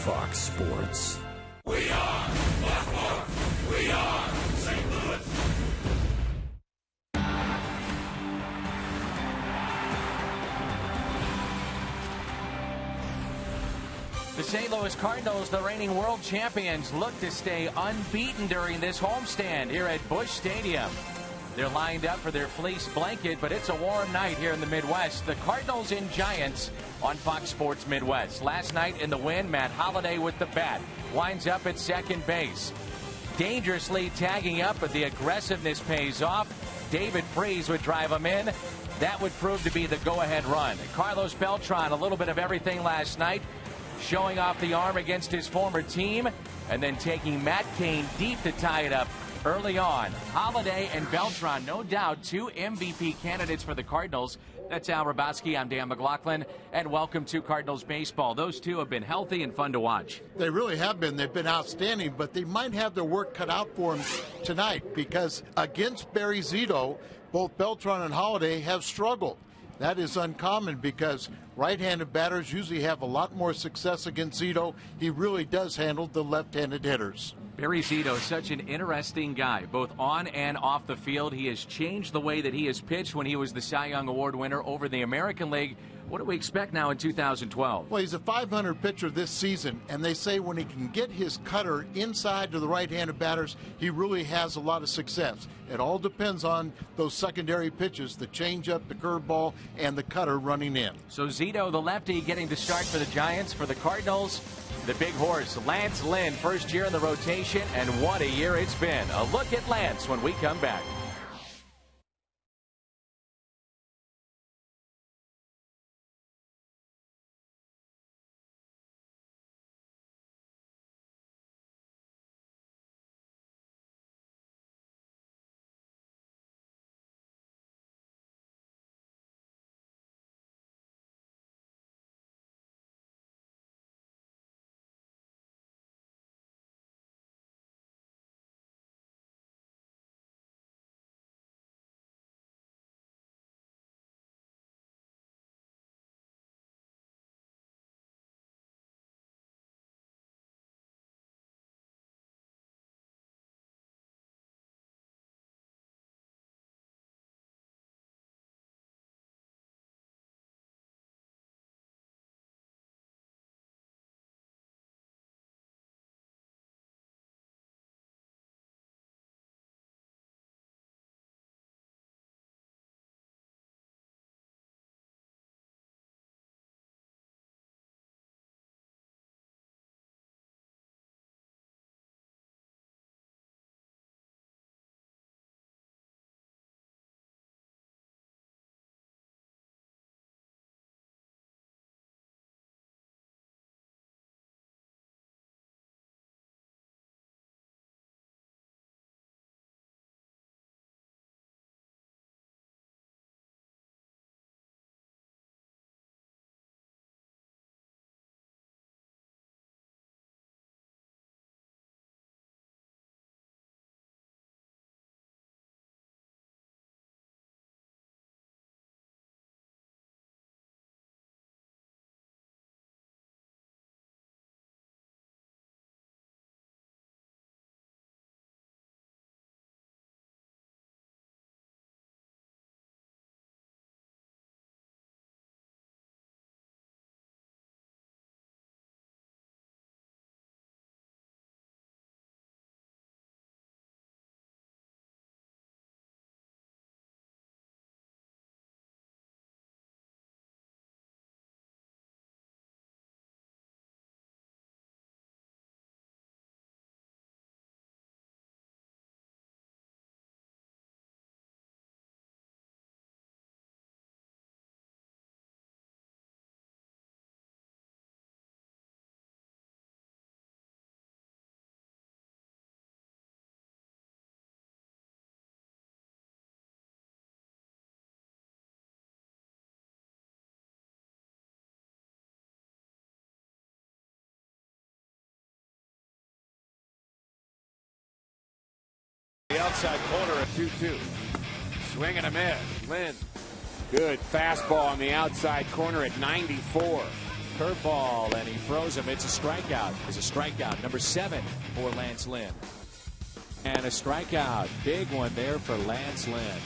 Fox Sports. We are Buffalo. We are St. Louis. The St. Louis Cardinals, the reigning world champions, look to stay unbeaten during this homestand here at Busch Stadium. They're lined up for their fleece blanket, but it's a warm night here in the Midwest. The Cardinals and Giants on Fox Sports Midwest. Last night in the win, Matt Holliday with the bat. Winds up at second base. Dangerously tagging up, but the aggressiveness pays off. David Freese would drive him in. That would prove to be the go-ahead run. Carlos Beltran, a little bit of everything last night, showing off the arm against his former team, and then taking Matt Cain deep to tie it up early on. Holliday and Beltran, no doubt, two MVP candidates for the Cardinals. That's Al Rabowski. I'm Dan McLaughlin, and welcome to Cardinals baseball. Those two have been healthy and fun to watch. They really have been. They've been outstanding, but they might have their work cut out for them tonight because against Barry Zito, both Beltran and Holliday have struggled. That is uncommon because right-handed batters usually have a lot more success against Zito. He really does handle the left-handed hitters. Barry Zito, such an interesting guy, both on and off the field. He has changed the way that he has pitched when he was the Cy Young Award winner over the American League. What do we expect now in 2012? Well, he's a .500 pitcher this season, and they say when he can get his cutter inside to the right-handed batters, he really has a lot of success. It all depends on those secondary pitches, the changeup, the curveball, and the cutter running in. So Zito, the lefty, getting the start for the Giants. For the Cardinals, the big horse, Lance Lynn, first year in the rotation, and what a year it's been. A look at Lance when we come back. The outside corner at 2-2. Swing and a miss. Lynn. Good fastball on the outside corner at 94. Curveball, and he throws him. It's a strikeout. It's a strikeout. Number 7 for Lance Lynn. And a strikeout. Big one there for Lance Lynn.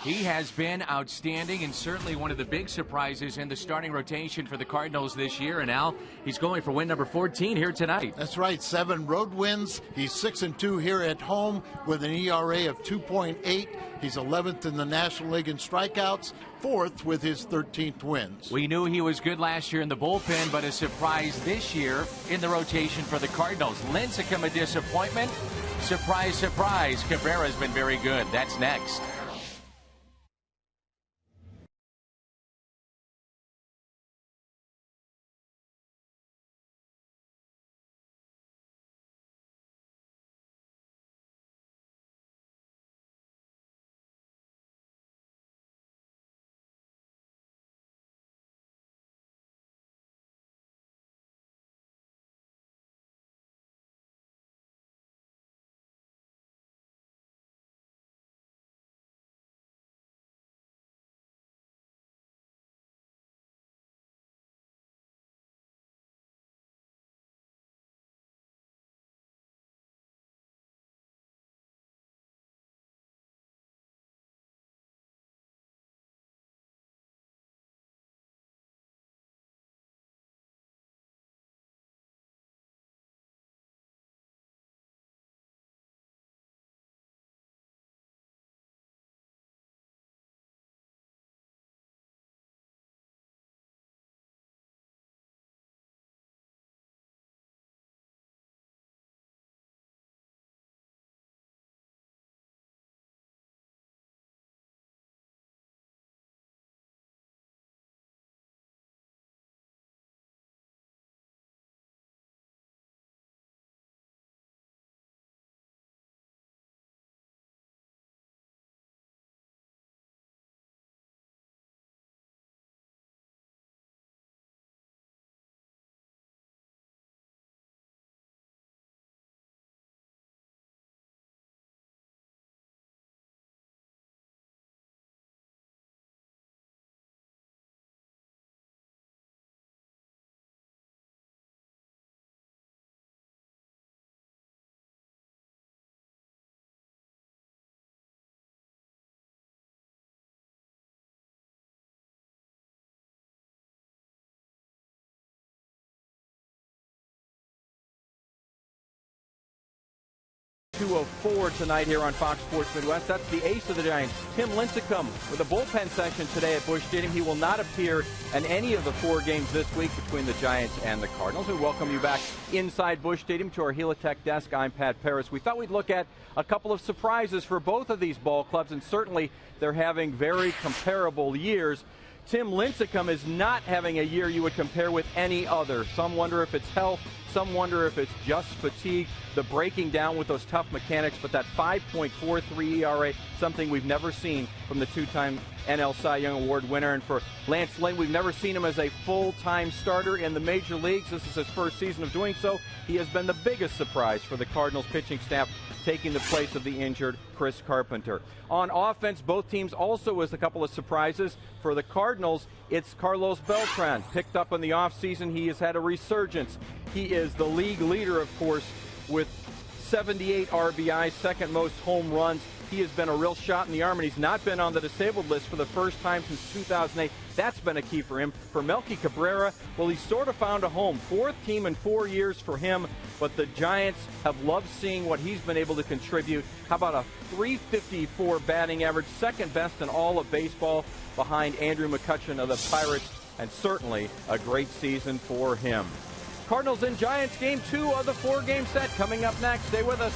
He has been outstanding and certainly one of the big surprises in the starting rotation for the Cardinals this year. And Al, he's going for win number 14 here tonight. That's right, 7 road wins. He's 6-2 here at home with an ERA of 2.8. He's 11th in the National League in strikeouts, 4th with his 13th wins. We knew he was good last year in the bullpen, but a surprise this year in the rotation for the Cardinals. Lincecum a disappointment. Surprise, surprise. Cabrera's been very good. That's next. Of 4 tonight here on Fox Sports Midwest. That's the ace of the Giants, Tim Lincecum, with a bullpen session today at Busch Stadium. He will not appear in any of the 4 games this week between the Giants and the Cardinals. We welcome you back inside Busch Stadium to our Helitech desk. I'm Pat Paris. We thought we'd look at a couple of surprises for both of these ball clubs, and certainly they're having very comparable years. Tim Lincecum is not having a year you would compare with any other. Some wonder if it's health. Some wonder if it's just fatigue, the breaking down with those tough mechanics, but that 5.43 ERA, something we've never seen from the 2-time NL Cy Young Award winner. And for Lance Lynn, we've never seen him as a full-time starter in the major leagues. This is his first season of doing so. He has been the biggest surprise for the Cardinals pitching staff, taking the place of the injured Chris Carpenter. On offense, both teams also with a couple of surprises. For the Cardinals, it's Carlos Beltran. Picked up in the offseason, he has had a resurgence. He is the league leader, of course, with 78 RBIs, second most home runs. He has been a real shot in the arm, and he's not been on the disabled list for the first time since 2008. That's been a key for him. For Melky Cabrera, well, he sort of found a home. 4th team in 4 years for him, but the Giants have loved seeing what he's been able to contribute. How about a .354 batting average, second best in all of baseball, behind Andrew McCutchen of the Pirates, and certainly a great season for him. Cardinals and Giants, game 2 of the 4-game set coming up next. Stay with us.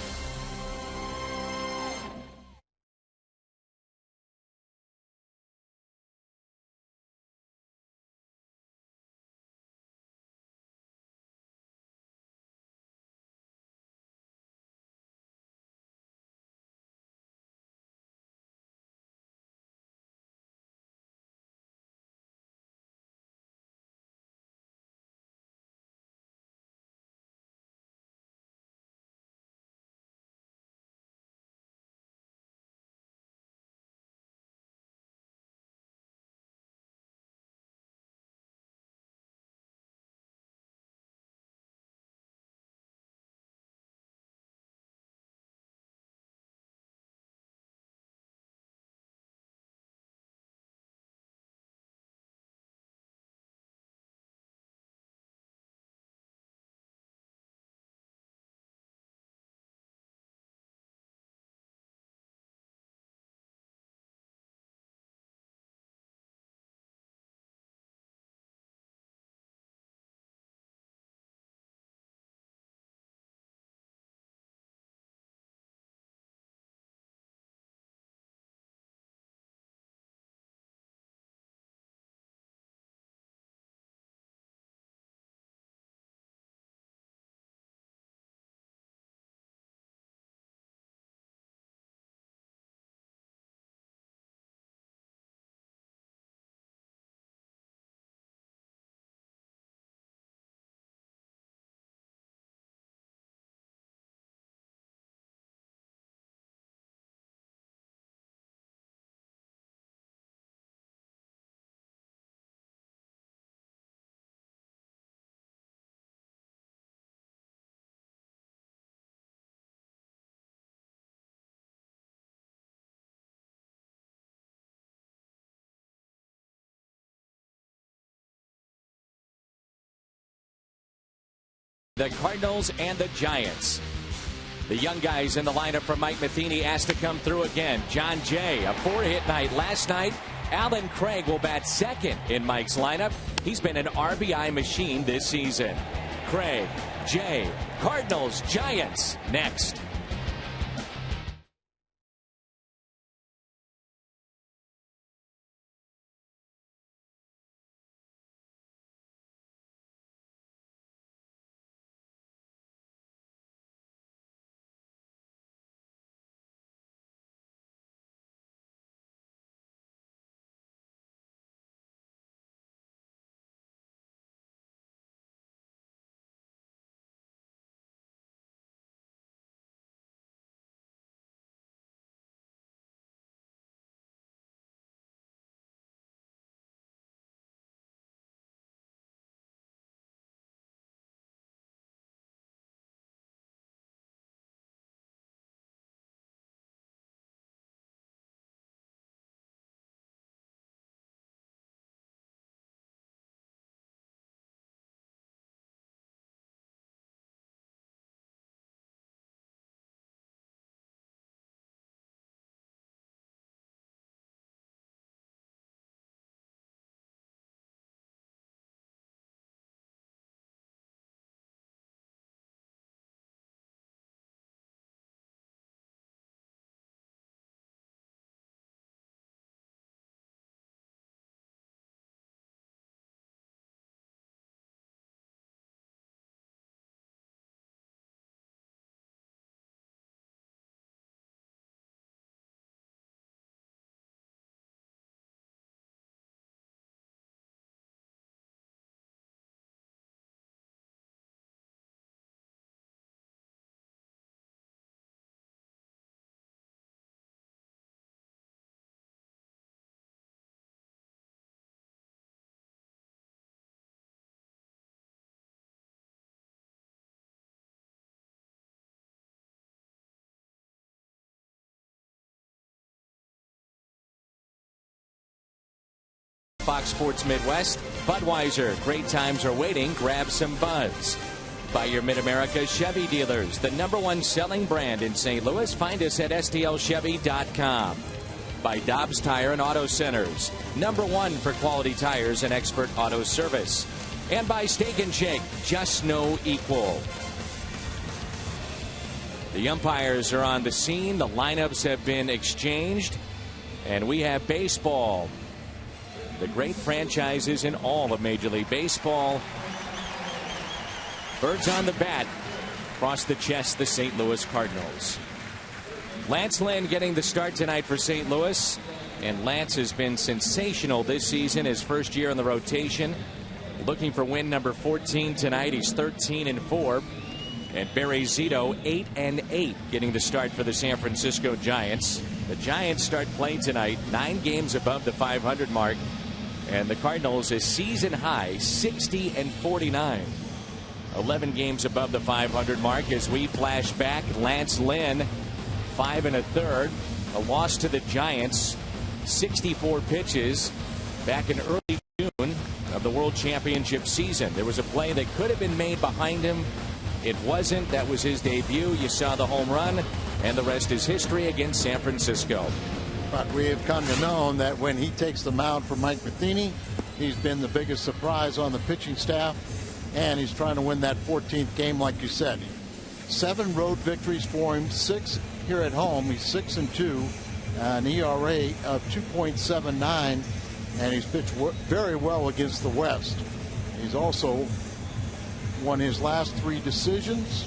The Cardinals and the Giants. The young guys in the lineup for Mike Matheny asked to come through again. John Jay, a 4-hit night last night. Alan Craig will bat second in Mike's lineup. He's been an RBI machine this season. Craig, Jay, Cardinals, Giants next. Fox Sports Midwest, Budweiser, great times are waiting. Grab some buzz. By your Mid-America Chevy dealers, the #1 selling brand in St. Louis. Find us at stlchevy.com. By Dobbs Tire and Auto Centers, #1 for quality tires and expert auto service. And by Steak and Shake, just no equal. The umpires are on the scene. The lineups have been exchanged. And we have baseball. The great franchises in all of Major League Baseball. Birds on the bat. Across the chest, the St. Louis Cardinals. Lance Lynn getting the start tonight for St. Louis. And Lance has been sensational this season, his first year in the rotation. Looking for win number 14 tonight. He's 13-4. And Barry Zito, 8-8, getting the start for the San Francisco Giants. The Giants start play tonight, 9 games above the 500 mark. And the Cardinals, a season high, 60-49. 11 games above the 500 mark as we flash back. Lance Lynn, 5 1/3. A loss to the Giants, 64 pitches back in early June of the World Championship season. There was a play that could have been made behind him. It wasn't. That was his debut. You saw the home run, and the rest is history against San Francisco. But we have come to know that when he takes the mound for Mike Matheny, he's been the biggest surprise on the pitching staff, and he's trying to win that 14th game, like you said. 7 road victories for him, 6 here at home. He's 6-2, an ERA of 2.79, and he's pitched very well against the West. He's also won his last 3 decisions.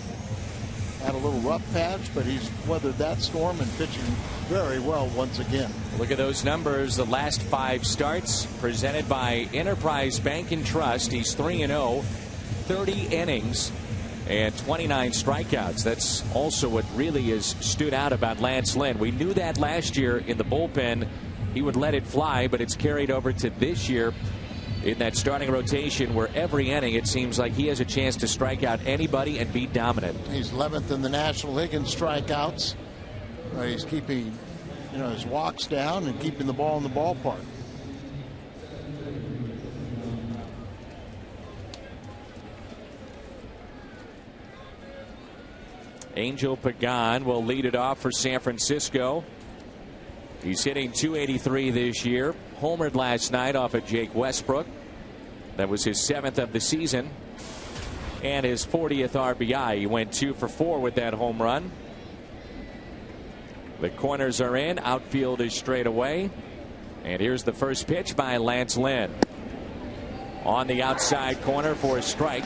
Had a little rough patch, but he's weathered that storm and pitching very well once again. Look at those numbers. The last 5 starts presented by Enterprise Bank and Trust. He's 3-0, 30 innings, and 29 strikeouts. That's also what really has stood out about Lance Lynn. We knew that last year in the bullpen. He would let it fly, but it's carried over to this year in that starting rotation where every inning it seems like he has a chance to strike out anybody and be dominant. He's 11th in the National League in strikeouts. He's keeping his walks down and keeping the ball in the ballpark. Angel Pagan will lead it off for San Francisco. He's hitting .283 this year. Homered last night off of Jake Westbrook. That was his 7th of the season. And his 40th RBI. He went 2 for 4 with that home run. The corners are in. Outfield is straight away. And here's the first pitch by Lance Lynn. On the outside corner for a strike.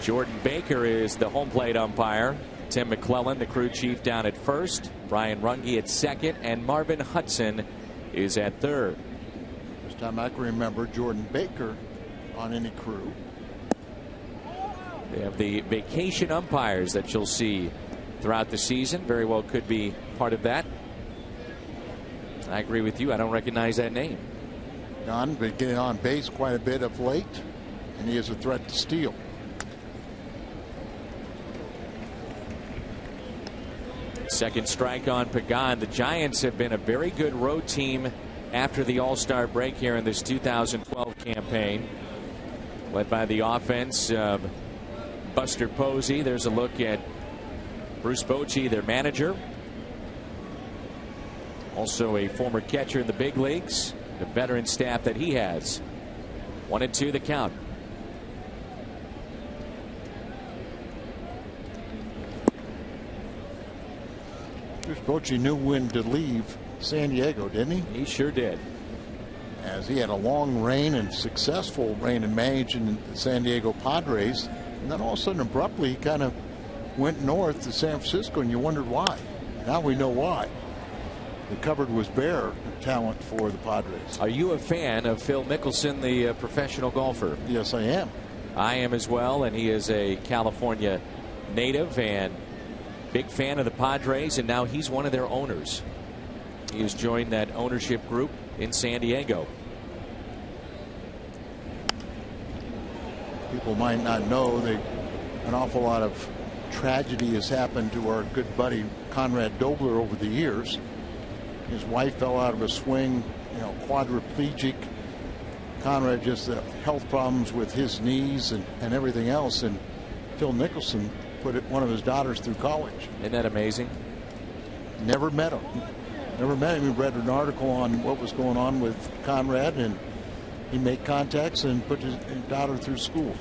Jordan Baker is the home plate umpire. Tim McClellan, the crew chief, down at first. Brian Runge at second. And Marvin Hudson is at third. First time I can remember Jordan Baker on any crew. They have the vacation umpires that you'll see throughout the season. Very well could be part of that. I agree with you. I don't recognize that name. Don been getting on base quite a bit of late, and he is a threat to steal. Second strike on Pagan. The Giants have been a very good road team after the All-Star break here in this 2012 campaign. Led by the offense of Buster Posey. There's a look at Bruce Bochy, their manager. Also a former catcher in the big leagues. The veteran staff that he has. 1-2 the count. Bruce Bochy knew when to leave San Diego, didn't he? He sure did. As he had a long reign and successful reign in managing the San Diego Padres. And then all of a sudden, abruptly, he kind of went north to San Francisco, and you wondered why. Now we know why. The cupboard was bare of talent for the Padres. Are you a fan of Phil Mickelson, the professional golfer? Yes, I am. I am as well, and he is a California native and big fan of the Padres, and now he's one of their owners. He has joined that ownership group in San Diego. People might not know an awful lot of tragedy has happened to our good buddy Conrad Dobler over the years. His wife fell out of a swing, quadriplegic. Conrad just health problems with his knees and everything else. And Phil Mickelson put one of his daughters through college. Isn't that amazing? Never met him. Never met him. He read an article on what was going on with Conrad, and he made contacts and put his daughter through school.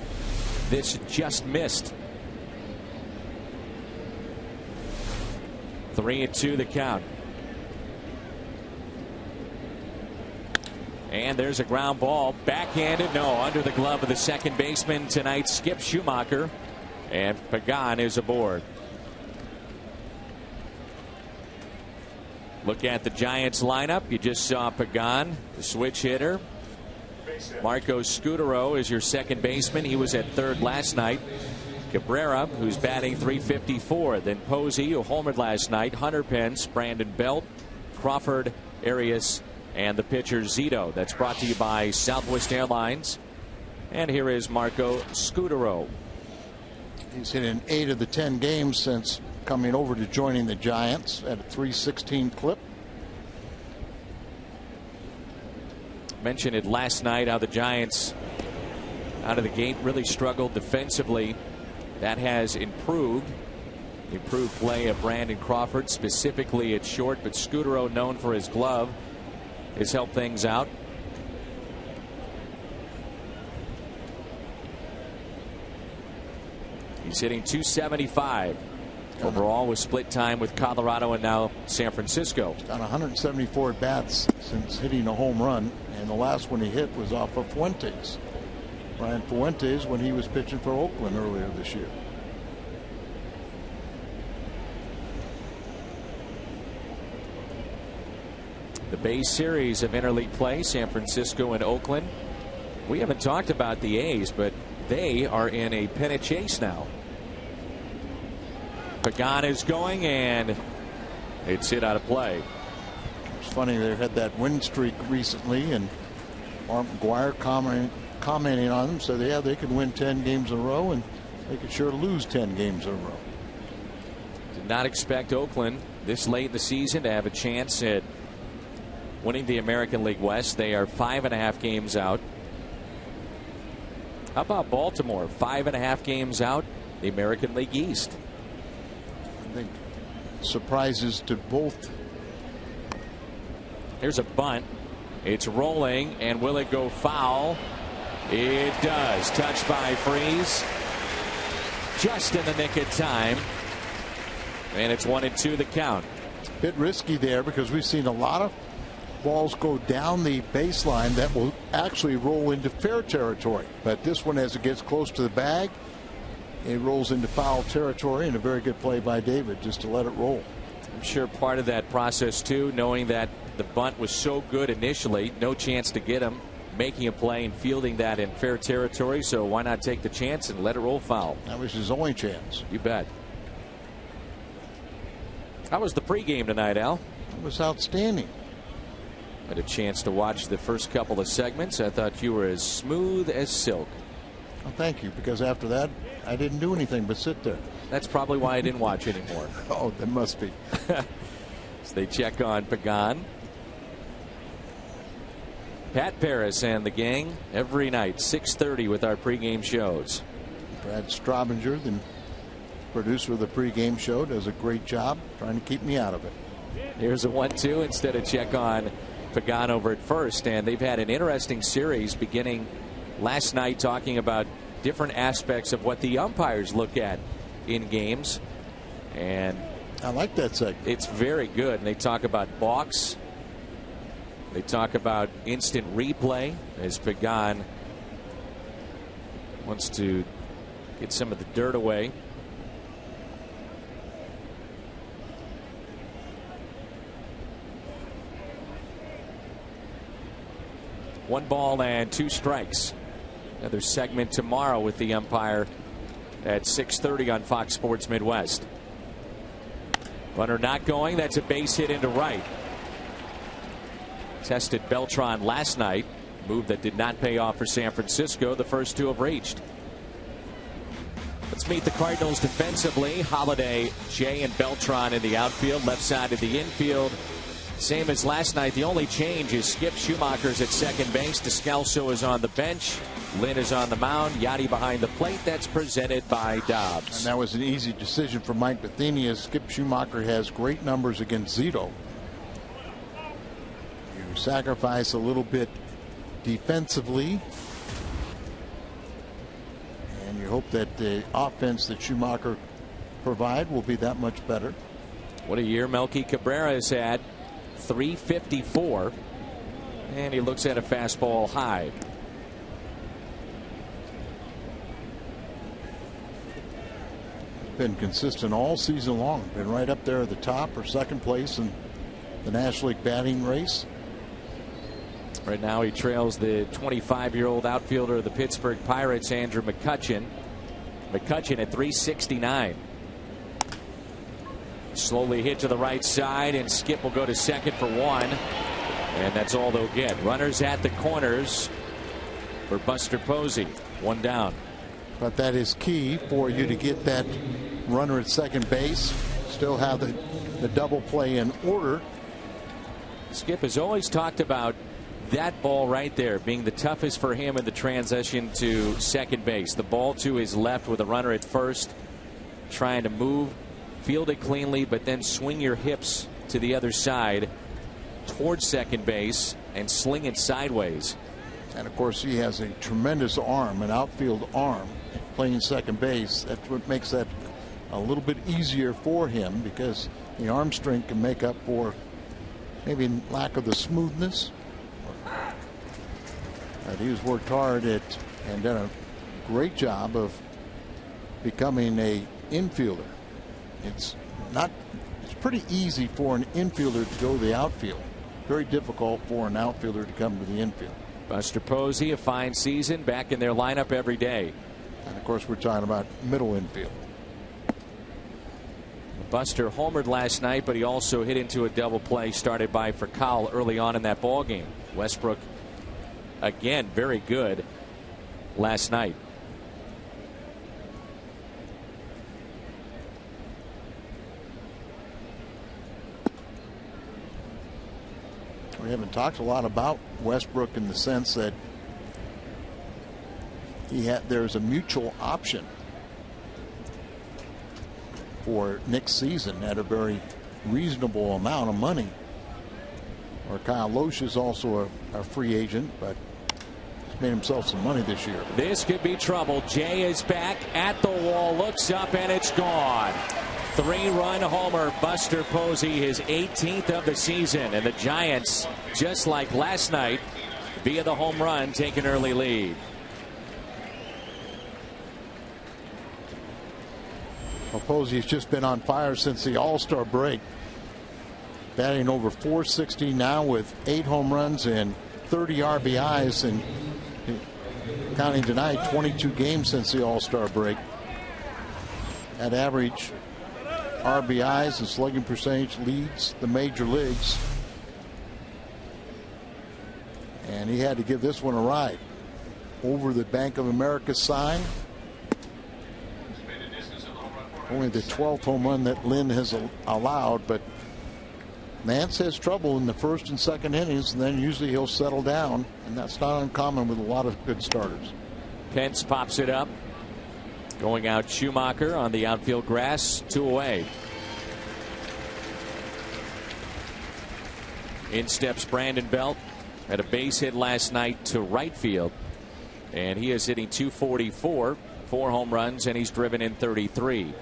This just missed. 3-2 the count. And there's a ground ball. Backhanded. No, under the glove of the second baseman tonight, Skip Schumacher. And Pagan is aboard. Look at the Giants lineup. You just saw Pagan, the switch hitter. Marco Scutaro is your second baseman. He was at third last night. Cabrera, who's batting .354. Then Posey, who homered last night. Hunter Pence, Brandon Belt, Crawford, Arias, and the pitcher Zito. That's brought to you by Southwest Airlines. And here is Marco Scutaro. He's hit in 8 of the 10 games since coming over to joining the Giants at a .316 clip. Mentioned it last night how the Giants out of the gate really struggled defensively. That has improved. Improved play of Brandon Crawford, specifically at short, but Scutaro, known for his glove, has helped things out. He's hitting .275 overall, with split time with Colorado and now San Francisco. He's got 174 at bats since hitting a home run, and the last one he hit was off of Fuentes. Brian Fuentes, when he was pitching for Oakland earlier this year. The Bay Series of interleague play, San Francisco and Oakland. We haven't talked about the A's, but they are in a pennant chase now. Pagan is going, and it's hit out of play. It's funny, they had that win streak recently, and Mark McGuire commenting on them, said they could win 10 games in a row, and they could sure lose 10 games in a row. Did not expect Oakland this late in the season to have a chance at winning the American League West. They are 5.5 games out. How about Baltimore? 5.5 games out, the American League East. think surprises to both. Here's a bunt. It's rolling, and will it go foul? It does. Touched by Freese. Just in the nick of time. And it's 1-2 the count. Bit risky there because we've seen a lot of balls go down the baseline that will actually roll into fair territory. But this one, as it gets close to the bag, it rolls into foul territory, and a very good play by David just to let it roll. I'm sure part of that process, too, knowing that the bunt was so good initially, no chance to get him, making a play and fielding that in fair territory. So why not take the chance and let it roll foul? That was his only chance. You bet. How was the pregame tonight, Al? It was outstanding. Had a chance to watch the first couple of segments. I thought you were as smooth as silk. Well, thank you, because after that, I didn't do anything but sit there. That's probably why I didn't watch anymore. Oh, that must be. As they check on Pagan. Pat Paris and the gang every night, 6:30 with our pregame shows. Brad Straubinger, the producer of the pregame show, does a great job trying to keep me out of it. Here's a 1-2 instead of check on Pagan over at first. And they've had an interesting series beginning last night, talking about different aspects of what the umpires look at in games. And I like that segment. It's very good. And they talk about balks. They talk about instant replay as Pagan wants to get some of the dirt away. One ball and 2 strikes. Another segment tomorrow with the umpire at 6:30 on Fox Sports Midwest. Runner not going. That's a base hit into right. Tested Beltran last night. Move that did not pay off for San Francisco. The first 2 have reached. Let's meet the Cardinals defensively. Holiday, Jay, and Beltran in the outfield. Left side of the infield. Same as last night. The only change is Skip Schumacher's at second base. Descalso is on the bench. Lynn is on the mound. Yachty behind the plate. That's presented by Dobbs. And that was an easy decision for Mike Matheny, as Skip Schumacher has great numbers against Zito. You sacrifice a little bit defensively, and you hope that the offense that Schumacher provide will be that much better. What a year Melky Cabrera has had. 354, and he looks at a fastball high. Been consistent all season long. Been right up there at the top or second place in the National League batting race. Right now he trails the 25-year-old outfielder of the Pittsburgh Pirates, Andrew McCutchen. McCutchen at 369. Slowly hit to the right side, and Skip will go to second for 1. And that's all they'll get. Runners at the corners for Buster Posey. 1 down. But that is key for you to get that runner at second base. Still have the double play in order. Skip has always talked about that ball right there being the toughest for him in the transition to second base. The ball to his left with a runner at first, trying to move, field it cleanly, but then swing your hips to the other side towards second base and sling it sideways. And of course, he has a tremendous arm, an outfield arm, playing second base. That's what makes that a little bit easier for him, because the arm strength can make up for maybe lack of the smoothness. But he's worked hard at and done a great job of becoming a infielder. It's pretty easy for an infielder to go to the outfield. Very difficult for an outfielder to come to the infield. Buster Posey, a fine season, back in their lineup every day. And of course, we're talking about middle infield. Buster homered last night, but he also hit into a double play started by Furcal early on in that ball game. Westbrook, again, very good last night. We haven't talked a lot about Westbrook in the sense that there's a mutual option. for next season at a very reasonable amount of money. Or Kyle Loesch is also a free agent, but he's made himself some money this year. This could be trouble. Jay is back at the wall, looks up, and it's gone. 3-run homer, Buster Posey, his 18th of the season. And the Giants, just like last night, via the home run, take an early lead. Well, Posey's just been on fire since the All-Star break. Batting over .460 now with 8 home runs and 30 RBIs, and counting tonight 22 games since the All-Star break. At average RBIs and slugging percentage leads the major leagues. And he had to give this one a ride. Over the Bank of America sign. Only the 12th home run that Lynn has allowed, but Nance has trouble in the first and second innings, and then usually he'll settle down, and that's not uncommon with a lot of good starters. Pence pops it up. Going out Schumacher on the outfield grass, 2 away. In steps Brandon Belt. Had a base hit last night to right field, and he is hitting .244, 4 home runs, and he's driven in 33.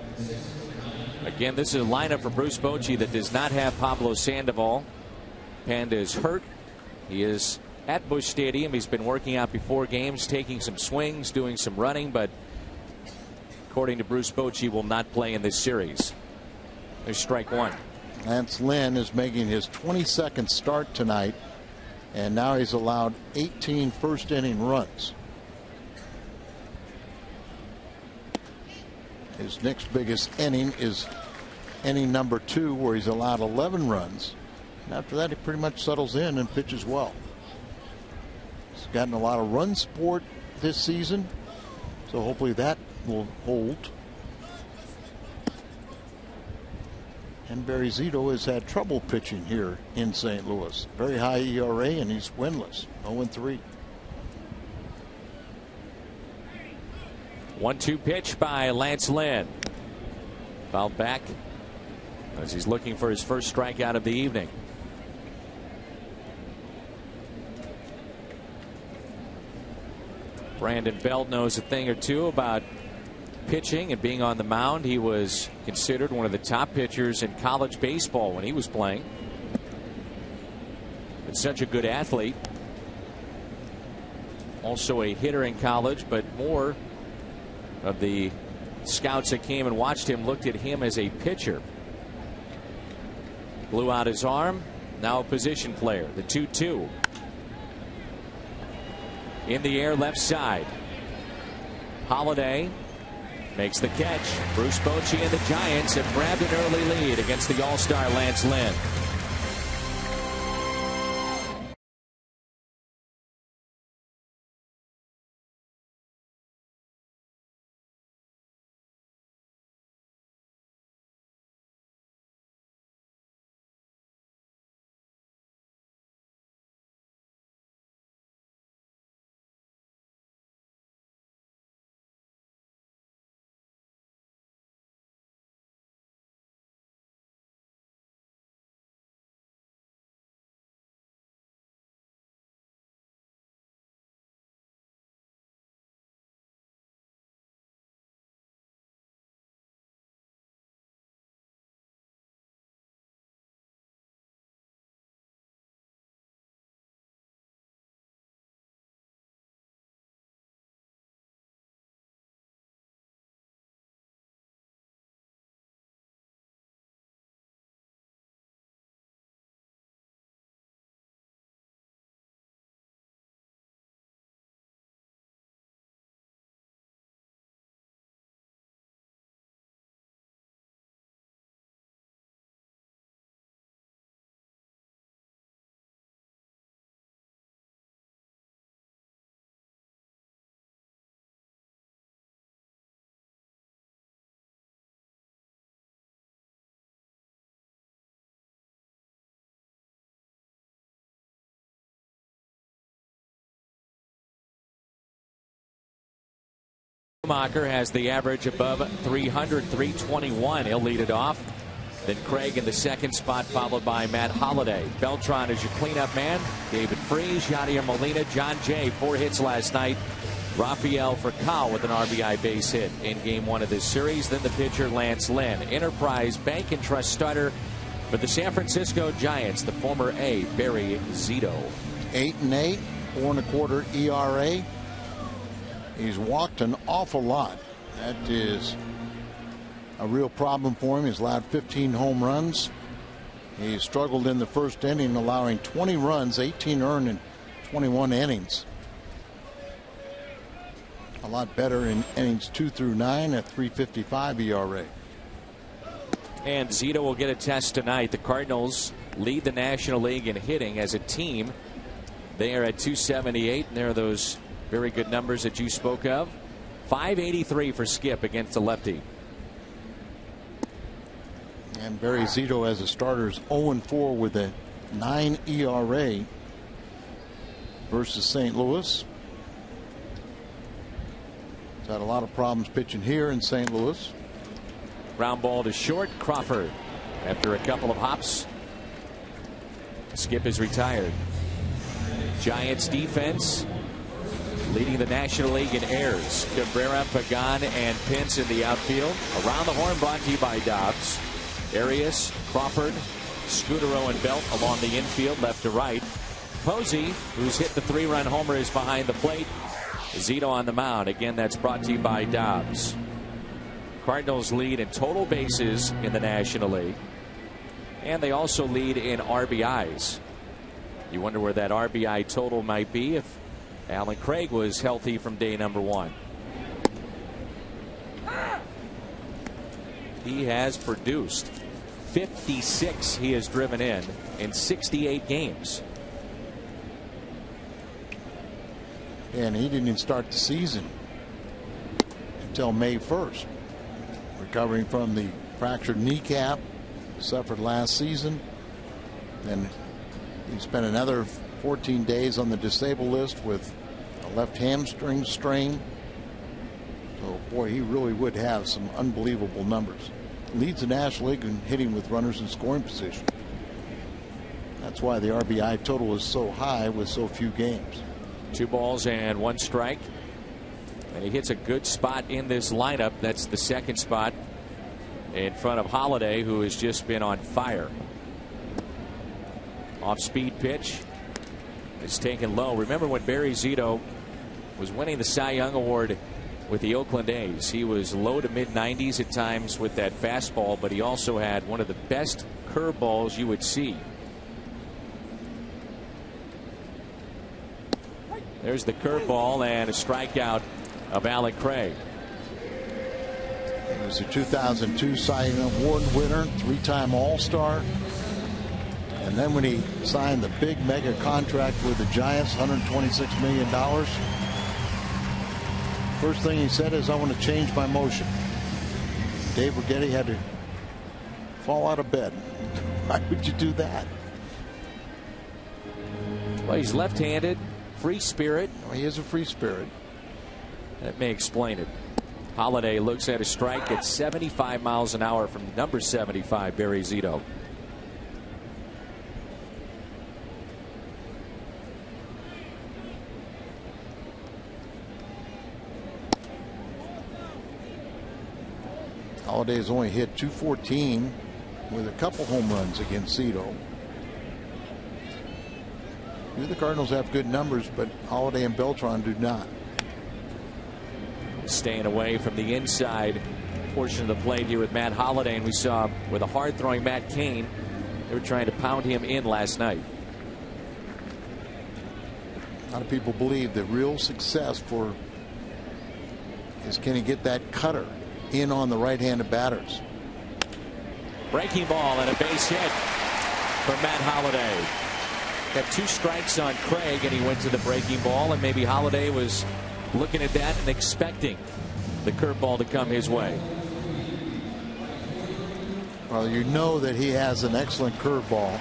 Again, this is a lineup for Bruce Bochy that does not have Pablo Sandoval. Panda is hurt. He is at Busch Stadium. He's been working out before games, taking some swings, doing some running, but according to Bruce Bochy, will not play in this series. There's strike 1. Lance Lynn is making his 22nd start tonight, and now he's allowed 18 first inning runs. His next biggest inning is inning number 2, where he's allowed 11 runs. And after that, he pretty much settles in and pitches well. He's gotten a lot of run support this season, so hopefully that will hold. And Barry Zito has had trouble pitching here in St. Louis. Very high ERA, and he's winless, 0-3. 1-2 pitch by Lance Lynn. Fouled back as he's looking for his first strikeout of the evening. Brandon Belt knows a thing or two about pitching and being on the mound. He was considered one of the top pitchers in college baseball when he was playing. But such a good athlete. Also a hitter in college, but more of the scouts that came and watched him looked at him as a pitcher. Blew out his arm. Now a position player. The 2-2. In the air, left side. Holiday makes the catch. Bruce Bochy and the Giants have grabbed an early lead against the All-Star Lance Lynn. Schumacher has the average above 300, 321. He'll lead it off. Then Craig in the second spot, followed by Matt Holliday. Beltran is your cleanup man. David Freese, Yadier Molina, John Jay, 4 hits last night. Rafael Furcal with an RBI base hit in game 1 of this series. Then the pitcher Lance Lynn. Enterprise Bank and Trust starter for the San Francisco Giants, the former A, Barry Zito. 8-8, 4.25 ERA. He's walked an awful lot. That is a real problem for him. He's allowed 15 home runs. He struggled in the first inning, allowing 20 runs, 18 earned in 21 innings. A lot better in innings 2 through 9 at 3.55 ERA. And Zito will get a test tonight. The Cardinals lead the National League in hitting as a team. They are at 278, and there are those very good numbers that you spoke of. 583 for Skip against the lefty. And Barry Zito as a starter is 0-4 with a 9 ERA versus St. Louis. He's had a lot of problems pitching here in St. Louis. Ground ball to short. Crawford after a couple of hops. Skip is retired. Giants defense leading the National League in errors. Cabrera, Pagan, and Pence in the outfield. Around the horn brought to you by Dobbs. Arias, Crawford, Scudero, and Belt along the infield left to right. Posey, who's hit the 3-run homer, is behind the plate. Zito on the mound. Again, that's brought to you by Dobbs. Cardinals lead in total bases in the National League. And they also lead in RBIs. You wonder where that RBI total might be if Alan Craig was healthy from day number 1. He has produced 56 he has driven in 68 games. And he didn't even start the season until May 1st. Recovering from the fractured kneecap suffered last season. And he spent another 14 days on the disabled list with a left hamstring strain. So, boy, he really would have some unbelievable numbers. Leads the National League in hitting with runners in scoring position. That's why the RBI total is so high with so few games. 2 balls and 1 strike. And he hits a good spot in this lineup. That's the second spot in front of Holliday, who has just been on fire. Off-speed pitch. It's taken low. Remember when Barry Zito was winning the Cy Young Award with the Oakland A's? He was low to mid-90s at times with that fastball, but he also had one of the best curveballs you would see. There's the curveball and a strikeout of Alec Craig. He was a 2002 Cy Young Award winner, 3-time All-Star. And then when he signed the big mega contract with the Giants, $126 million, first thing he said is, I want to change my motion. Dave Righetti had to fall out of bed. Why would you do that? Well, he's left-handed, free spirit. Well, he is a free spirit. That may explain it. Holliday looks at a strike at 75 miles an hour from number 75, Barry Zito. Holliday's only hit .214 with a couple home runs against Zito. The Cardinals have good numbers, but Holliday and Beltran do not. Staying away from the inside portion of the plate here with Matt Holliday, and we saw with a hard throwing Matt Cain, they were trying to pound him in last night. A lot of people believe the real success for is, can he get that cutter in on the right-handed batters. Breaking ball and a base hit for Matt Holliday. Got 2 strikes on Craig, and he went to the breaking ball, and maybe Holliday was looking at that and expecting the curveball to come his way. Well, you know that he has an excellent curveball,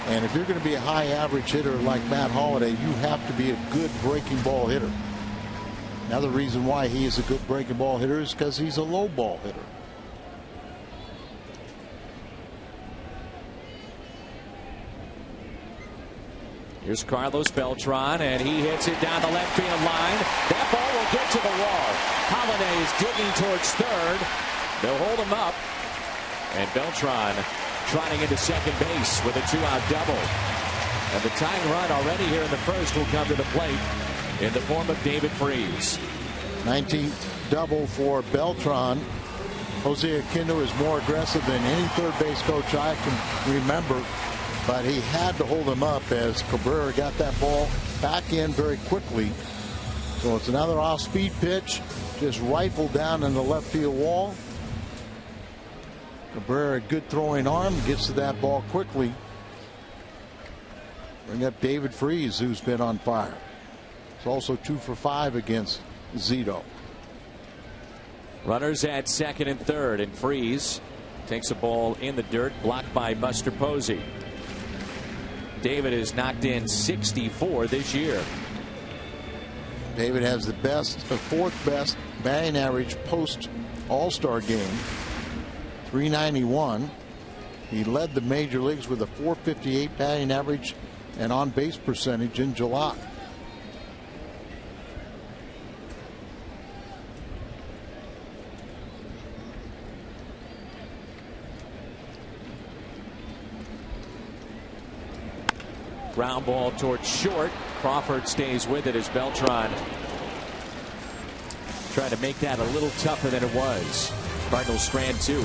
and if you're going to be a high average hitter like Matt Holliday, you have to be a good breaking ball hitter. Another reason why he is a good breaking ball hitter is because he's a low ball hitter. Here's Carlos Beltran, and he hits it down the left field line. That ball will get to the wall. Holiday is digging towards third. They'll hold him up. And Beltran trotting into second base with a 2-out double. And the tying run already here in the first will come to the plate in the form of David Freese. 19th double for Beltran. Jose Aquino is more aggressive than any third base coach I can remember, but he had to hold him up as Cabrera got that ball back in very quickly. So it's another off-speed pitch, just rifled down in the left field wall. Cabrera, good throwing arm, gets to that ball quickly. Bring up David Freese, who's been on fire. It's also 2 for 5 against Zito. Runners at second and third, and Freese takes a ball in the dirt, blocked by Buster Posey. David has knocked in 64 this year. David has the fourth best batting average post All-Star game, 391. He led the major leagues with a 458 batting average and on base percentage in July. Ground ball towards short. Crawford stays with it as Beltran trying to make that a little tougher than it was. Cardinals strand 2.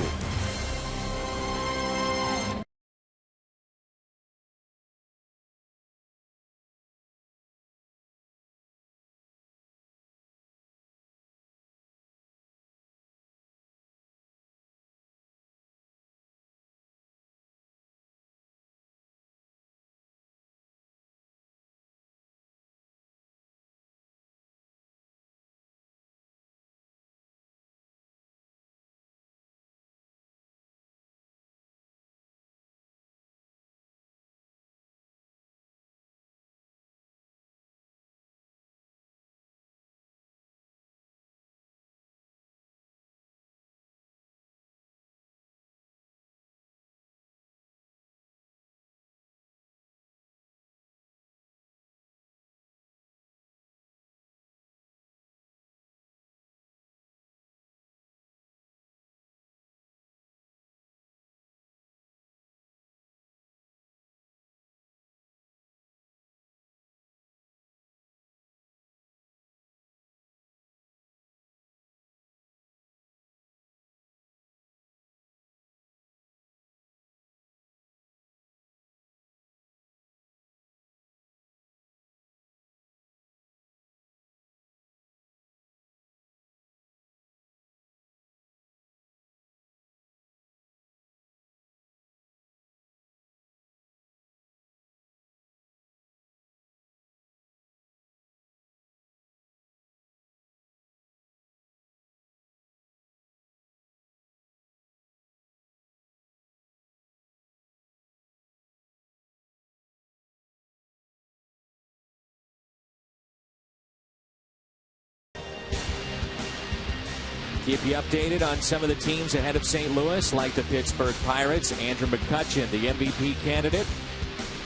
Keep you updated on some of the teams ahead of St. Louis, like the Pittsburgh Pirates. Andrew McCutchen, the MVP candidate,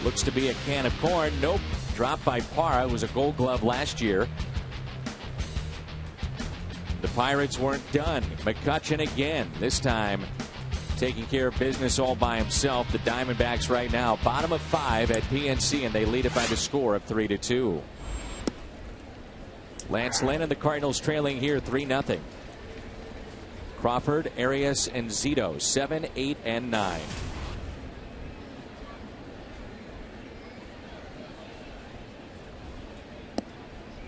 looks to be a can of corn. Nope, dropped by Parra. It was a Gold Glove last year. The Pirates weren't done. McCutchen again, this time taking care of business all by himself. The Diamondbacks right now bottom of 5 at PNC, and they lead it by the score of 3-2. Lance Lynn and the Cardinals trailing here 3-0. Crawford, Arias, and Zito 7, 8, and 9.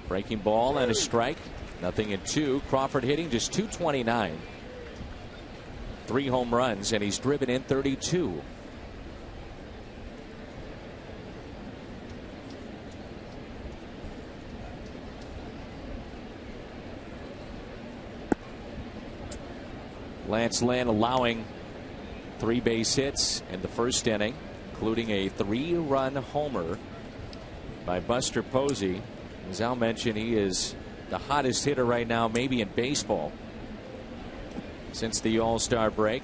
Breaking ball and a strike. 0-2. Crawford hitting just .229. 3 home runs, and he's driven in 32. Lance Lynn allowing 3 base hits in the first inning, including a 3-run homer by Buster Posey. As Al mentioned, he is the hottest hitter right now, maybe in baseball, since the All-Star break.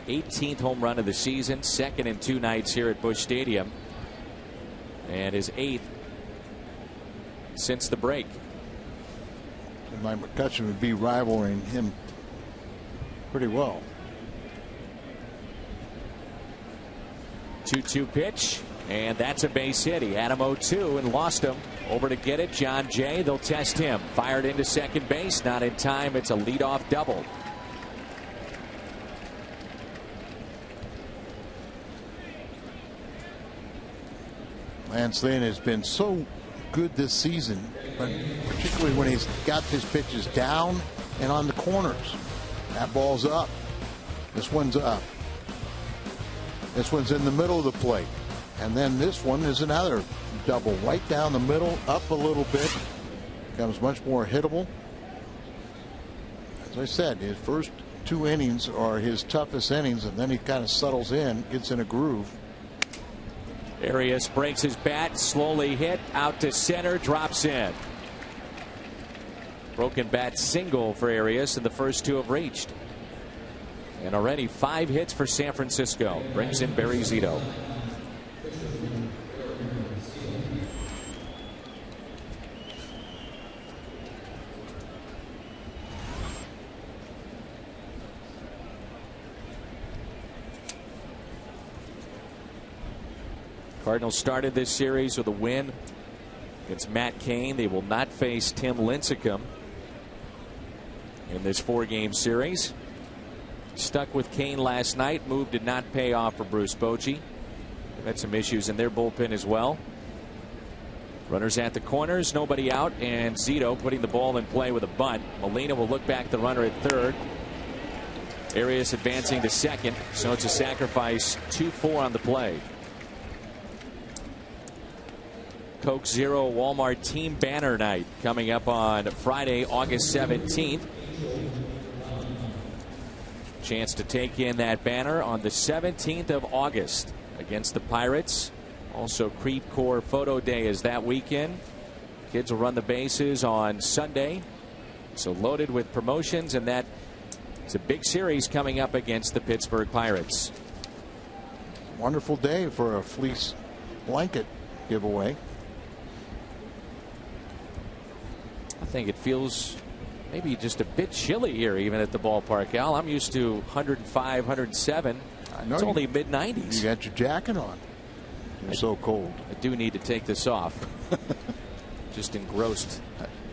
18th home run of the season, second in 2 nights here at Busch Stadium, and his 8th since the break. And Mike McCutcheon would be rivaling him pretty well. 2-2 pitch, and that's a base hit. He had him 0-2 and lost him. Over to get it, John Jay. They'll test him. Fired into second base, not in time. It's a leadoff double. Lance Lynn has been so good this season, but particularly when he's got his pitches down and on the corners. That ball's up. This one's up. This one's in the middle of the plate. And then this one is another double right down the middle, up a little bit. Becomes much more hittable. As I said, his first 2 innings are his toughest innings, and then he kind of settles in, gets in a groove. Arias breaks his bat, slowly hit out to center, drops in. Broken bat single for Arias, and the first 2 have reached. And already 5 hits for San Francisco. Brings in Barry Zito. Cardinals started this series with a win against Matt Cain. They will not face Tim Lincecum in this 4-game series. Stuck with Cain last night. Move did not pay off for Bruce Bochy. They've had some issues in their bullpen as well. Runners at the corners, nobody out, and Zito putting the ball in play with a bunt. Molina will look back the runner at third. Arias advancing to second, so it's a sacrifice. 2-4 on the play. Coke Zero Walmart Team Banner Night coming up on Friday, August 17th. Chance to take in that banner on the 17th of August against the Pirates. Also, Creep Corps Photo Day is that weekend. Kids will run the bases on Sunday. So loaded with promotions, and that is a big series coming up against the Pittsburgh Pirates. Wonderful day for a fleece blanket giveaway. I think it feels maybe just a bit chilly here, even at the ballpark, Al. I'm used to 105, 107. It's only mid-90s. You got your jacket on. You're so cold. I do need to take this off. Just engrossed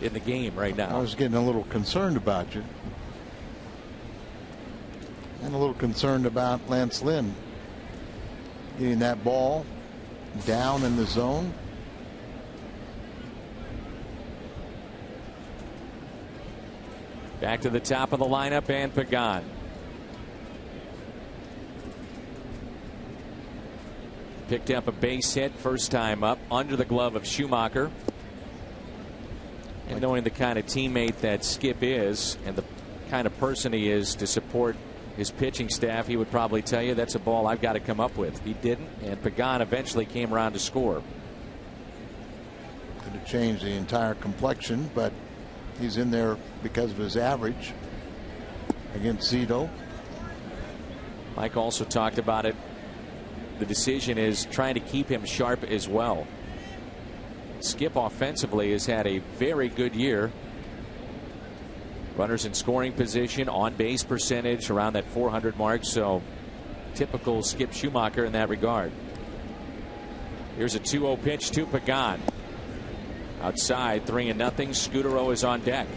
in the game right now. I was getting a little concerned about you. And a little concerned about Lance Lynn getting that ball down in the zone. Back to the top of the lineup, and Pagan. Picked up a base hit first time up under the glove of Schumacher. And knowing the kind of teammate that Skip is and the kind of person he is to support his pitching staff, he would probably tell you that's a ball I've got to come up with. He didn't, and Pagan eventually came around to score. Could have changed the entire complexion, but he's in there because of his average against Zito. Mike also talked about it. The decision is trying to keep him sharp as well. Skip offensively has had a very good year. Runners in scoring position, on base percentage around that 400 mark. So typical Skip Schumacher in that regard. Here's a 2-0 pitch to Pagan. Outside, 3-0. Scutaro is on deck.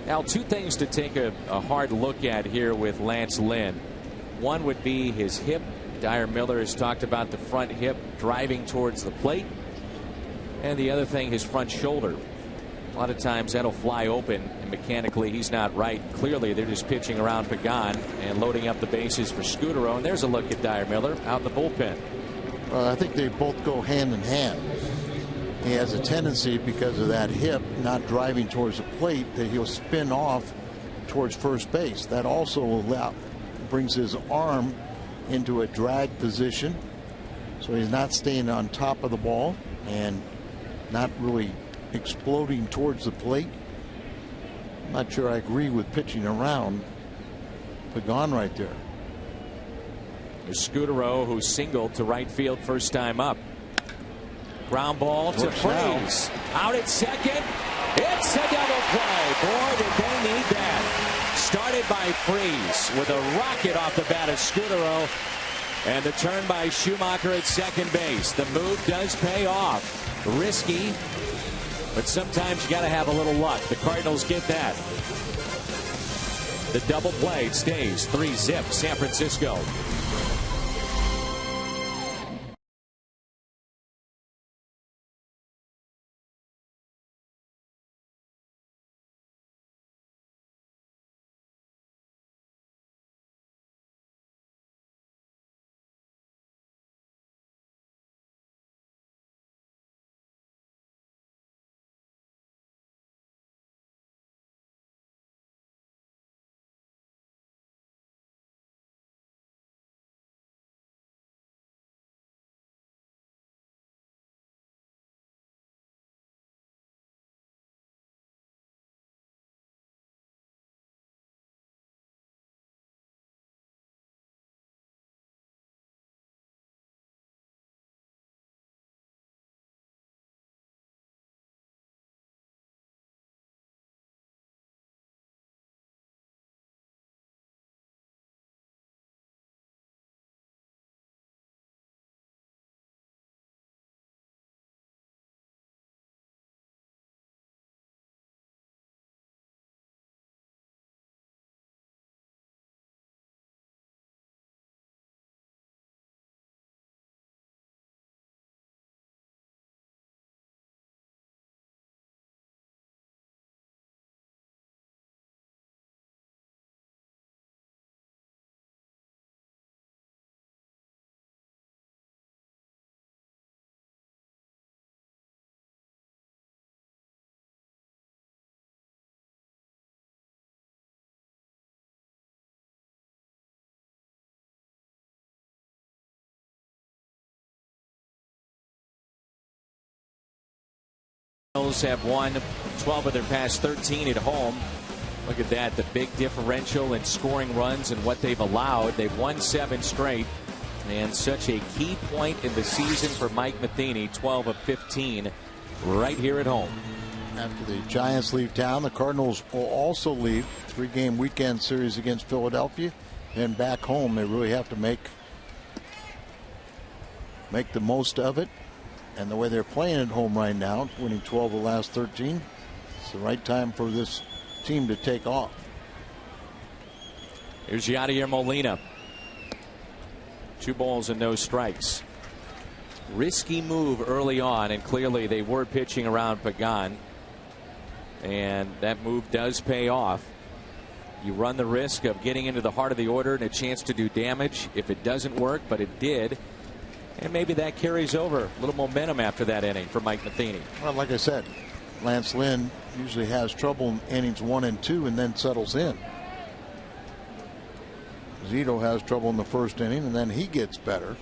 Now, 2 things to take a hard look at here with Lance Lynn. One would be his hip. Dyer Miller has talked about the front hip driving towards the plate. And the other thing, his front shoulder. A lot of times that'll fly open, and mechanically he's not right. Clearly, they're just pitching around Pagan and loading up the bases for Scutaro. And there's a look at Dyer Miller out in the bullpen. I think they both go hand in hand. He has a tendency, because of that hip not driving towards the plate, that he'll spin off towards first base. That also brings his arm into a drag position, so he's not staying on top of the ball and not really exploding towards the plate. I'm not sure I agree with pitching around Pagan right there. There's Scudero, who singled to right field first time up. Ground ball to Freeze. Out at second. It's a double play. Boy, did they need that. Started by Freeze with a rocket off the bat of Scudero. And the turn by Schumacher at second base. The move does pay off. Risky, but sometimes you got to have a little luck. The Cardinals get that. The double play stays 3-zip San Francisco. Have won 12 of their past 13 at home. Look at that, the big differential in scoring runs and what they've allowed. They've won 7 straight, and such a key point in the season for Mike Matheny. 12 of 15 right here at home. After the Giants leave town, the Cardinals will also leave. 3-game weekend series against Philadelphia, and back home they really have to make the most of it. And the way they're playing at home right now, winning 12 of the last 13, it's the right time for this team to take off. Here's Yadier Molina. 2 balls and no strikes. Risky move early on, and clearly they were pitching around Pagan. And that move does pay off. You run the risk of getting into the heart of the order and a chance to do damage if it doesn't work, but it did. And maybe that carries over. A little momentum after that inning for Mike Matheny. Well, like I said, Lance Lynn usually has trouble in innings 1 and 2 and then settles in. Zito has trouble in the first inning and then he gets better.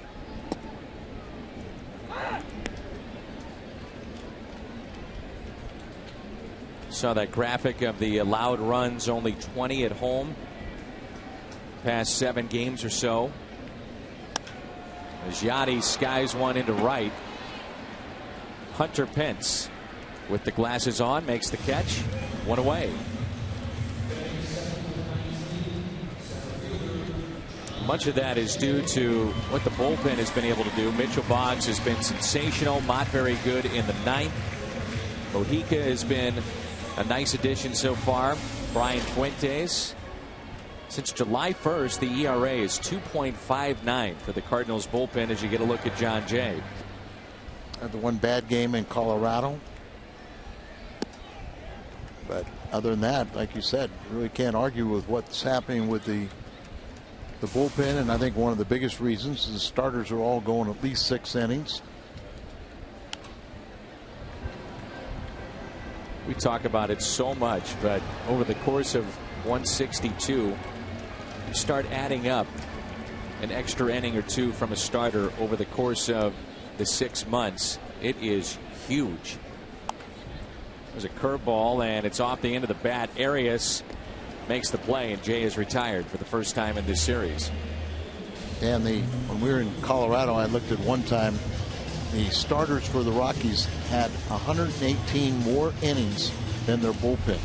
Saw that graphic of the allowed runs, only 20 at home past 7 games or so. As Yadi skies one into right. Hunter Pence with the glasses on makes the catch. 1 away. Much of that is due to what the bullpen has been able to do. Mitchell Boggs has been sensational. Mott very good in the 9th. Mojica has been a nice addition so far. Brian Fuentes. Since July 1st, the ERA is 2.59 for the Cardinals bullpen as you get a look at John Jay. Had the one bad game in Colorado. But other than that, like you said, really can't argue with what's happening with the bullpen. And I think one of the biggest reasons is the starters are all going at least 6 innings. We talk about it so much, but over the course of 162, you start adding up an extra inning or 2 from a starter over the course of the 6 months. It is huge. There's a curveball, and it's off the end of the bat. Arias makes the play, and Jay is retired for the first time in this series. And when we were in Colorado, I looked at one time, the starters for the Rockies had 118 more innings than their bullpen.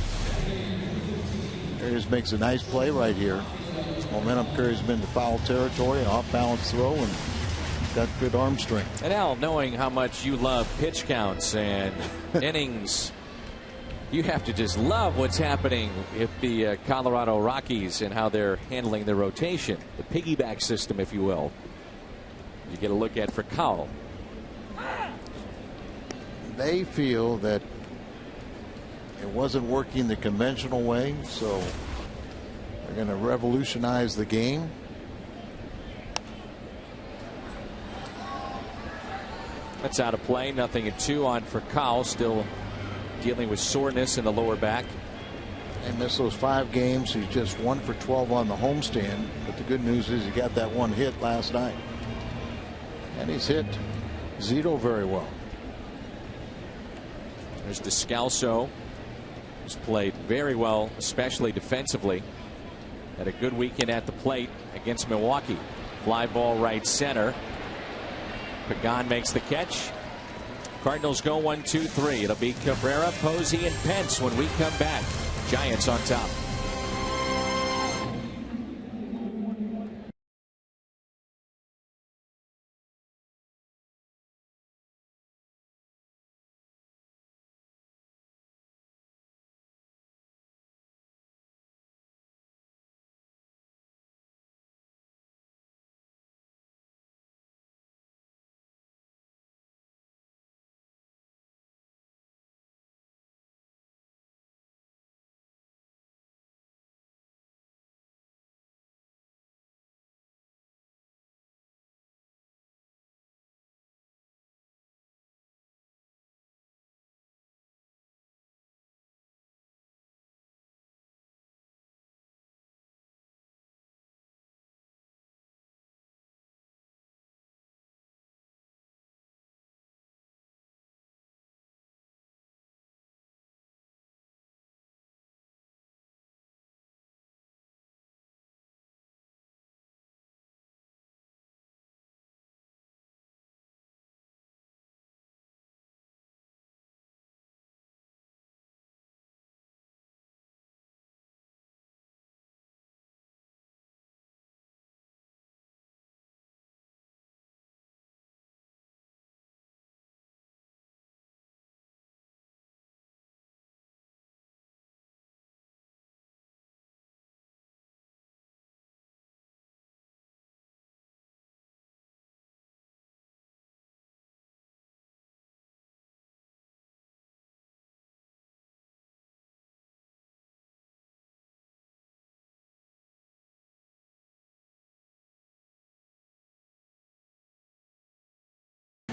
Arias makes a nice play right here. Momentum carries him into foul territory, an off-balance throw, and got good arm strength. And Al, knowing how much you love pitch counts and innings, you have to just love what's happening with the Colorado Rockies and how they're handling their rotation, the piggyback system, if you will. You get a look at for Cowell. They feel that it wasn't working the conventional way, so they're going to revolutionize the game. That's out of play. 0-2 on for Cowell, still dealing with soreness in the lower back. They missed those 5 games. He's just 1 for 12 on the homestand. But the good news is he got that one hit last night. And he's hit Zito very well. There's Descalso, who's played very well, especially defensively. Had a good weekend at the plate against Milwaukee. Fly ball right center. Pagan makes the catch. Cardinals go 1-2-3. It'll be Cabrera, Posey, and Pence when we come back. Giants on top.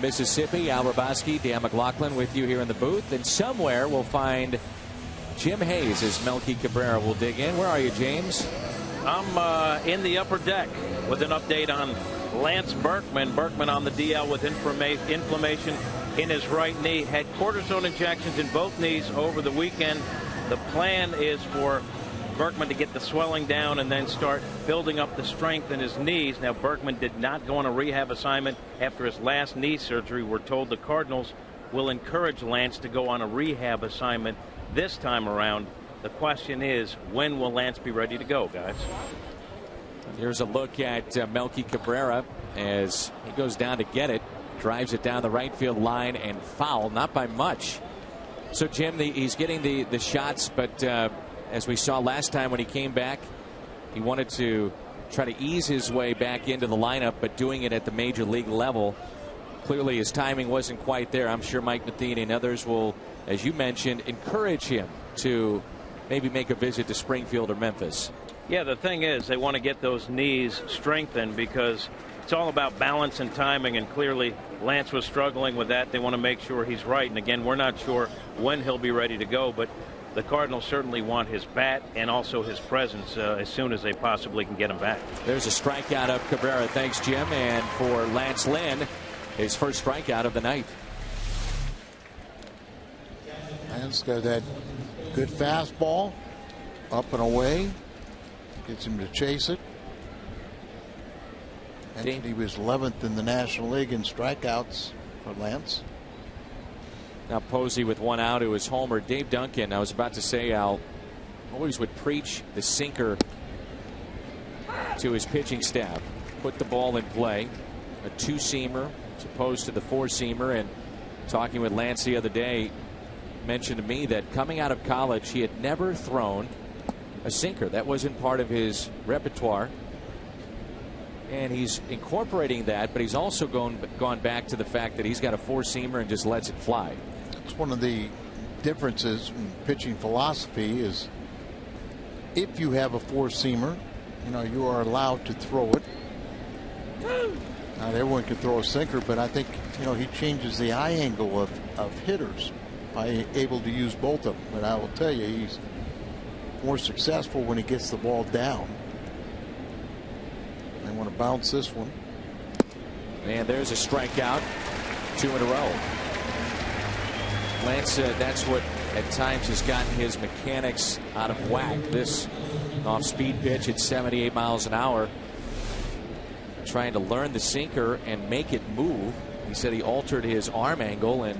Mississippi, Al Raboski, Dan McLaughlin with you here in the booth. And somewhere we'll find Jim Hayes as Melky Cabrera will dig in. Where are you, James? I'm in the upper deck with an update on Lance Berkman. Berkman on the DL with inflammation in his right knee. Had cortisone injections in both knees over the weekend. The plan is for Berkman to get the swelling down and then start building up the strength in his knees. Now, Berkman did not go on a rehab assignment after his last knee surgery. We're told the Cardinals will encourage Lance to go on a rehab assignment this time around. The question is, when will Lance be ready to go, guys? Here's a look at Melky Cabrera as he goes down to get it, drives it down the right field line and foul, not by much. So, Jim, he's getting the shots, but as we saw last time when he came back, he wanted to try to ease his way back into the lineup, but doing it at the major league level. Clearly his timing wasn't quite there. I'm sure Mike Matheny and others will, as you mentioned, encourage him to maybe make a visit to Springfield or Memphis. Yeah, the thing is, they want to get those knees strengthened because it's all about balance and timing, and clearly Lance was struggling with that. They want to make sure he's right. And again, we're not sure when he'll be ready to go, but the Cardinals certainly want his bat and also his presence as soon as they possibly can get him back. There's a strikeout of Cabrera. Thanks, Jim. And for Lance Lynn, his first strikeout of the night. Lance got that good fastball, up and away, gets him to chase it. And he was 11th in the National League in strikeouts for Lance. Now Posey with one out, who was homer. Dave Duncan, I was about to say, Al, always would preach the sinker to his pitching staff. Put the ball in play, a two-seamer as opposed to the four-seamer. And talking with Lance the other day, mentioned to me that coming out of college, he had never thrown a sinker. That wasn't part of his repertoire. And he's incorporating that, but he's also gone back to the fact that he's got a four-seamer and just lets it fly. It's one of the differences in pitching philosophy is if you have a four-seamer, you are allowed to throw it. Not everyone can throw a sinker, but I think, he changes the eye angle of hitters by able to use both of them. But I will tell you, he's more successful when he gets the ball down. They want to bounce this one. And there's a strikeout. 2 in a row. Lance, that's what at times has gotten his mechanics out of whack. This off-speed pitch at 78 miles an hour. Trying to learn the sinker and make it move. He said he altered his arm angle, and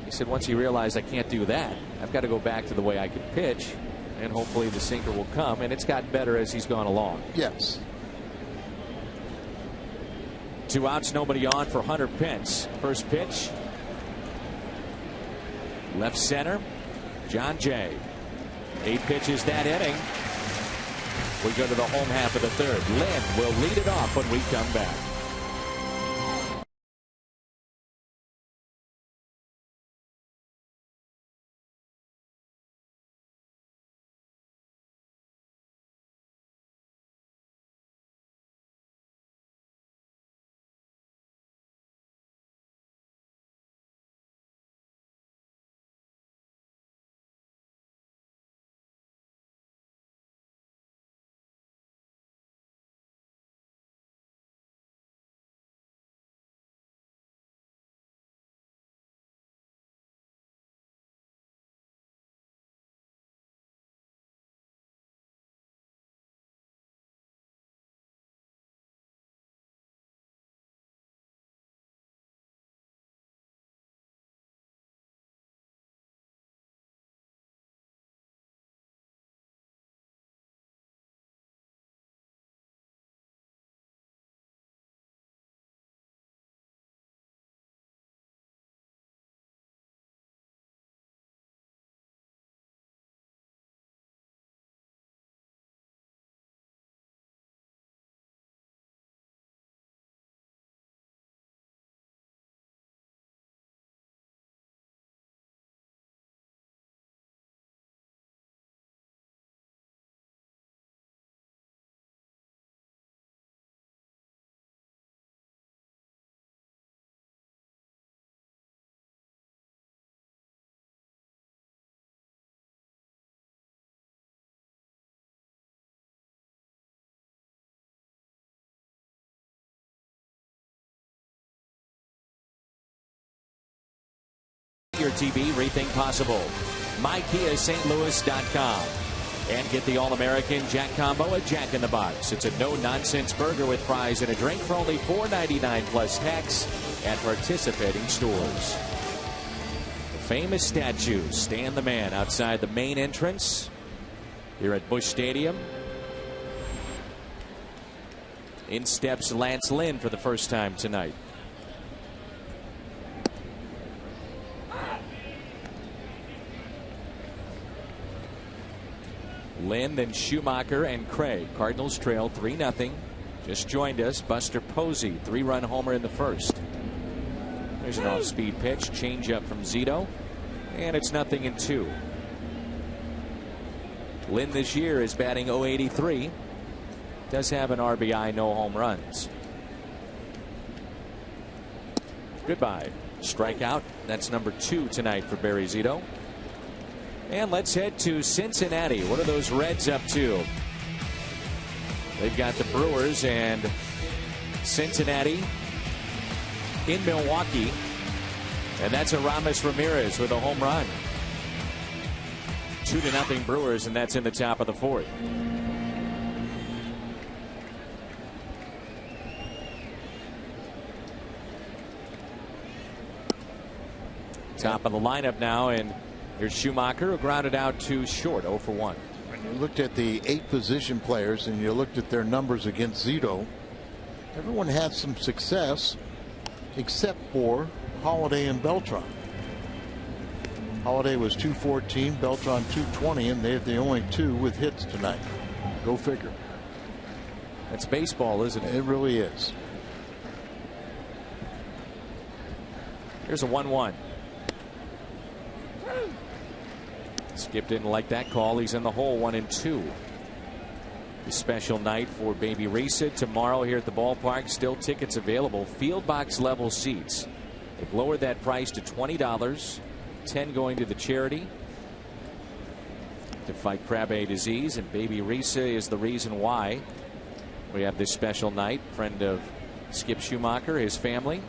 he said once he realized I can't do that, I've got to go back to the way I could pitch, and hopefully the sinker will come. And it's gotten better as he's gone along. Yes. 2 outs, nobody on for Hunter Pence. First pitch. Left center, John Jay. 8 pitches that inning. We go to the home half of the third. Lynn will lead it off when we come back. Your TV, rethink possible. MyKiaSt.Louis.com. And get the All-American Jack Combo at Jack in the Box. It's a no-nonsense burger with fries and a drink for only $4.99 plus tax at participating stores. The famous statue, Stan the Man, outside the main entrance here at Busch Stadium. In steps Lance Lynn for the first time tonight. Lynn, then Schumacher and Craig. Cardinals trail 3-0. Just joined us. Buster Posey, 3-run homer in the first. There's an off-speed pitch. Change up from Zito. And it's 0-2. Lynn this year is batting .083. Does have an RBI, no home runs. Goodbye. Strikeout. That's number 2 tonight for Barry Zito. And let's head to Cincinnati. What are those Reds up to? They've got the Brewers and Cincinnati in Milwaukee. And that's Aramis Ramirez with a home run. 2-0 Brewers, and that's in the top of the 4th. Top of the lineup now, and here's Schumacher, who grounded out to short, 0 for 1. When you looked at the 8 position players and you looked at their numbers against Zito, everyone had some success except for Holiday and Beltran. Holiday was 214, Beltran 220, and they're the only 2 with hits tonight. Go figure. That's baseball, isn't it? It really is. Here's a 1-1. Skip didn't like that call. He's in the hole, 1-2. The special night for Baby Risa tomorrow here at the ballpark. Still tickets available. Field box level seats. They've lowered that price to $20. $10 going to the charity to fight Krabbe disease, and Baby Risa is the reason why we have this special night. Friend of Skip Schumacher, his family.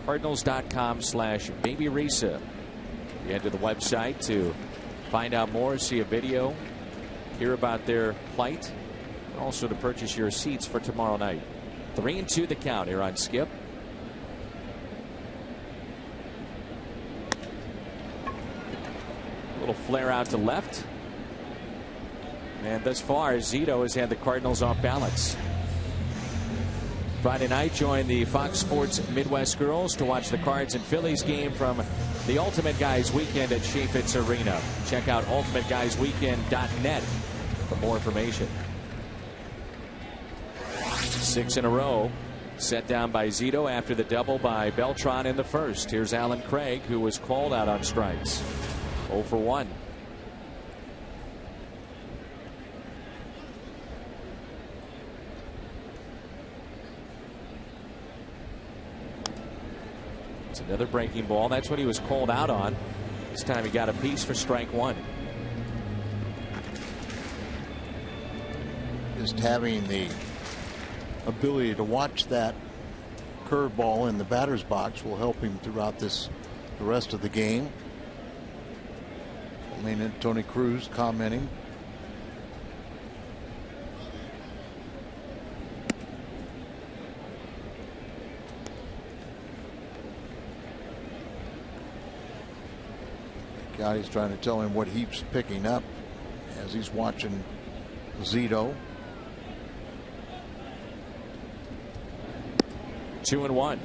Cardinals.com/Baby Risa. You head to the website to find out more, see a video, hear about their plight, and also to purchase your seats for tomorrow night. 3-2 the count here on Skip. A little flare out to left. And thus far, Zito has had the Cardinals off balance. Friday night, join the Fox Sports Midwest girls to watch the Cards and Phillies game from the Ultimate Guys Weekend at Chaffetz Arena. Check out ultimateguysweekend.net for more information. 6 in a row set down by Zito after the double by Beltran in the first. Here's Alan Craig, who was called out on strikes. 0 for 1. Another breaking ball. That's what he was called out on. This time he got a piece for strike 1. Just having the ability to watch that curveball in the batter's box will help him throughout the rest of the game. I mean, Tony Cruz commenting. He's trying to tell him what he's picking up as he's watching Zito. 2-1.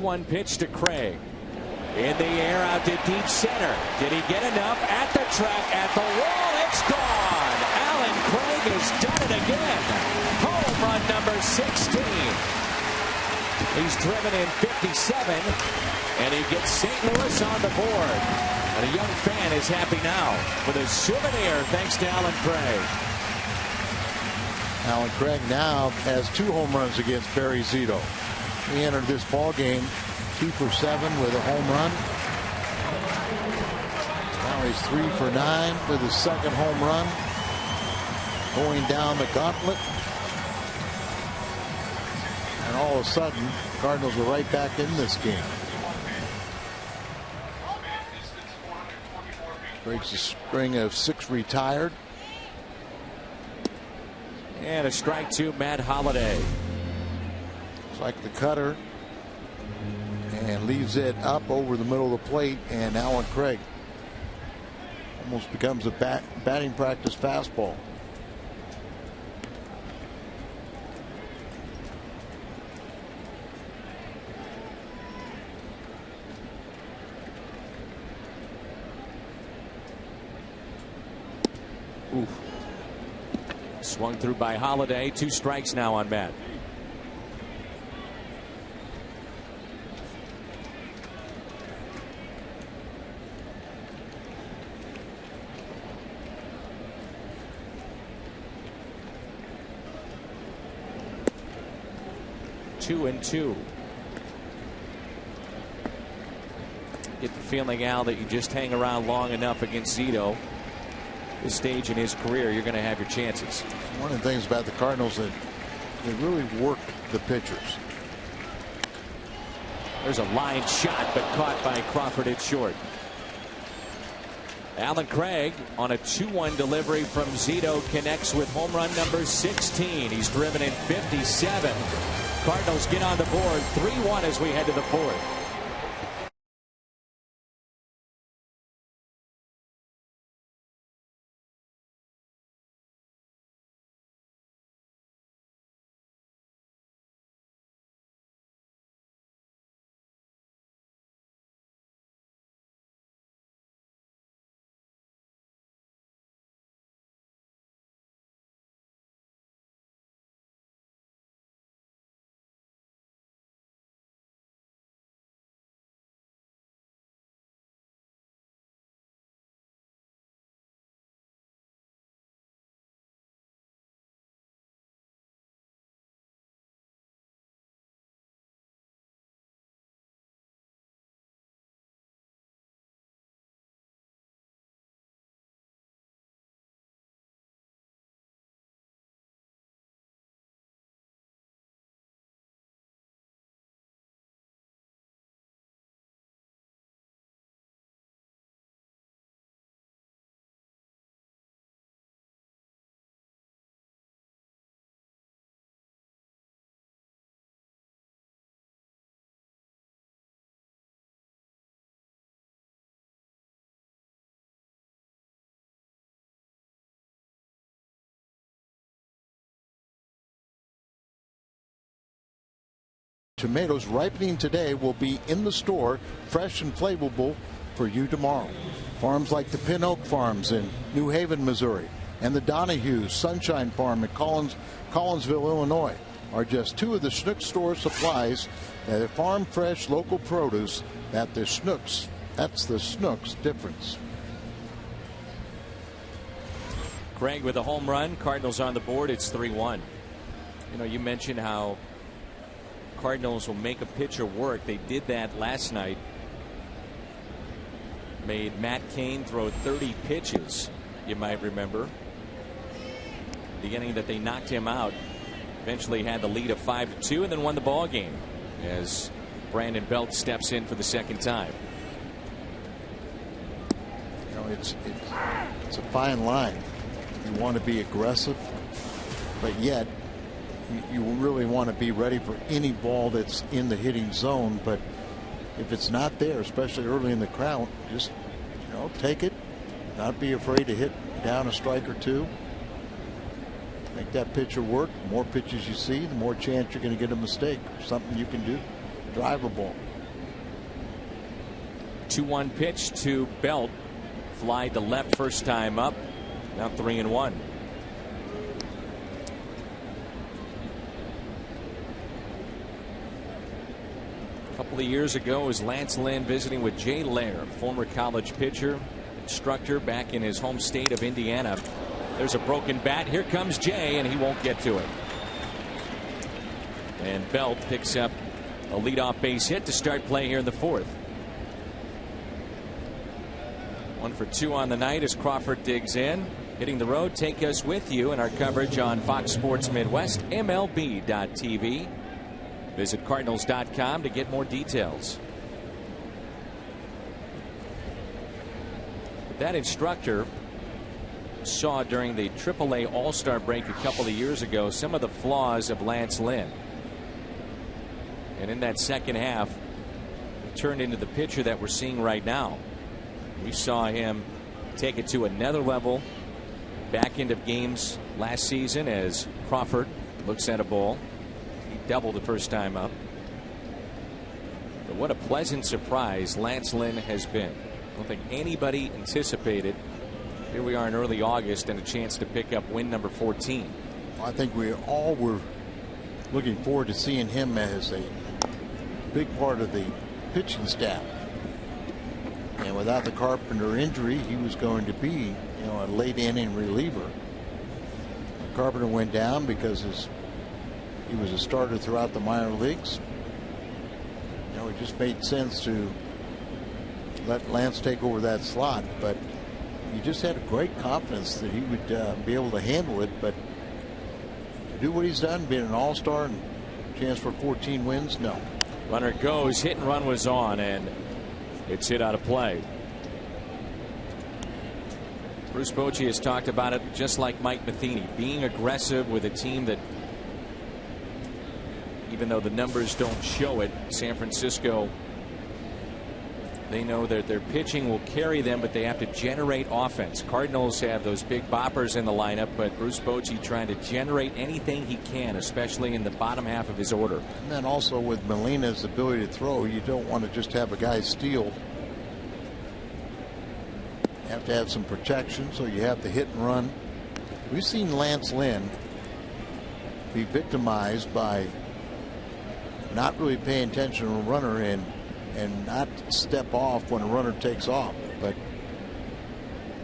One pitch to Craig. In the air out to deep center. Did he get enough? At the track, at the wall, it's gone. Alan Craig has done it again. Home run number 16. He's driven in 57, and he gets St. Louis on the board. And a young fan is happy now with a souvenir thanks to Alan Craig. Alan Craig now has 2 home runs against Barry Zito. He entered this ball game 2 for 7 with a home run. Now he's 3 for 9 with his second home run. Going down the gauntlet. And all of a sudden, Cardinals are right back in this game. Breaks a string of 6 retired. And a strike to Matt Holliday. Like the cutter, and leaves it up over the middle of the plate, and Alan Craig almost becomes a batting practice fastball. Oof. Swung through by Holliday. 2 strikes now on Matt. 2-2. Get the feeling, Al, that you just hang around long enough against Zito. This stage in his career, you're going to have your chances. One of the things about the Cardinals that they really work the pitchers. There's a line shot, but caught by Crawford at short. Alan Craig on a 2-1 delivery from Zito connects with home run number 16. He's driven in 57. Cardinals get on the board 3-1 as we head to the fourth. Tomatoes ripening today will be in the store, fresh and flavorful for you tomorrow. Farms like the Pin Oak Farms in New Haven, Missouri, and the Donahue Sunshine Farm in Collinsville, Illinois, are just two of the Schnucks store supplies that farm fresh local produce at the Schnucks. That's the Schnucks difference. Craig with a home run. Cardinals on the board. It's 3-1. You know, you mentioned how Cardinals will make a pitcher work. They did that last night. Made Matt Cain throw 30 pitches, you might remember. Beginning that they knocked him out. Eventually had the lead of 5-2 and then won the ball game as Brandon Belt steps in for the second time. You know, it's a fine line. You want to be aggressive, but yet you really want to be ready for any ball that's in the hitting zone. But if it's not there, especially early in the count, just, you know, take it. Not be afraid to hit down a strike or two. Make that pitcher work. The more pitches you see, the more chance you're going to get a mistake or something you can do. Drive a ball. 2-1 pitch to Belt. Fly to left first time up. Now 3-1. A couple of years ago, was Lance Lynn visiting with Jay Lair, former college pitcher, instructor back in his home state of Indiana. There's a broken bat. Here comes Jay, and he won't get to it. And Belt picks up a leadoff base hit to start play here in the fourth. 1 for 2 on the night as Crawford digs in. Hitting the road, take us with you in our coverage on Fox Sports Midwest, MLB.TV. Visit Cardinals.com to get more details. That instructor saw during the AAA All-Star break a couple of years ago some of the flaws of Lance Lynn. And in that second half, it turned into the pitcher that we're seeing right now. We saw him take it to another level back into games last season as Crawford looks at a ball. He doubled the first time up. But what a pleasant surprise Lance Lynn has been. I don't think anybody anticipated. Here we are in early August and a chance to pick up win number 14. I think we all were looking forward to seeing him as a big part of the pitching staff. And without the Carpenter injury, he was going to be, you know, a late inning reliever. Carpenter went down because He was a starter throughout the minor leagues. You know, it just made sense to let Lance take over that slot, but you just had a great confidence that he would be able to handle it. But to do what he's done, being an all-star and chance for 14 wins, no. Runner goes, hit and run was on, and it's hit out of play. Bruce Bochy has talked about it just like Mike Matheny, being aggressive with a team that, even though the numbers don't show it, San Francisco, they know that their pitching will carry them, but they have to generate offense. Cardinals have those big boppers in the lineup, but Bruce Bochy trying to generate anything he can, especially in the bottom half of his order. And then also with Molina's ability to throw, you don't want to just have a guy steal. You have to have some protection, so you have to hit and run. We've seen Lance Lynn be victimized by not really paying attention to a runner and not step off when a runner takes off. But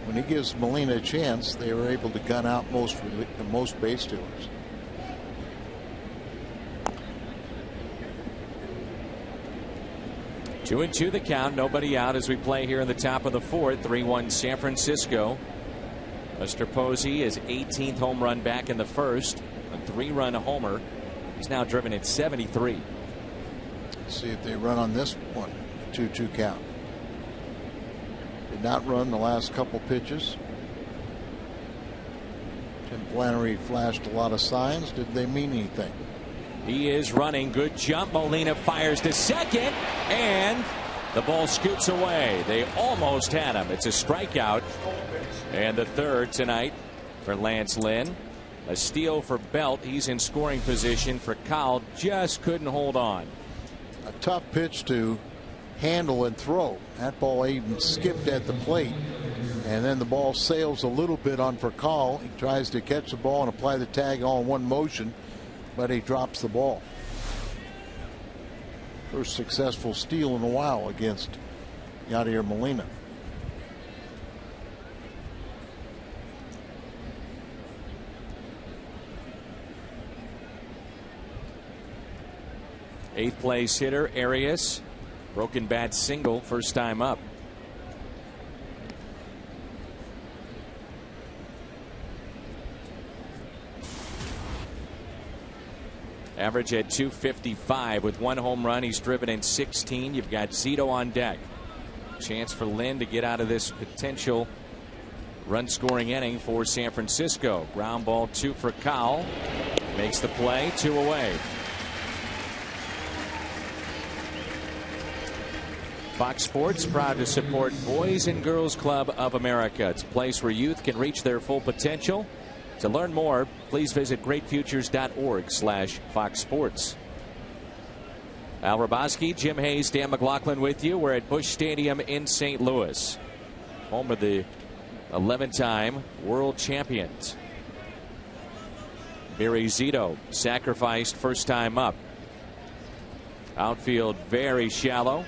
when he gives Molina a chance, they were able to gun out most base stealers. Two and two the count. Nobody out as we play here in the top of the fourth. 3-1 San Francisco. Lester Posey, his 18th home run back in the first. A 3-run homer. He's now driven in 73. See if they run on this one. 2-2 count. Did not run the last couple pitches. Tim Flannery flashed a lot of signs. Did they mean anything? He is running. Good jump. Molina fires to second, and the ball scoots away. They almost had him. It's a strikeout. And the third tonight for Lance Lynn. A steal for Belt. He's in scoring position for Kyle. Just couldn't hold on. A tough pitch to handle and throw. That ball even skipped at the plate, and then the ball sails a little bit on Furcal. He tries to catch the ball and apply the tag all in one motion, but he drops the ball. First successful steal in a while against Yadier Molina. Eighth place hitter Arias, broken bat single, first time up. Average at 255 with one home run. He's driven in 16. You've got Zito on deck. Chance for Lynn to get out of this potential run scoring inning for San Francisco. Ground ball 2 for Kyle. Makes the play, 2 away. Fox Sports proud to support Boys and Girls Club of America. It's a place where youth can reach their full potential. To learn more, please visit greatfutures.org/Fox Sports. Al Raboski, Jim Hayes, Dan McLaughlin with you. We're at Busch Stadium in St. Louis, home of the 11-time world champions. Barry Zito sacrificed first time up. Outfield very shallow.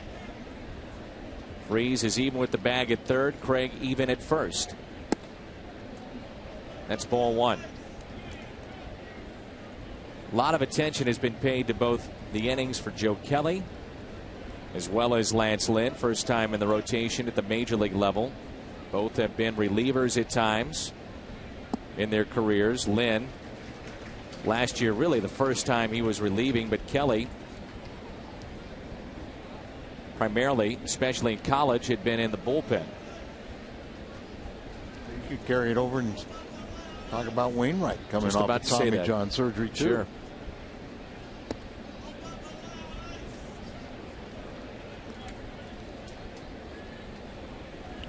Freeze is even with the bag at third. Craig even at first. That's ball 1. A lot of attention has been paid to both the innings for Joe Kelly as well as Lance Lynn. First time in the rotation at the major league level. Both have been relievers at times in their careers. Lynn last year really the first time he was relieving, but Kelly primarily, especially in college, had been in the bullpen. You could carry it over and talk about Wainwright coming off the Tommy John surgery too. Sure.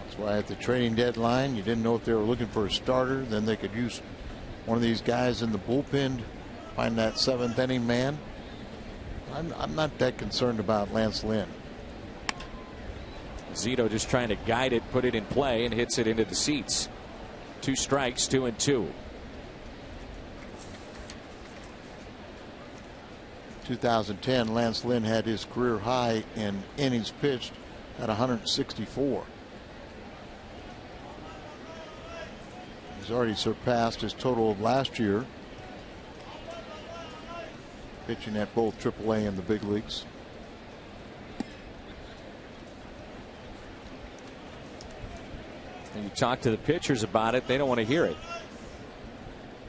That's why at the trading deadline you didn't know if they were looking for a starter. Then they could use one of these guys in the bullpen to find that 7th inning man. I'm not that concerned about Lance Lynn. Zito just trying to guide it, put it in play, and hits it into the seats. 2 strikes, 2-2. 2010, Lance Lynn had his career high in innings pitched at 164. He's already surpassed his total of last year. pitching at both AAA and the big leagues. And you talk to the pitchers about it, they don't want to hear it.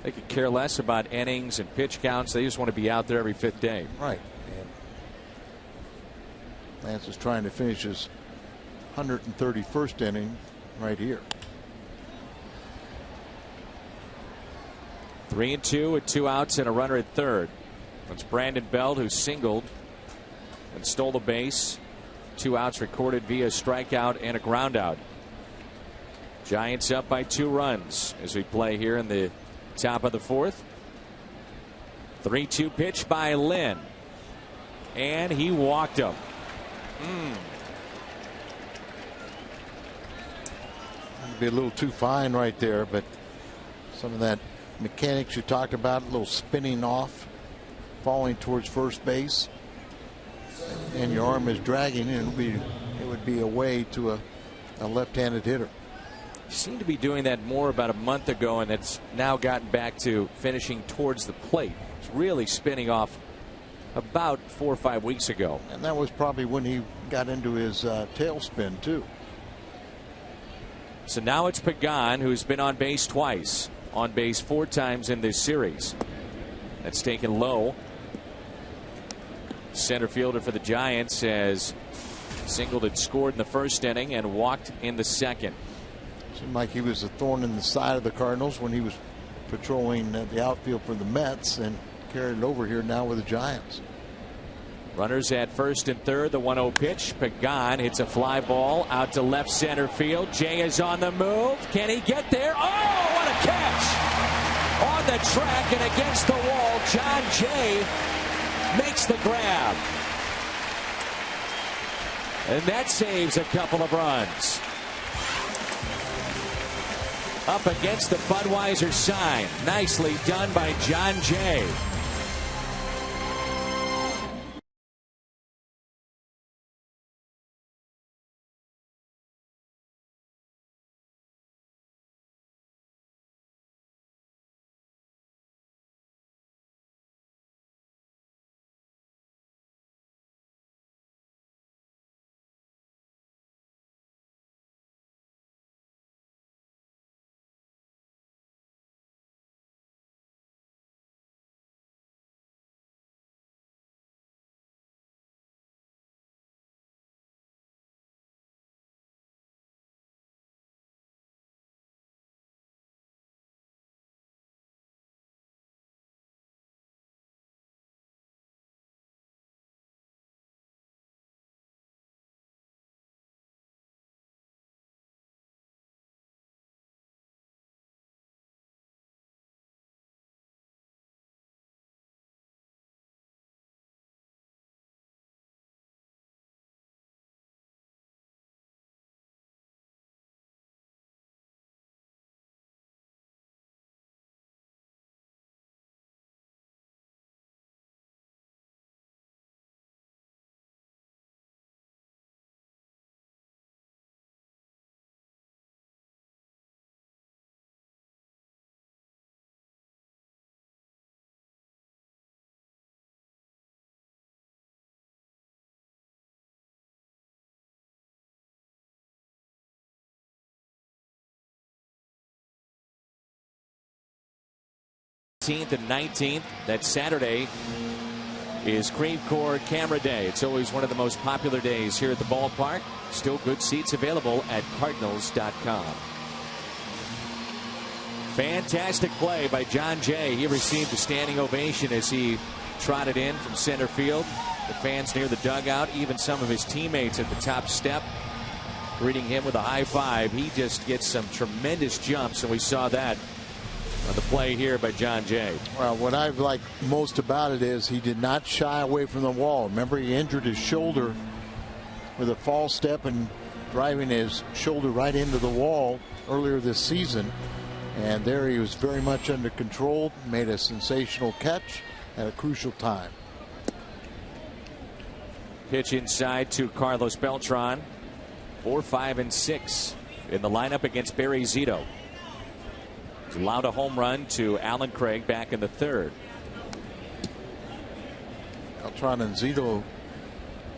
They could care less about innings and pitch counts. They just want to be out there every 5th day. Right. And Lance is trying to finish his 131st inning right here. 3-2 with 2 outs and a runner at third. That's Brandon Belt, who singled and stole the base. 2 outs recorded via strikeout and a ground out. Giants up by 2 runs as we play here in the top of the 4th. 3-2 pitch by Lynn. And he walked him. It'd be a little too fine right there, but some of that mechanics you talked about, a little spinning off, falling towards first base, and your arm is dragging, and it would be away to a left-handed hitter. Seemed to be doing that more about a month ago, and it's now gotten back to finishing towards the plate. It's really spinning off about 4 or 5 weeks ago. And that was probably when he got into his tailspin too. So now it's Pagan, who's been on base twice, on base 4 times in this series. That's taken low. Center fielder for the Giants has singled and scored in the first inning and walked in the second. Seemed like he was a thorn in the side of the Cardinals when he was patrolling the outfield for the Mets, and carried it over here now with the Giants. Runners at first and third. The 1-0 pitch. Pagan hits a fly ball out to left center field. Jay is on the move. Can he get there? Oh, what a catch! On the track and against the wall, John Jay makes the grab. And that saves a couple of runs. Up against the Budweiser sign. Nicely done by John Jay. And 19th. That Saturday is Creve Coeur Camera Day. It's always one of the most popular days here at the ballpark. Still good seats available at Cardinals.com. Fantastic play by John Jay. He received a standing ovation as he trotted in from center field. The fans near the dugout, even some of his teammates at the top step, greeting him with a high five. He just gets some tremendous jumps, and we saw that on the play here by John Jay. Well, what I've liked most about it is he did not shy away from the wall. Remember, he injured his shoulder with a false step and driving his shoulder right into the wall earlier this season. And there he was very much under control, made a sensational catch at a crucial time. Pitch inside to Carlos Beltran. 4, 5, and 6 in the lineup against Barry Zito. Allowed a home run to Alan Craig back in the third. Beltran and Zito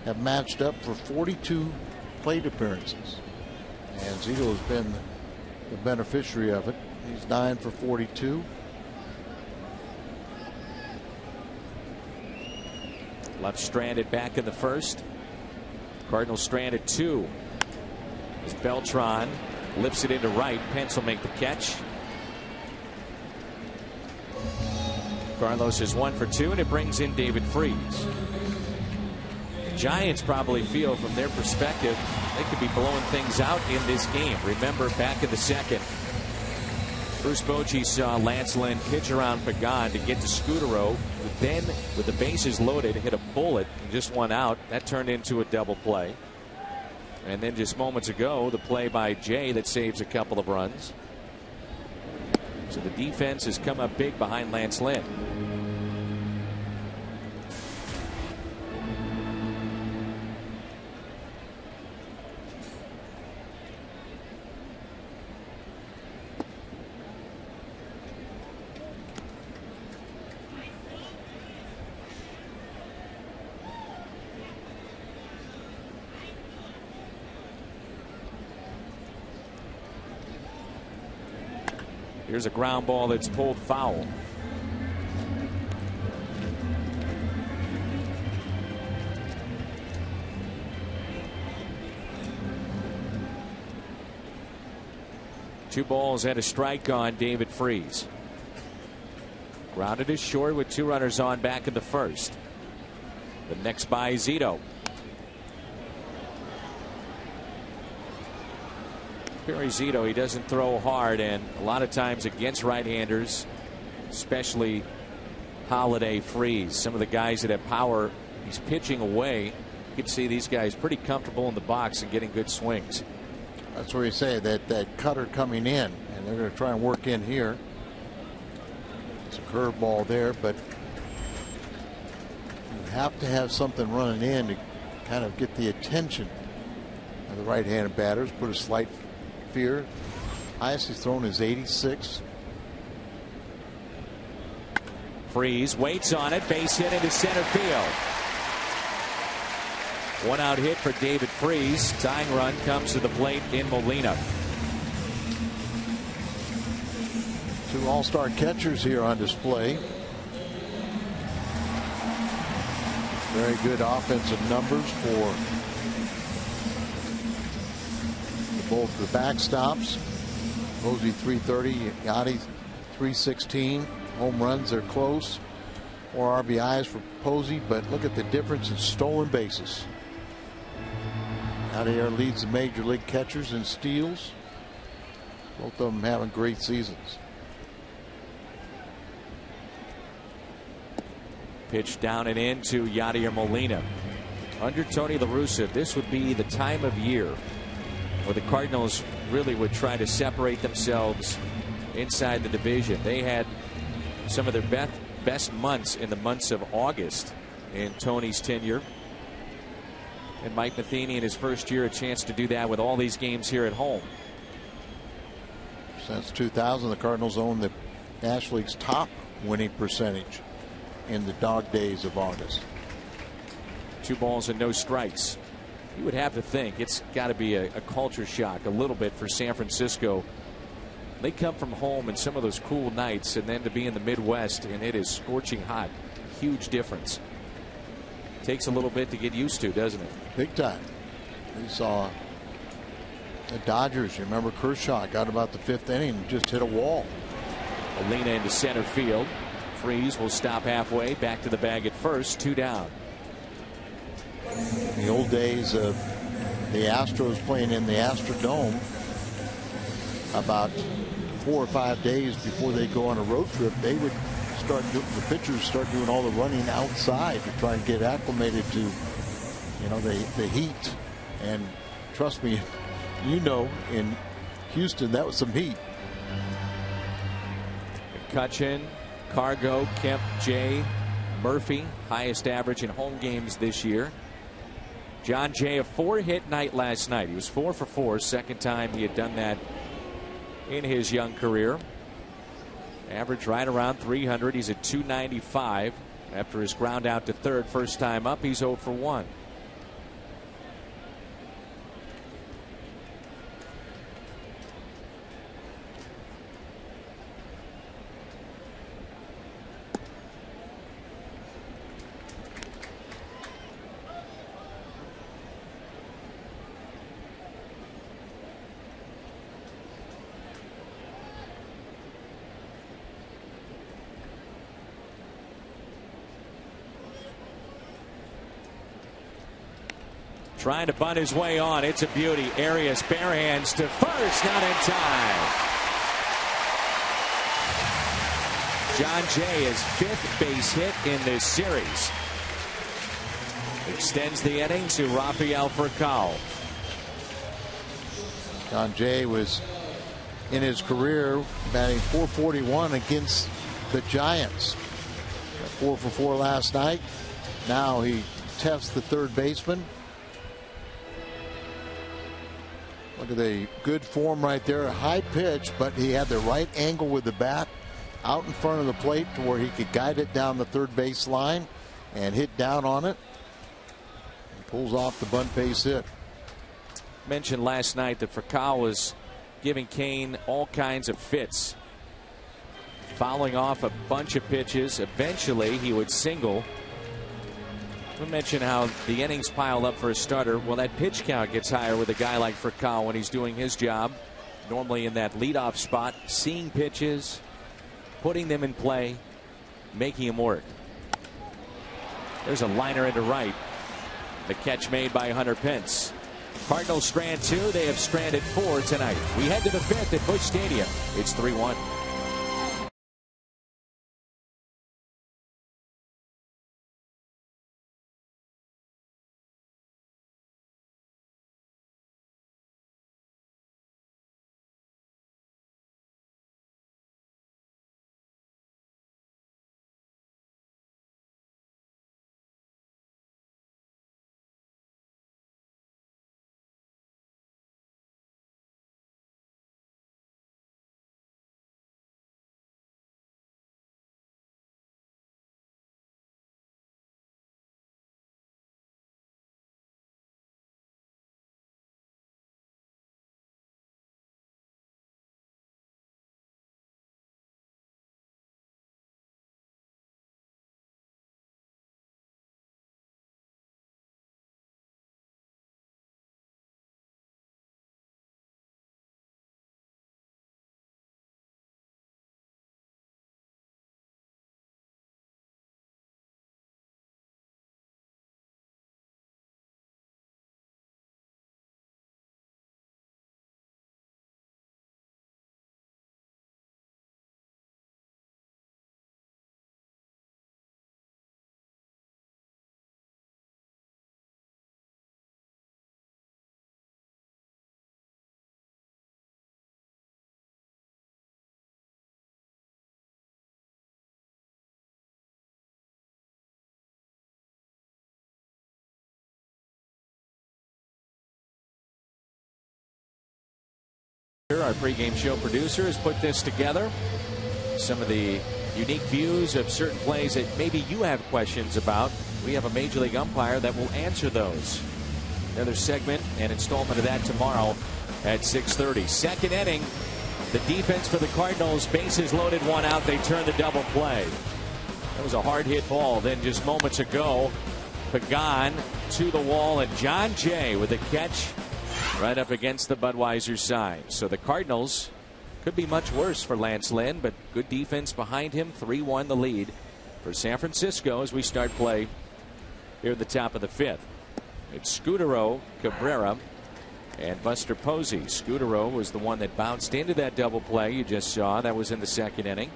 have matched up for 42 plate appearances, and Zito has been the beneficiary of it. He's 9 for 42. Left stranded back in the first. Cardinals stranded 2. As Beltran lifts it into right. Pence will make the catch. Carlos is 1 for 2, and it brings in David Freese. The Giants probably feel from their perspective they could be blowing things out in this game. Remember back in the second, Bruce Bochy saw Lance Lynn pitch around Pagan to get to Scutaro. Then with the bases loaded, hit a bullet and just one out. That turned into a double play. And then just moments ago, the play by Jay that saves a couple of runs. So the defense has come up big behind Lance Lynn. Here's a ground ball that's pulled foul. Two balls and a strike on David Freese. Grounded is short with 2 runners on back in the first. The next by Zito. Barry Zito, he doesn't throw hard, and a lot of times against right-handers, especially Holiday, Freese, some of the guys that have power, he's pitching away. You can see these guys pretty comfortable in the box and getting good swings. That's where you say that cutter coming in, and they're going to try and work in here. It's a curveball there, but you have to have something running in to kind of get the attention of the right-handed batters, put a slight fear. Highest he's thrown is 86. Freese waits on it, base hit into center field. 1 out hit for David Freese. Tying run comes to the plate in Molina. 2 all-star catchers here on display. Very good offensive numbers for both the backstops. Posey 330, Yachty 316. Home runs are close. 4 RBIs for Posey, but look at the difference in stolen bases. Yachty leads the major league catchers in steals. Both of them having great seasons. Pitch down and in to Yadier Molina. Under Tony La Russa, this would be the time of year where the Cardinals really would try to separate themselves inside the division. They had some of their best months in the months of August in Tony's tenure. And Mike Matheny in his first year a chance to do that with all these games here at home. Since 2000, the Cardinals own the National League's top winning percentage in the dog days of August. 2 balls and no strikes. You would have to think it's got to be a culture shock a little bit for San Francisco. They come from home in some of those cool nights, and then to be in the Midwest and it is scorching hot. Huge difference. Takes a little bit to get used to, doesn't it? Big time. We saw the Dodgers. You remember Kershaw got about the 5th inning and just hit a wall. Molina into center field. Freese will stop halfway, back to the bag at first, 2 down. In the old days of the Astros playing in the Astrodome, about 4 or 5 days before they go on a road trip, they would start the pitchers start doing all the running outside to try and get acclimated to, you know, the heat. And trust me, you know, in Houston that was some heat. McCutchen, Cargo, Kemp, Jay, Murphy, highest average in home games this year. John Jay, a 4-hit night last night. He was 4 for 4, second time he had done that in his young career. Average right around 300. He's at 295. after his ground out to third first time up. He's 0 for 1. Trying to bunt his way on. It's a beauty. Arias bare hands to first, not in time. John Jay, his 5th base hit in this series. Extends the inning to Rafael Furcal. John Jay was in his career batting .441 against the Giants. 4 for 4 last night. Now he tests the third baseman. Look at the good form right there. A high pitch, but he had the right angle with the bat out in front of the plate to where he could guide it down the third base line and hit down on it. And pulls off the bunt base hit. Mentioned last night that Furcal was giving Kane all kinds of fits, fouling off a bunch of pitches. Eventually he would single. We mentioned how the innings pile up for a starter. Well, that pitch count gets higher with a guy like Furcal when he's doing his job. Normally in that leadoff spot, seeing pitches, putting them in play, making them work. There's a liner into right. The catch made by Hunter Pence. Cardinals strand 2. They have stranded 4 tonight. We head to the 5th at Busch Stadium. It's 3-1. Our pregame show producer has put this together. Some of the unique views of certain plays that maybe you have questions about. We have a Major League umpire that will answer those. Another segment and installment of that tomorrow at 6:30. Second inning. The defense for the Cardinals, bases loaded, 1 out. They turn the double play. That was a hard hit ball. Then just moments ago, Pagan to the wall, and John Jay with a catch right up against the Budweiser side. So the Cardinals could be much worse for Lance Lynn, but good defense behind him. 3-1 the lead for San Francisco as we start play here at the top of the 5th. It's Scudero, Cabrera, and Buster Posey. Scudero was the one that bounced into that double play you just saw. That was in the second inning,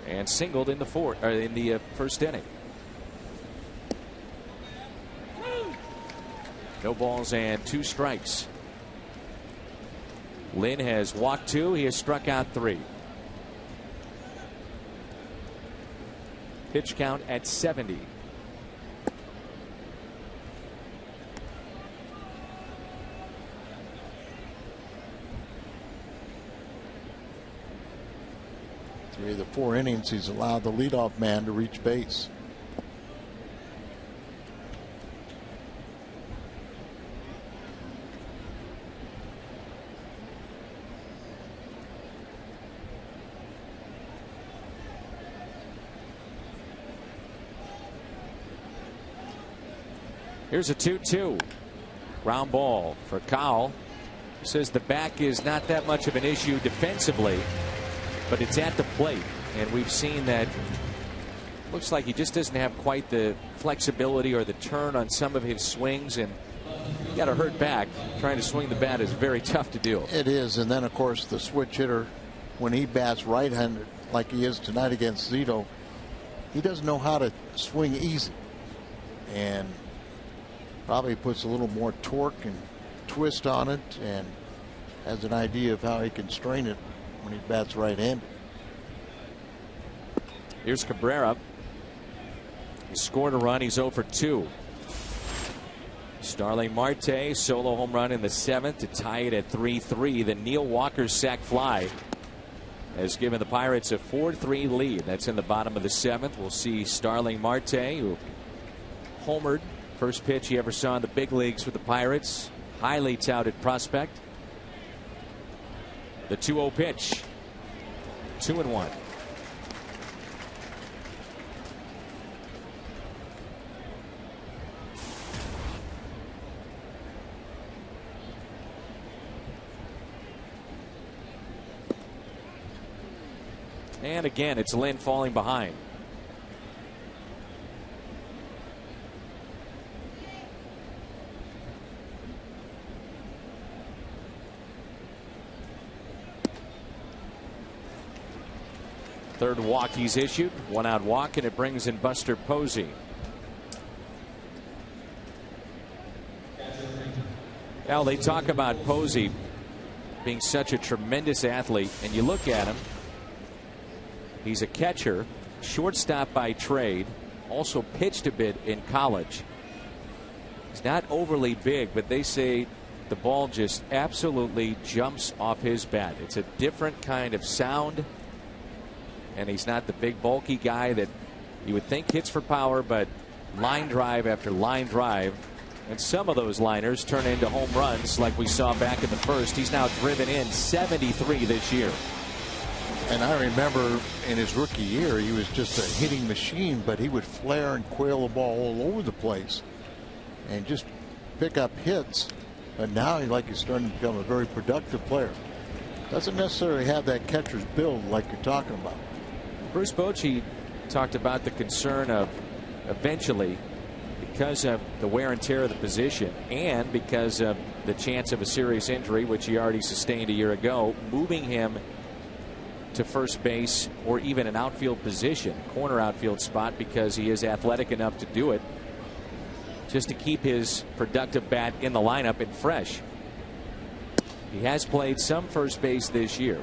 and singled in the first inning. No balls and 2 strikes. Lynn has walked 2. He has struck out 3. Pitch count at 70. Three of the 4 innings, he's allowed the leadoff man to reach base. Here's a 2-2. Ground ball for Cowell. Says the back is not that much of an issue defensively, but it's at the plate. And we've seen that looks like he just doesn't have quite the flexibility or the turn on some of his swings, and you got a hurt back. Trying to swing the bat is very tough to do. It is. And then, of course, the switch hitter, when he bats right-handed like he is tonight against Zito, he doesn't know how to swing easy, and probably puts a little more torque and twist on it, and has an idea of how he can strain it when he bats right-handed. Here's Cabrera. He scored a run. He's 0 for 2. Starling Marte, solo home run in the 7th to tie it at 3-3. The Neil Walker sac fly has given the Pirates a 4-3 lead. That's in the bottom of the 7th. We'll see Starling Marte, who homered. First pitch he ever saw in the big leagues with the Pirates. Highly touted prospect. The 2-0 pitch. 2-1. And again, it's Lynn falling behind. Third walk he's issued. 1-out walk, and it brings in Buster Posey. Now they talk about Posey being such a tremendous athlete, and you look at him. He's a catcher, shortstop by trade, also pitched a bit in college. He's not overly big, but they say the ball just absolutely jumps off his bat. It's a different kind of sound, and he's not the big bulky guy that you would think hits for power, but line drive after line drive, and some of those liners turn into home runs like we saw back in the first. He's now driven in 73 this year. And I remember in his rookie year, he was just a hitting machine, but he would flare and quail the ball all over the place and just pick up hits. But now he's starting to become a very productive player. Doesn't necessarily have that catcher's build like you're talking about. Bruce Bochy talked about the concern of eventually, because of the wear and tear of the position and because of the chance of a serious injury, which he already sustained a year ago, moving him to first base or even an outfield position, corner outfield spot, because he is athletic enough to do it, just to keep his productive bat in the lineup and fresh. He has played some first base this year.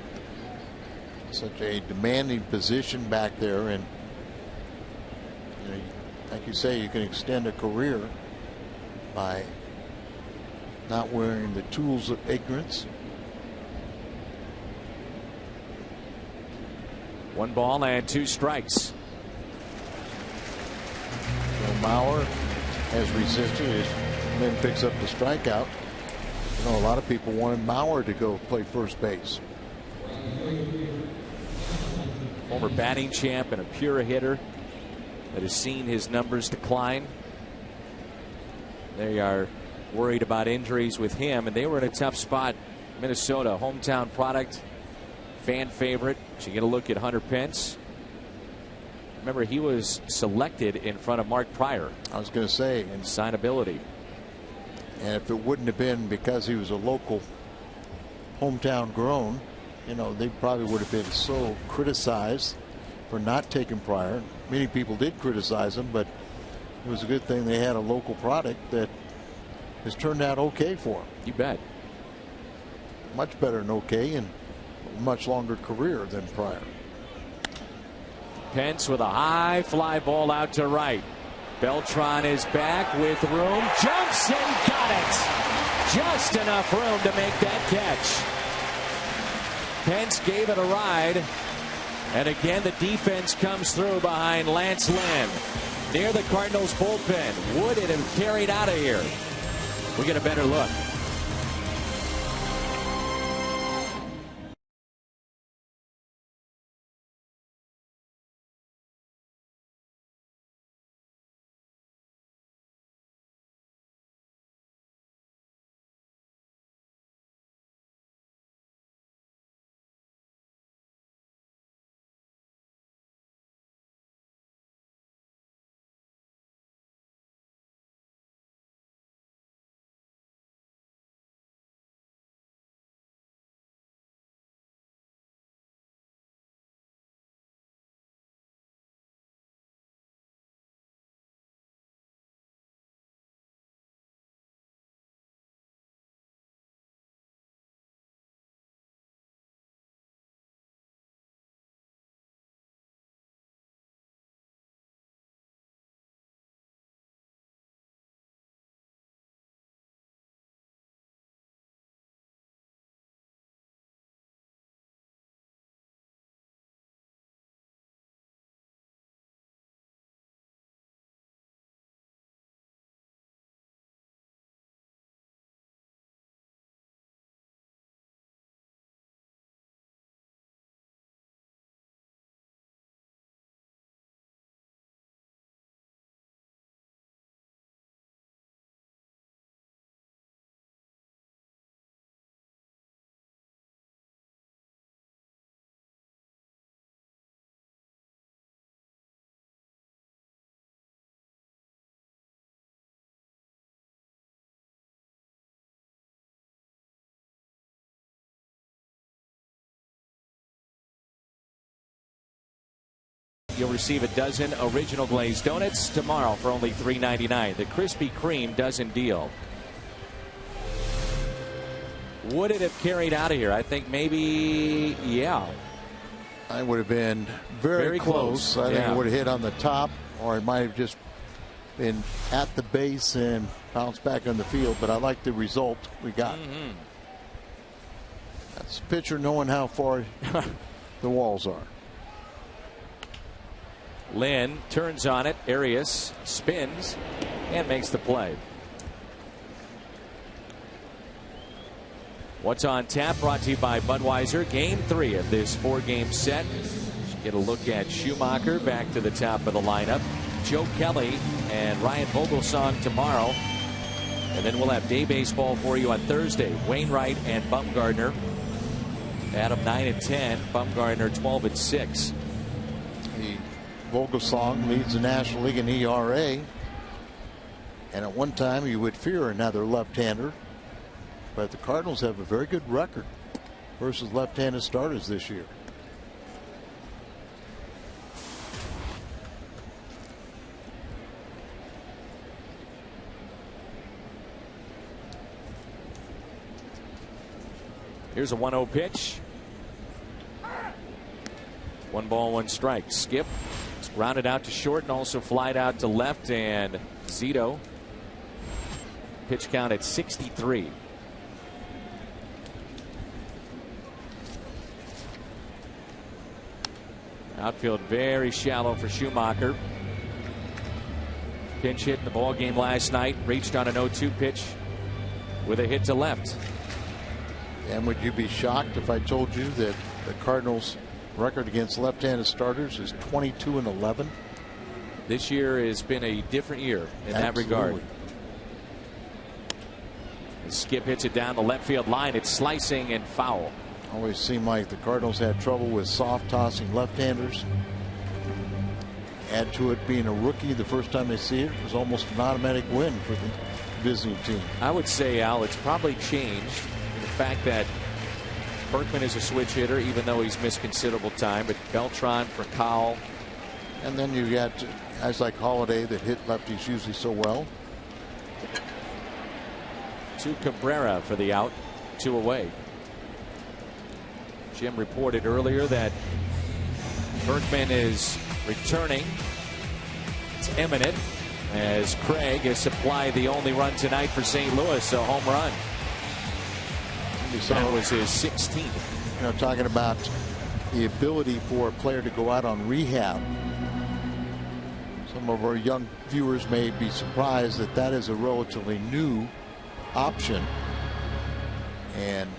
Such a demanding position back there, and like you say, you can extend a career by not wearing the tools of ignorance. 1 ball and 2 strikes. So Mauer has resisted as Lynn picks up the strikeout. You know, a lot of people wanted Mauer to go play first base. Former batting champ and a pure hitter that has seen his numbers decline. They are worried about injuries with him, and they were in a tough spot. Minnesota, hometown product, fan favorite. So you get a look at Hunter Pence. Remember, he was selected in front of Mark Pryor. I was going to say, in signability. And if it wouldn't have been because he was a local, hometown grown, you know, they probably would have been so criticized for not taking Pryor. Many people did criticize him, but it was a good thing they had a local product that has turned out okay for him. You bet. Much better than okay, and a much longer career than Pryor. Pence with a high fly ball out to right. Beltran is back with room. Jumps and got it. Just enough room to make that catch. Pence gave it a ride. And again, the defense comes through behind Lance Lynn. Near the Cardinals bullpen. Would it have carried out of here? We get a better look. you'll receive a dozen original glazed donuts tomorrow for only $3.99. The Krispy Kreme dozen deal. Would it have carried out of here? I think maybe, yeah. I would have been very close. I think it would have hit on the top, or it might have just been at the base and bounced back on the field. But I like the result we got. That's the pitcher knowing how far the walls are. Lynn turns on it. Arias spins and makes the play. What's on tap, brought to you by Budweiser. Game 3 of this 4-game set. Get a look at Schumacher back to the top of the lineup. Joe Kelly and Ryan Vogelsong tomorrow. And then we'll have day baseball for you on Thursday. Wainwright and Bumgarner. Adam 9 and 10. Bumgarner 12 and 6. Vogelsong leads the National League in ERA. And at one time you would fear another left-hander. But the Cardinals have a very good record versus left-handed starters this year. Here's a 1-0 pitch. 1 ball, 1 strike. Skip. It's grounded out to short and also flied out to left. And Zito. Pitch count at 63. Outfield very shallow for Schumacher. Pinch hit in the ball game last night. Reached on an 0-2 pitch with a hit to left. And would you be shocked if I told you that the Cardinals' record against left-handed starters is 22-11? This year has been a different year in that regard. Skip hits it down the left field line. It's slicing and foul. Always seemed like the Cardinals had trouble with soft tossing left-handers. Add to it being a rookie the first time they see it, it was almost an automatic win for the visiting team. I would say, Al, it's probably changed. The fact that Berkman is a switch hitter, even though he's missed considerable time, but Beltran for Cowell. And then you got guys like Holiday that hit lefties usually so well. To Cabrera for the out, 2 away. Jim reported earlier that Berkman is returning. It's imminent as Craig has supplied the only run tonight for St. Louis, a home run. That was his 16th. You know, talking about the ability for a player to go out on rehab. Some of our young viewers may be surprised that that is a relatively new option. And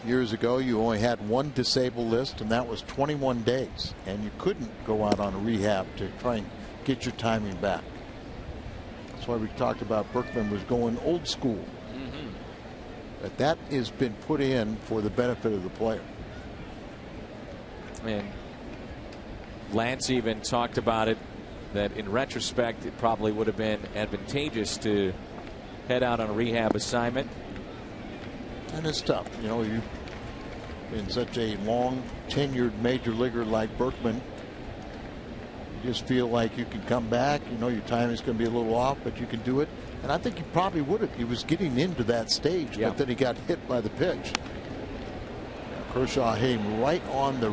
years ago, you only had one disabled list, and that was 21 days. And you couldn't go out on a rehab to try and get your timing back. That's why we talked about Berkman was going old school. But that has been put in for the benefit of the player. And Lance even talked about it, that in retrospect, it probably would have been advantageous to head out on a rehab assignment. And it's tough. You know, you've been such a long tenured major leaguer like Berkman. You just feel like you can come back. You know, your timing is going to be a little off, but you can do it. And I think he probably would have. He was getting into that stage, but then he got hit by the pitch. Kershaw hit him right on the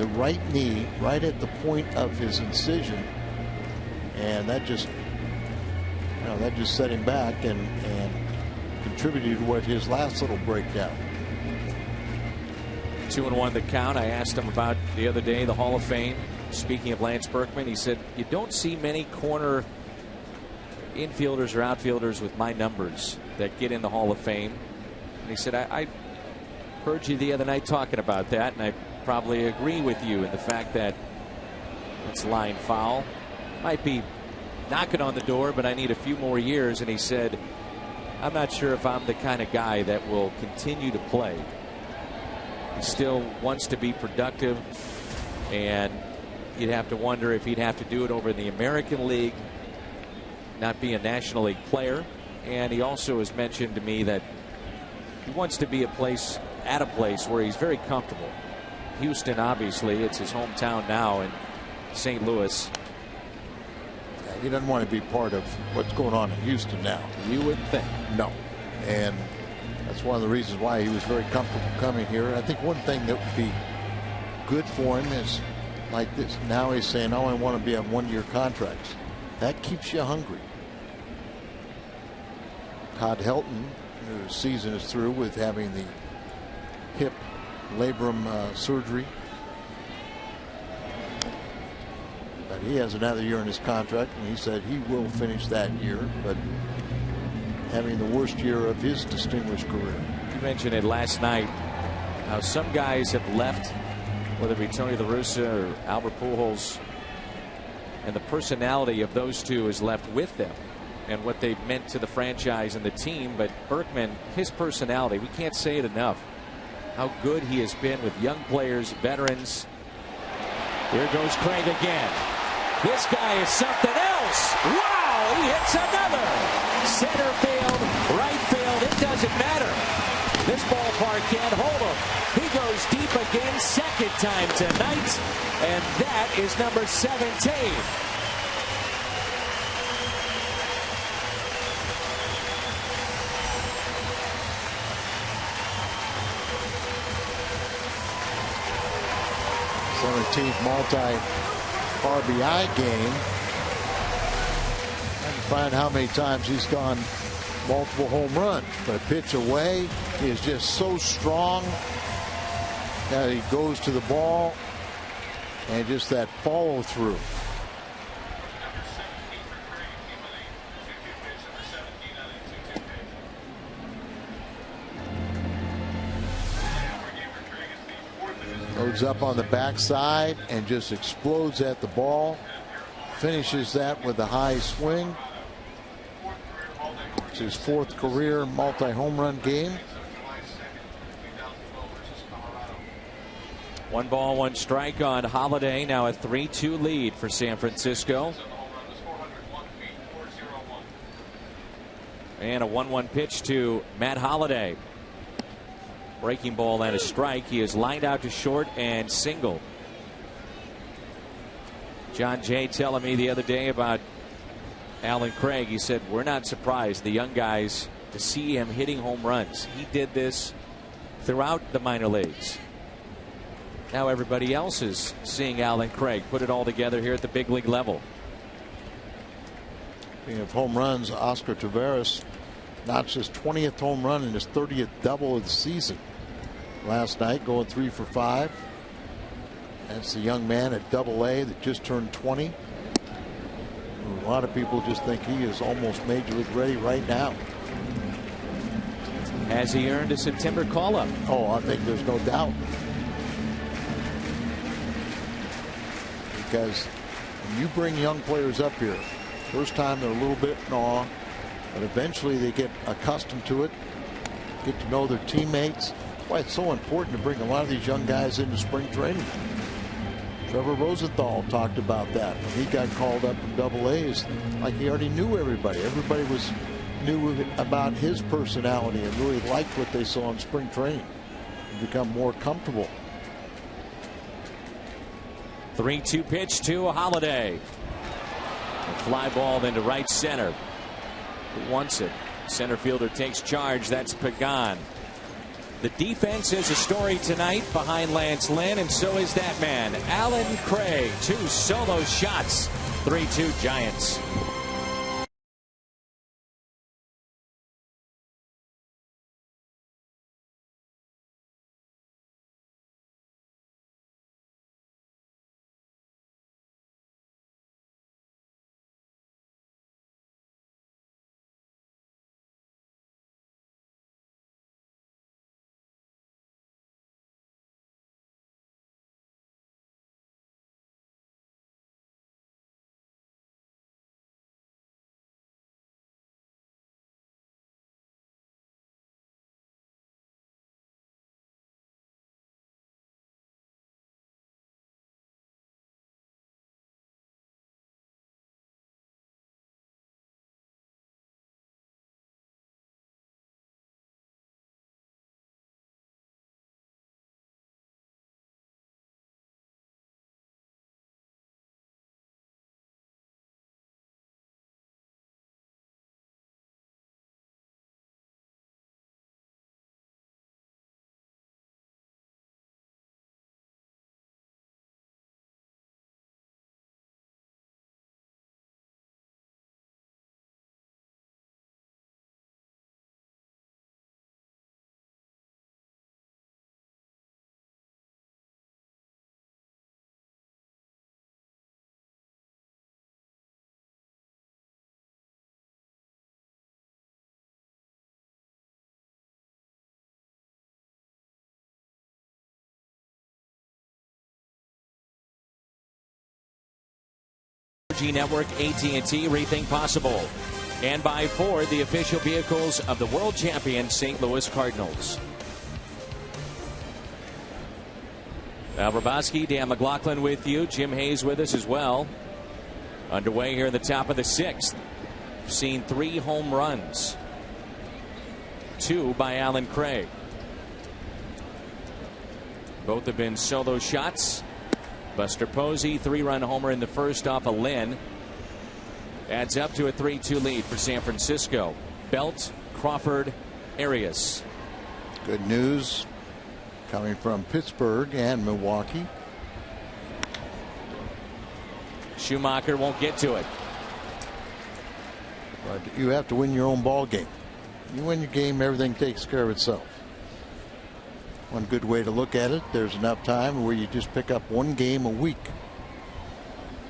right knee, right at the point of his incision, and that just, set him back and contributed to what his last little breakdown. 2-1 the count. I asked him about the other day, the Hall of Fame. Speaking of Lance Berkman, he said, you don't see many corner infielders or outfielders with my numbers that get in the Hall of Fame. And he said, I heard you the other night talking about that, and I probably agree with you in the fact that it's line foul. Might be knocking on the door, but I need a few more years. And he said, I'm not sure if I'm the kind of guy that will continue to play. He still wants to be productive, and you'd have to wonder if he'd have to do it over in the American League, not be a National League player. And he also has mentioned to me that he wants to be at a place where he's very comfortable. Houston, obviously, it's his hometown now, and St. Louis. He doesn't want to be part of what's going on in Houston now. You would think. No. And that's one of the reasons why he was very comfortable coming here. I think one thing that would be good for him is like this. Now he's saying, oh, I want to be on one-year contracts. That keeps you hungry. Todd Helton, whose season is through with having the hip labrum surgery. But he has another year in his contract, and he said he will finish that year, but having the worst year of his distinguished career. You mentioned it last night, how some guys have left, whether it be Tony La Russa or Albert Pujols, and the personality of those two is left with them and what they've meant to the franchise and the team. But Berkman, his personality, we can't say it enough, how good he has been with young players, veterans. Here goes Craig again. This guy is something else. Wow, he hits another. Center field, right field, it doesn't matter. This ballpark can't hold him. He goes deep again, second time tonight, and that is number 17. Multi-RBI game. I can find how many times he's gone multiple home runs, but a pitch away is just so strong. Now he goes to the ball and just that follow through. Loads up on the backside and just explodes at the ball. Finishes that with a high swing. It's his fourth career multi-home run game. 1 ball, 1 strike on Holiday. Now a 3-2 lead for San Francisco. And a 1-1 pitch to Matt Holliday. Breaking ball and a strike. He is lined out to short and single. John Jay telling me the other day about Alan Craig. He said, we're not surprised, the young guys, to see him hitting home runs. He did this throughout the minor leagues. Now everybody else is seeing Alan Craig put it all together here at the big league level. Speaking of home runs, Oscar Taveras notched his 20th home run and his 30th double of the season last night, going 3 for 5. That's the young man at Double-A that just turned 20. A lot of people just think he is almost major league ready right now. Has he earned a September call-up? Oh, I think there's no doubt. Because when you bring young players up here, first time they're a little bit in awe, but eventually they get accustomed to it, get to know their teammates. That's why it's so important to bring a lot of these young guys into spring training. Trevor Rosenthal talked about that when he got called up from Double-A. It's like he already knew everybody. Everybody knew about his personality and really liked what they saw in spring training and become more comfortable. 3-2 pitch to Holiday. A fly ball into right center. Who wants it? Center fielder takes charge. That's Pagan. The defense is a story tonight behind Lance Lynn, and so is that man, Alan Craig. 2 solo shots. 3-2 Giants. 5G network, AT&T, rethink possible. And by Ford, the official vehicles of the world champion St. Louis Cardinals. Al Hrabosky, Dan McLaughlin with you. Jim Hayes with us as well. Underway here in the top of the 6th. We've seen 3 home runs. 2 by Alan Craig. Both have been solo shots. Buster Posey, 3-run homer in the first off of Lynn. Adds up to a 3-2 lead for San Francisco. Belt, Crawford, Arias. Good news coming from Pittsburgh and Milwaukee. Schumacher won't get to it. But you have to win your own ball game. You win your game, everything takes care of itself. One good way to look at it, there's enough time where you just pick up 1 game a week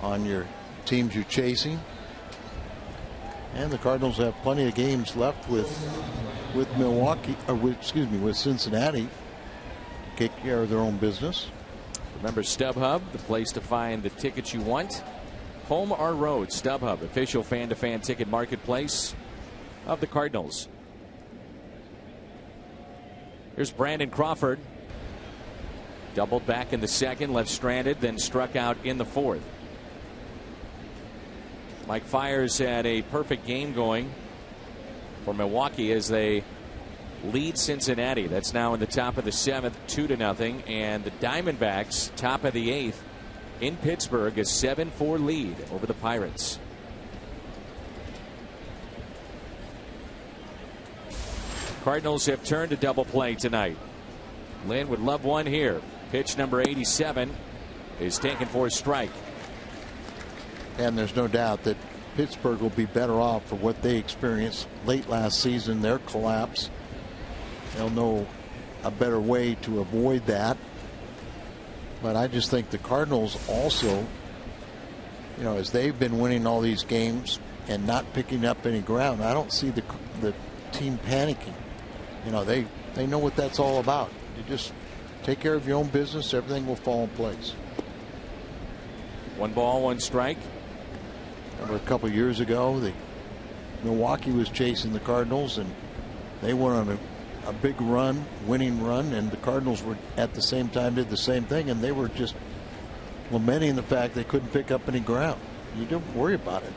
on your teams you're chasing. And the Cardinals have plenty of games left with Milwaukee, or with Cincinnati. Take care of their own business. Remember StubHub, the place to find the tickets you want. Home or road, StubHub, official fan-to-fan ticket marketplace of the Cardinals. Here's Brandon Crawford. Doubled back in the 2nd, left stranded, then struck out in the 4th. Mike Fiers had a perfect game going for Milwaukee as they lead Cincinnati. That's now in the top of the 7th, 2-0. And the Diamondbacks, top of the 8th in Pittsburgh, a 7-4 lead over the Pirates. Cardinals have turned a double play tonight. Lynn would love one here. Pitch number 87 is taken for a strike. And there's no doubt that Pittsburgh will be better off for what they experienced late last season, their collapse. They'll know a better way to avoid that. But I just think the Cardinals also, you know, as they've been winning all these games and not picking up any ground, I don't see the team panicking. You know, they know what that's all about. You just take care of your own business, everything will fall in place. 1 ball, 1 strike. Remember a couple years ago, Milwaukee was chasing the Cardinals, and they went on a big run, winning run, and the Cardinals were at the same time did the same thing, and they were just lamenting the fact they couldn't pick up any ground. You don't worry about it.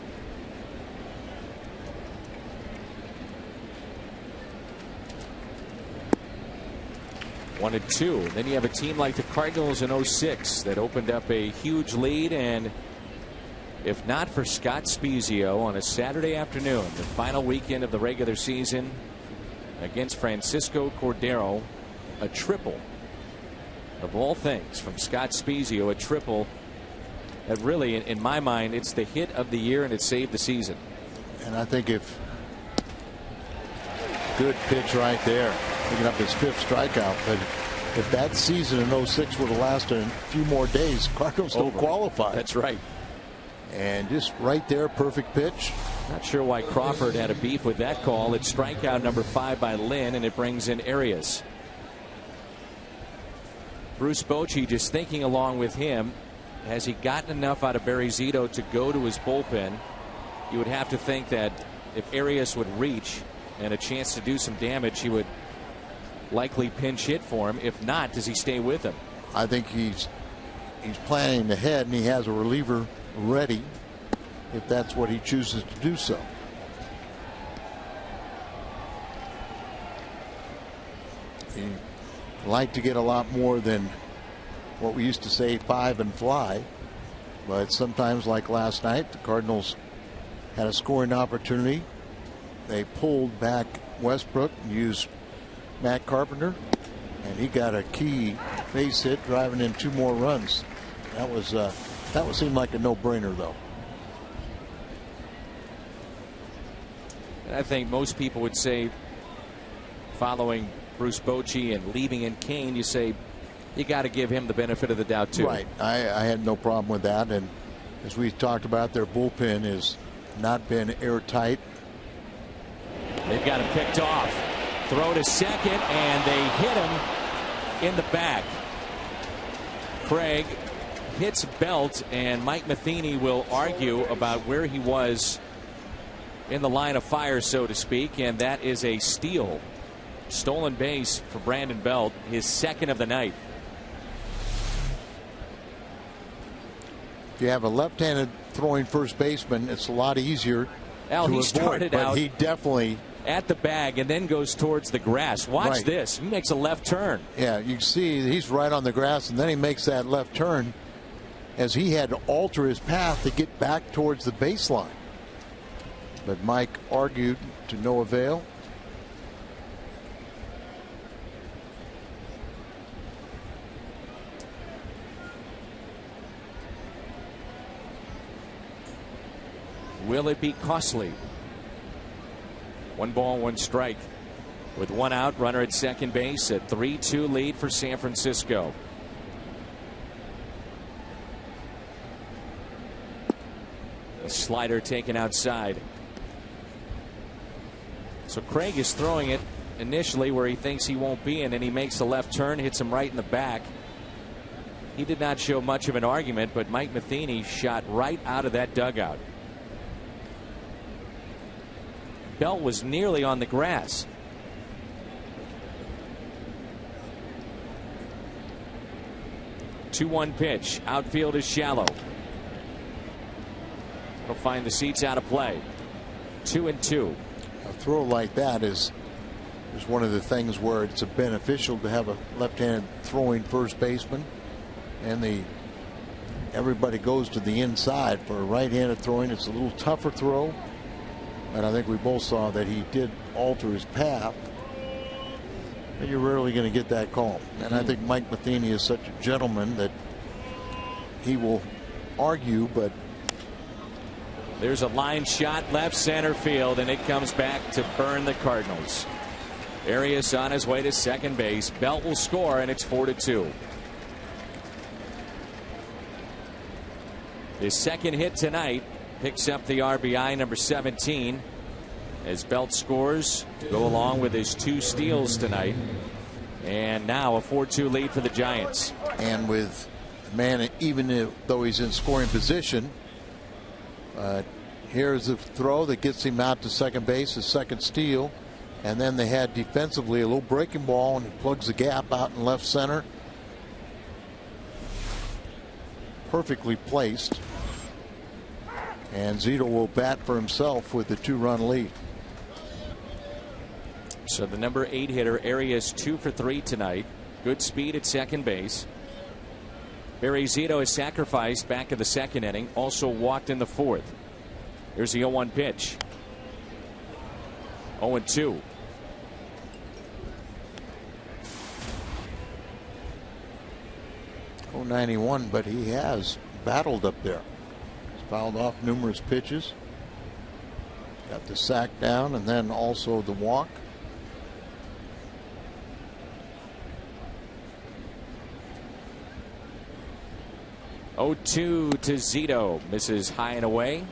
One and 2. Then you have a team like the Cardinals in 06 that opened up a huge lead, and if not for Scott Spiezio on a Saturday afternoon, the final weekend of the regular season against Francisco Cordero, a triple of all things from Scott Spiezio, a triple that really, in my mind, it's the hit of the year, and it saved the season. And I think if good pitch right there, picking up his 5th strikeout, but if that season in 06 would have lasted a few more days, Cardinals don't qualify. That's right. And just right there, perfect pitch. Not sure why Crawford had a beef with that call. It's strikeout number 5 by Lynn, and it brings in Arias. Bruce Bochy just thinking along with him. Has he gotten enough out of Barry Zito to go to his bullpen? You would have to think that if Arias would reach and a chance to do some damage, he would likely pinch hit for him. If not, does he stay with him? I think he's planning ahead, and he has a reliever ready if that's what he chooses to do so. He'd like to get a lot more than what we used to say 5 and fly, but sometimes, like last night, the Cardinals had a scoring opportunity. They pulled back Westbrook and used Matt Carpenter, and he got a key base hit, driving in 2 more runs. That would seem like a no-brainer, though. And I think most people would say, following Bruce Bochy and leaving in Kane, you say you got to give him the benefit of the doubt too. Right. I had no problem with that, and as we talked about, their bullpen has not been airtight. They've got him picked off. Throw to second, and they hit him in the back. Craig hits Belt, and Mike Matheny will argue about where he was in the line of fire, so to speak, and that is a steal. Stolen base for Brandon Belt, his second of the night. If you have a left-handed throwing first baseman, it's a lot easier to He avoid, started but out he definitely at the bag and then goes towards the grass. Watch Right. this. He makes a left turn. Yeah, you see he's right on the grass, and then he makes that left turn as he had to alter his path to get back towards the baseline. But Mike argued to no avail. Will it be costly? 1 ball, 1 strike. With 1 out, runner at second base, a 3-2 lead for San Francisco. A slider taken outside. So Craig is throwing it initially where he thinks he won't be, and then he makes a left turn, hits him right in the back. He did not show much of an argument, but Mike Matheny shot right out of that dugout. Belt was nearly on the grass. Two-one pitch. Outfield is shallow. He'll find the seats out of play. 2-2. A throw like that is one of the things where it's beneficial to have a left-handed throwing first baseman, and everybody goes to the inside. For a right-handed throwing, it's a little tougher throw. And I think we both saw that he did alter his path. But you're rarely going to get that call. And I think Mike Matheny is such a gentleman that he will argue, but there's a line shot left center field, and it comes back to burn the Cardinals. Arias on his way to second base. Belt will score, and it's 4-2. His second hit tonight picks up the RBI, number 17, as Belt scores to go along with his 2 steals tonight. And now a 4-2 lead for the Giants. And with the man, even though he's in scoring position, here's the throw that gets him out to second base, his second steal. And then they had defensively a little breaking ball, and he plugs the gap out in left center. Perfectly placed. And Zito will bat for himself with the 2-run lead. So the number 8 hitter, Arias, 2 for 3 tonight. Good speed at second base. Barry Zito is sacrificed back in the second inning. Also walked in the fourth. Here's the 0-1 pitch. 0-2. .91, but he has battled up there. Fouled off numerous pitches. Got the sack down, and then also the walk. .02 to Zito. Misses high and away.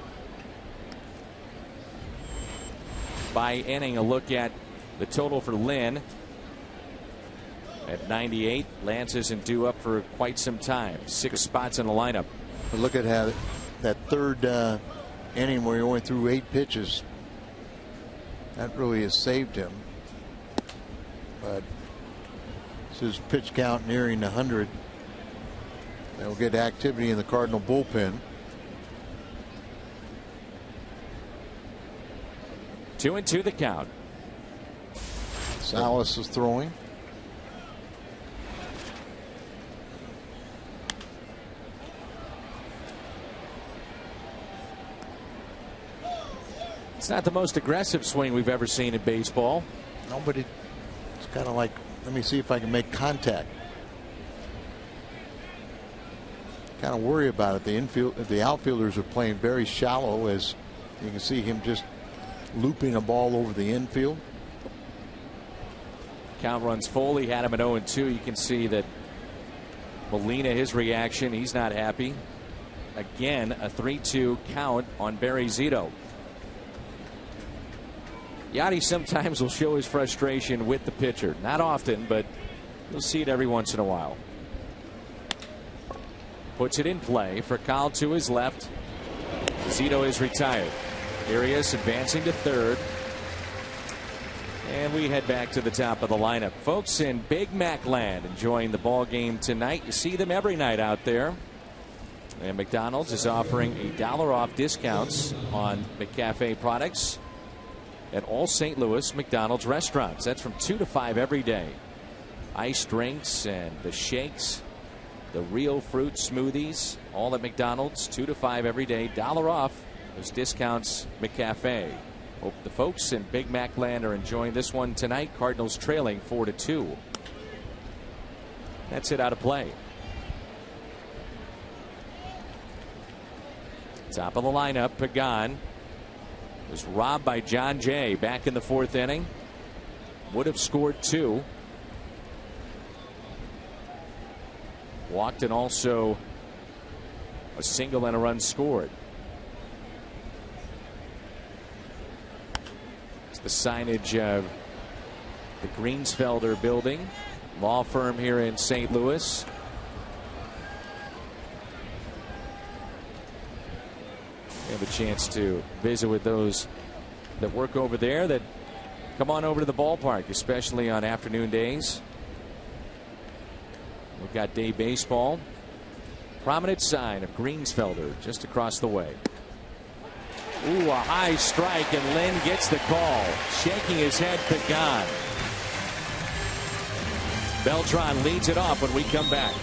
By inning, a look at the total for Lynn. At 98, Lance isn't due up for quite some time. 6 spots in the lineup. But look at how that third inning where he only threw 8 pitches. That really has saved him. But it's his pitch count nearing 100. They'll get activity in the Cardinal bullpen. 2-2 the count. Salas is throwing. It's not the most aggressive swing we've ever seen in baseball. No, but it's kind of like, let me see if I can make contact. Kind of worry about it. The outfielders are playing very shallow, as you can see him just looping a ball over the infield. Count runs full. He had him at 0-2. You can see that Molina, his reaction, he's not happy. Again, a 3-2 count on Barry Zito. Yachty sometimes will show his frustration with the pitcher. Not often, but you'll see it every once in a while. puts it in play for Kyle to his left. Zito is retired. Arias advancing to third. And we head back to the top of the lineup. Folks in Big Mac land enjoying the ball game tonight. You see them every night out there. And McDonald's is offering $1 off discounts on McCafe products at all St. Louis McDonald's restaurants. That's from 2 to 5 every day. Iced drinks and the shakes, the real fruit smoothies, all at McDonald's, 2 to 5 every day. $1 off those discounts, McCafe. Hope the folks in Big Mac land are enjoying this one tonight. Cardinals trailing 4-2. That's it out of play. Top of the lineup, Pagan was robbed by John Jay back in the 4th inning. Would have scored 2. Walked and also a single and a run scored. It's the signage of the Greensfelder building, law firm here in St. Louis. We have a chance to visit with those that work over there that come on over to the ballpark, especially on afternoon days. We've got day baseball. Prominent sign of Greensfelder just across the way. Ooh, a high strike, and Lynn gets the call. Shaking his head, Pagan. Beltran leads it off when we come back.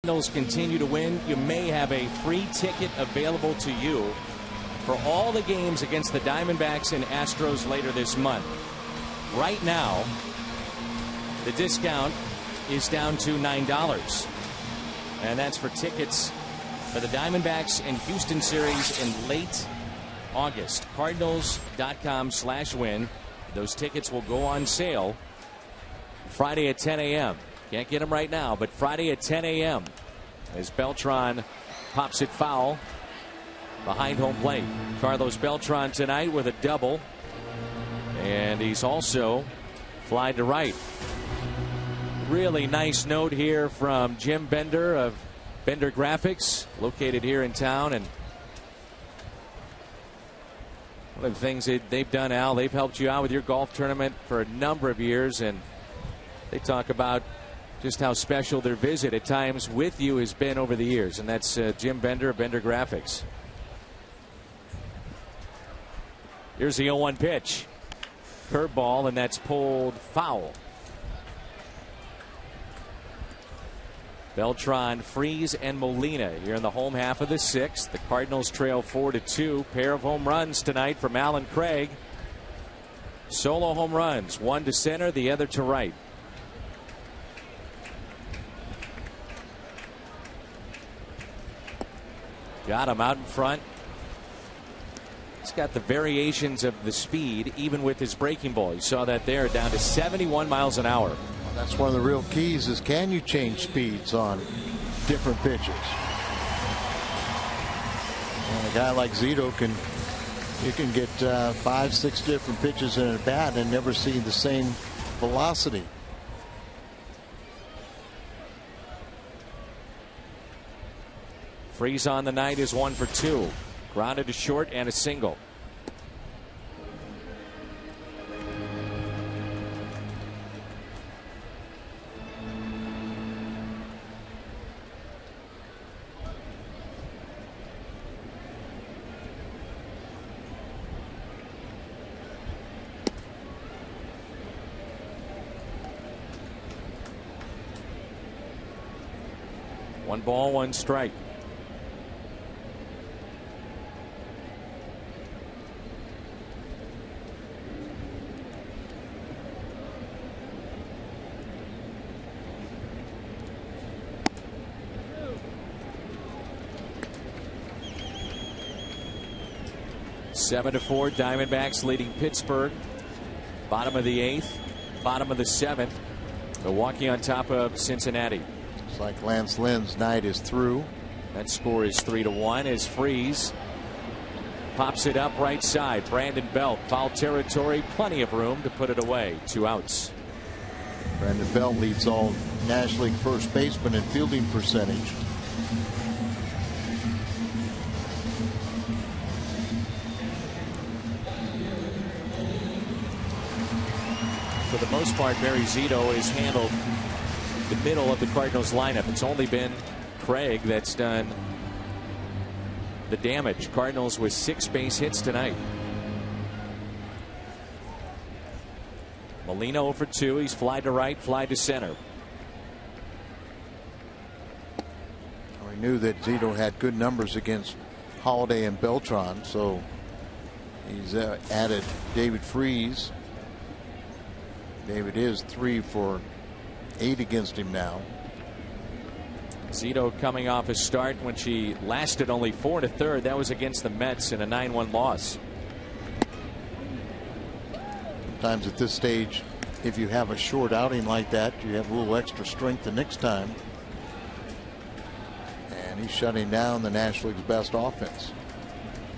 Cardinals continue to win, you may have a free ticket available to you for all the games against the Diamondbacks and Astros later this month. Right now, the discount is down to $9. And that's for tickets for the Diamondbacks and Houston series in late August. Cardinals.com/win. Those tickets will go on sale Friday at 10 a.m. Can't get them right now, but Friday at 10 a.m. as Beltran pops it foul behind home plate. Carlos Beltran tonight with a double, and he's also flied to right. Really nice note here from Jim Bender of Bender Graphics, located here in town. And one of the things that they've done, Al, they've helped you out with your golf tournament for a number of years, and they talk about just how special their visit at times with you has been over the years. And that's Jim Bender of Bender Graphics. Here's the 0-1 pitch. Curveball, and that's pulled foul. Beltran, Freeze, and Molina here in the home half of the 6th. The Cardinals trail 4-2. Pair of home runs tonight from Alan Craig. Solo home runs, one to center, the other to right. Got him out in front. He's got the variations of the speed even with his breaking ball. You saw that there, down to 71 miles an hour. Well, that's one of the real keys, is can you change speeds on different pitches? And a guy like Zito you can get 5-6 different pitches in a bat and never see the same velocity. Freeze on the night is 1 for 2. Grounded to short and a single. One ball, one strike. Seven to 4, Diamondbacks leading Pittsburgh. Bottom of the 8th, bottom of the 7th. Milwaukee on top of Cincinnati. Looks like Lance Lynn's night is through. That score is 3-1 as Freeze pops it up right side. Brandon Belt, foul territory, plenty of room to put it away. 2 outs. Brandon Belt leads all National League first baseman in fielding percentage. For the most part, Barry Zito has handled the middle of the Cardinals lineup. It's only been Craig that's done the damage. Cardinals with 6 base hits tonight. Molina 0 for 2. He's fly to right, fly to center. We knew that Zito had good numbers against Holiday and Beltran, so he's added David Freeze. David is 3 for 8 against him now. Zito coming off his start when she lasted only 4 1/3. That was against the Mets in a 9-1 loss. Sometimes at this stage, if you have a short outing like that, you have a little extra strength the next time. And he's shutting down the National League's best offense.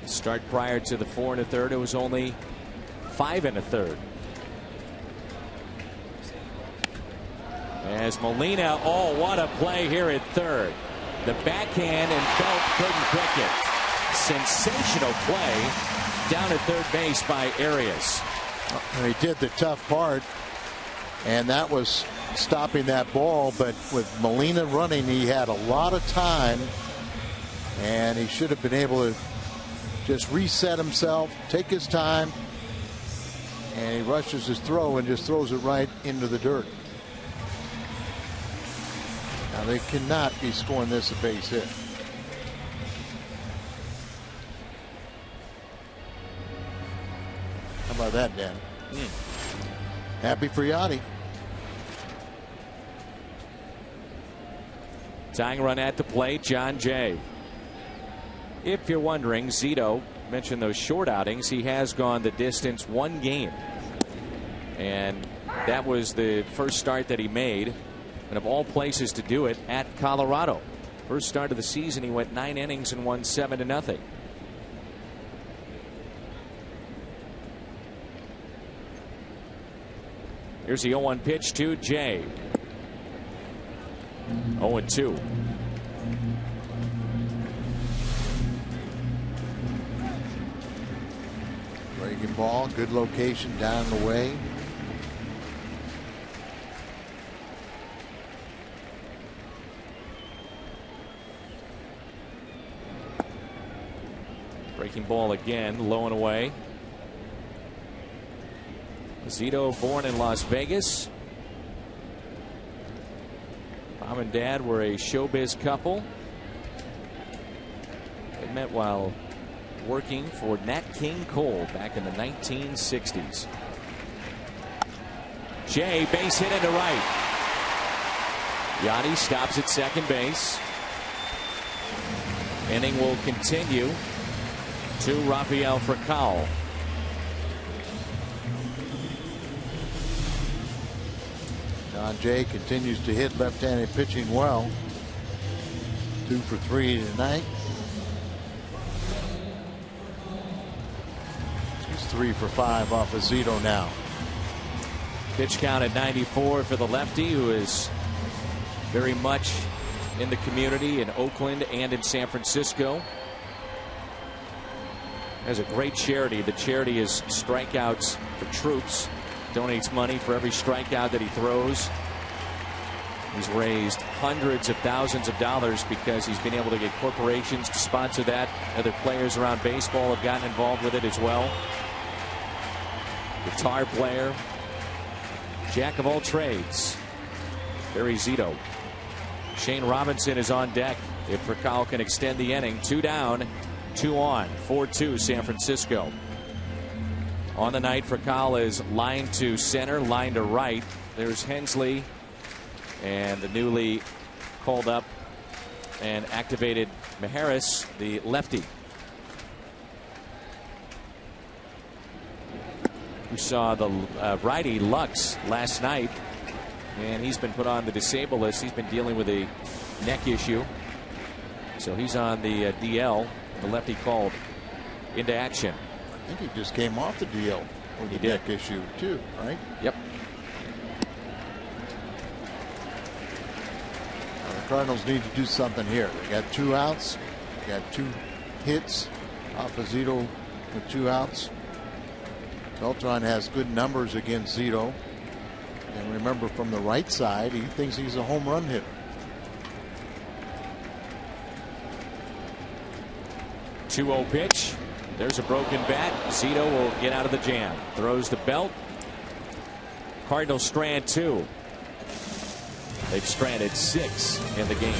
Start prior to the 4 1/3, it was only 5 1/3. As Molina, oh, what a play here at third. The backhand, and Belt couldn't pick it. Sensational play down at third base by Arias. He did the tough part, and that was stopping that ball. But with Molina running, he had a lot of time, and he should have been able to just reset himself, take his time, and he rushes his throw and just throws it right into the dirt. Now they cannot be scoring this a base hit. How about that, Dan? Happy for Yachty. Tying run at the plate, John Jay. If you're wondering, Zito mentioned those short outings. He has gone the distance 1 game. And that was the first start that he made. And of all places to do it, at Colorado. First start of the season, he went 9 innings and won 7-0. Here's the 0-1 pitch to Jay. 0-2. Breaking ball, good location down the way. Breaking ball again, low and away. Zito, born in Las Vegas. Mom and Dad were a showbiz couple. They met while working for Nat King Cole back in the 1960s. Jay, base hit into right. Yachty stops at second base. Inning will continue to Rafael Furcal. John Jay continues to hit left-handed pitching well. 2 for 3 tonight. He's 3 for 5 off of Zito now. Pitch count at 94 for the lefty, who is very much in the community in Oakland and in San Francisco. Has a great charity. The charity is Strikeouts for Troops. Donates money for every strikeout that he throws. He's raised hundreds of thousands of dollars because he's been able to get corporations to sponsor that. Other players around baseball have gotten involved with it as well. Guitar player, jack of all trades, Barry Zito. Shane Robinson is on deck if Furcal can extend the inning. 2 down, 2 on, 4-2 San Francisco. On the night, Furcal is line to center, line to right. There's Hensley and the newly called up and activated Majerus, the lefty. We saw the righty Lux last night, and he's been put on the disabled list. He's been dealing with a neck issue, so he's on the DL. The lefty called into action. I think he just came off the DL with the neck issue too, right? Yep. The Cardinals need to do something here. They got 2 outs. They got 2 hits off of Zito with 2 outs. Beltran has good numbers against Zito. And remember, from the right side, he thinks he's a home run hitter. 2-0 pitch. There's a broken bat. Zito will get out of the jam. Throws the belt. Cardinals strand 2. They've stranded 6 in the game.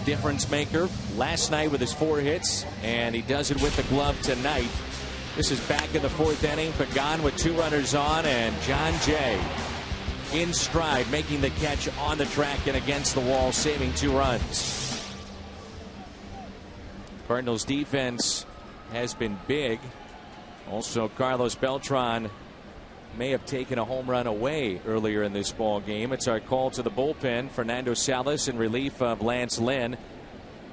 Difference maker last night with his 4 hits, and he does it with the glove tonight. This is back in the 4th inning. Pagan with 2 runners on, and John Jay in stride, making the catch on the track and against the wall, saving 2 runs. Cardinals defense has been big. Also, Carlos Beltran may have taken a home run away earlier in this ball game. It's our call to the bullpen. Fernando Salas in relief of Lance Lynn.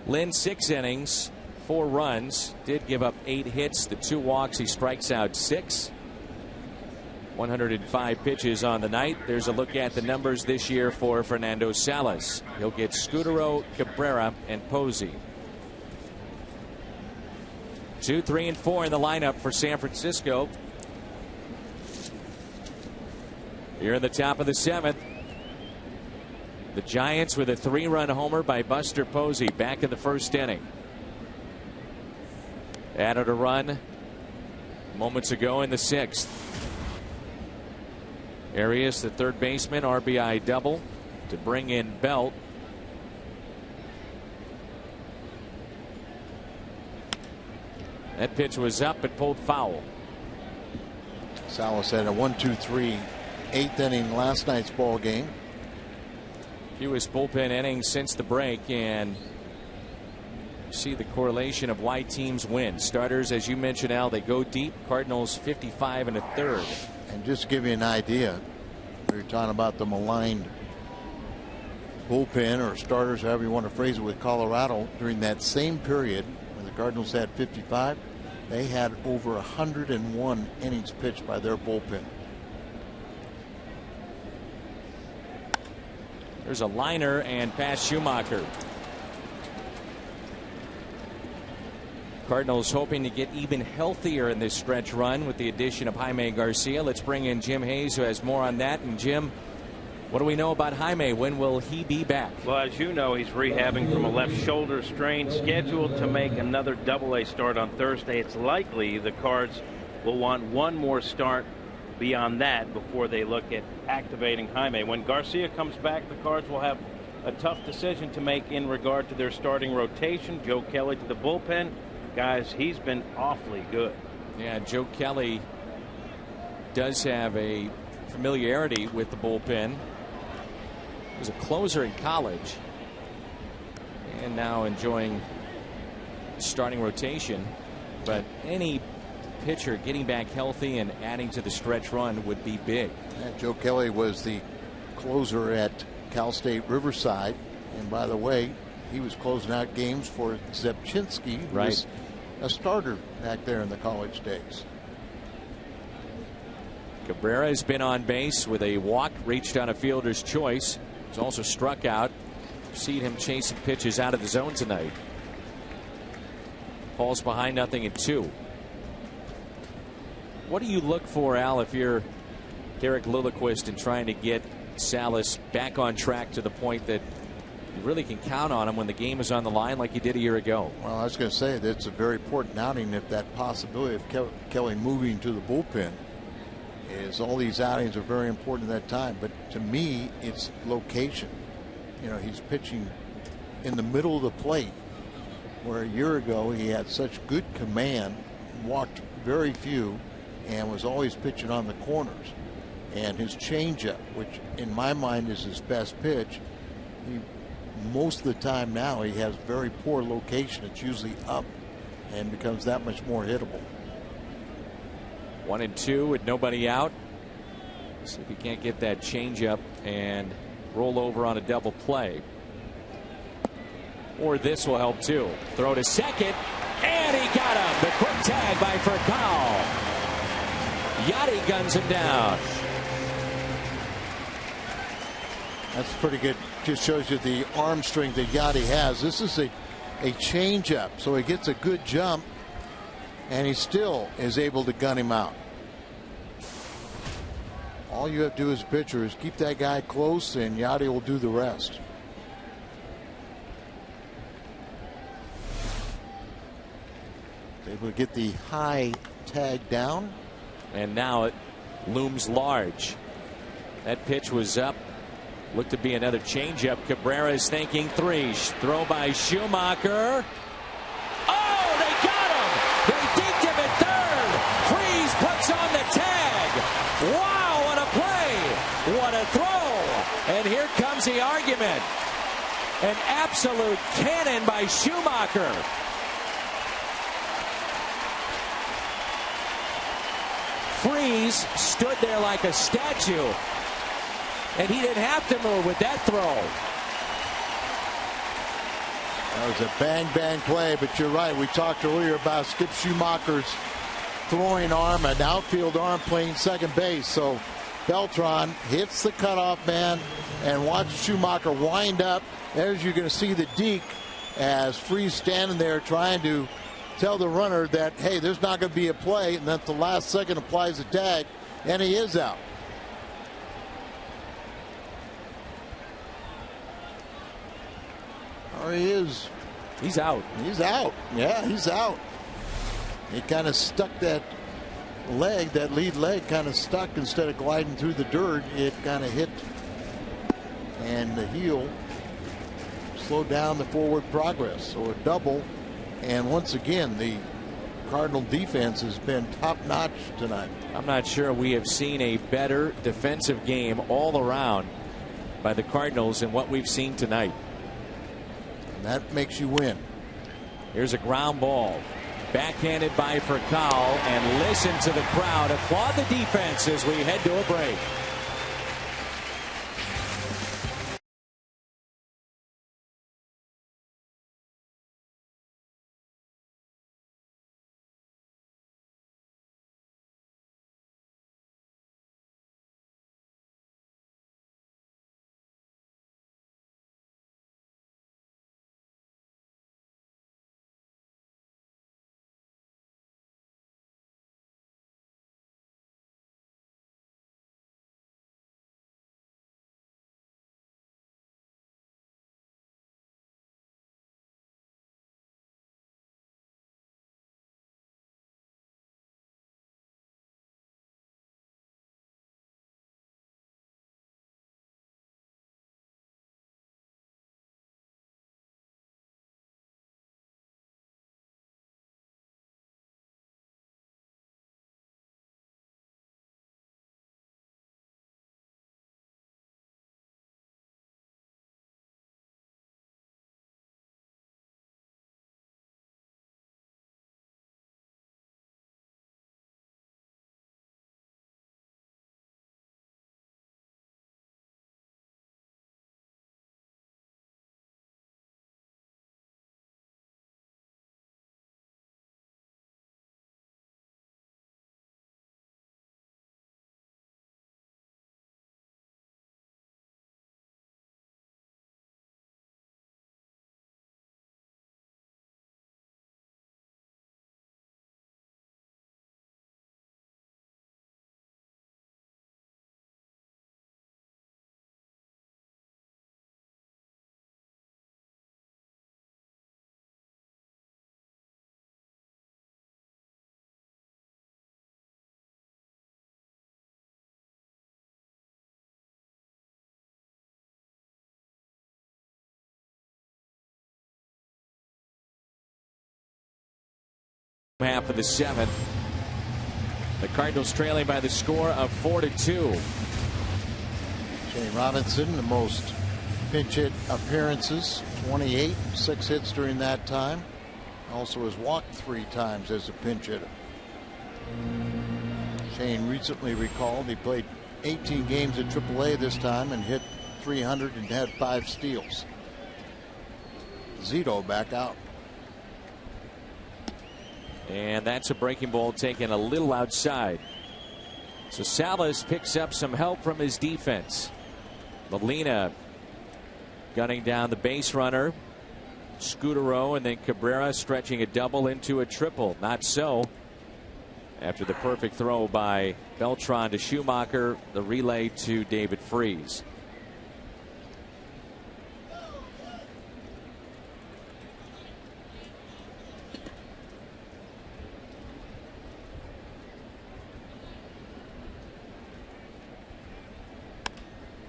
Lynn 6 innings, 4 runs, did give up 8 hits, the 2 walks. He strikes out 6. 105 pitches on the night. There's a look at the numbers this year for Fernando Salas. He'll get Scudero, Cabrera, and Posey. 2, 3, and 4 in the lineup for San Francisco. Here in the top of the 7th, the Giants with a 3-run homer by Buster Posey back in the 1st inning. added a run moments ago in the 6th. Arias, the third baseman, RBI double to bring in Belt. That pitch was up but pulled foul. Salas had a 1-2-3 8th inning last night's ball game. Fewest bullpen innings since the break, and you see the correlation of why teams win. Starters, as you mentioned, Al, they go deep. Cardinals 55 1/3. And just to give you an idea, we were talking about the maligned bullpen or starters, however you want to phrase it, with Colorado. During that same period when the Cardinals had 55, they had over 101 innings pitched by their bullpen. There's a liner and past Schumacher. Cardinals hoping to get even healthier in this stretch run with the addition of Jaime Garcia. Let's bring in Jim Hayes, who has more on that. And Jim, what do we know about Jaime? When will he be back? Well, as you know, he's rehabbing from a left shoulder strain, scheduled to make another Double-A start on Thursday. It's likely the Cards will want one more start beyond that before they look at activating Jaime. When Garcia comes back, the Cards will have a tough decision to make in regard to their starting rotation. Joe Kelly to the bullpen. Guys, he's been awfully good. Yeah, Joe Kelly does have a familiarity with the bullpen. He was a closer in college and now enjoying starting rotation. But any pitcher getting back healthy and adding to the stretch run would be big. Yeah, Joe Kelly was the closer at Cal State Riverside, and by the way, he was closing out games for Zepchinski, who was a starter back there in the college days. Cabrera has been on base with a walk, reached on a fielder's choice. He's also struck out. Seen him chasing pitches out of the zone tonight. Falls behind 0-2. What do you look for, Al, if you're Derek Lilliquist and trying to get Salas back on track to the point that you really can count on him when the game is on the line like you did a year ago? Well, I was going to say that's a very important outing if that possibility of Kelly moving to the bullpen is. All these outings are very important at that time, but to me it's location. You know, he's pitching in the middle of the plate, where a year ago he had such good command, walked very few, and was always pitching on the corners. And his changeup, which in my mind is his best pitch, most of the time now he has very poor location. It's usually up and becomes that much more hittable. 1-2 with nobody out. See if he can't get that changeup and roll over on a double play. Or this will help too. Throw to second, and he got him. The quick tag by Furcal. Yachty guns him down. That's pretty good. Just shows you the arm strength that Yachty has. This is a changeup, so he gets a good jump, and he still is able to gun him out. All you have to do as a pitcher is keep that guy close, and Yachty will do the rest. Able to get the high tag down. And now it looms large. That pitch was up. Looked to be another changeup. Cabrera is thinking three. Throw by Schumacher. Oh, they got him! They deked him at third. Freeze puts on the tag. Wow, what a play! What a throw! And here comes the argument. An absolute cannon by Schumacher. Freeze stood there like a statue, and he didn't have to move with that throw. That was a bang play, but you're right. We talked earlier about Skip Schumacher's throwing arm, an outfield arm playing second base. So Beltran hits the cutoff man, and watch Schumacher wind up. There's you're going to see the deke as Freeze standing there trying to tell the runner that, hey, there's not going to be a play, and then at the last second applies the tag, and he is out. Oh, he is. He's out. He's out. Yeah, he's out. He kind of stuck that leg, that lead leg kind of stuck. Instead of gliding through the dirt, it kind of hit, and the heel slowed down the forward progress. So a double, and once again the Cardinal defense has been top-notch tonight. I'm not sure we have seen a better defensive game all around by the Cardinals than what we've seen tonight. And that makes you win. Here's a ground ball. Backhanded by Furcal, and listen to the crowd applaud the defense as we head to a break. Half of the seventh. The Cardinals trailing by the score of 4-2. Shane Robinson, the most pinch hit appearances, 28, 6 hits during that time. Also has walked 3 times as a pinch hitter. Shane recently recalled he played 18 games at AAA this time and hit 300 and had 5 steals. Zito back out. And that's a breaking ball taken a little outside. So Salas picks up some help from his defense. Molina gunning down the base runner. Scudero and then Cabrera stretching a double into a triple. Not so. After the perfect throw by Beltran to Schumacher, the relay to David Freese.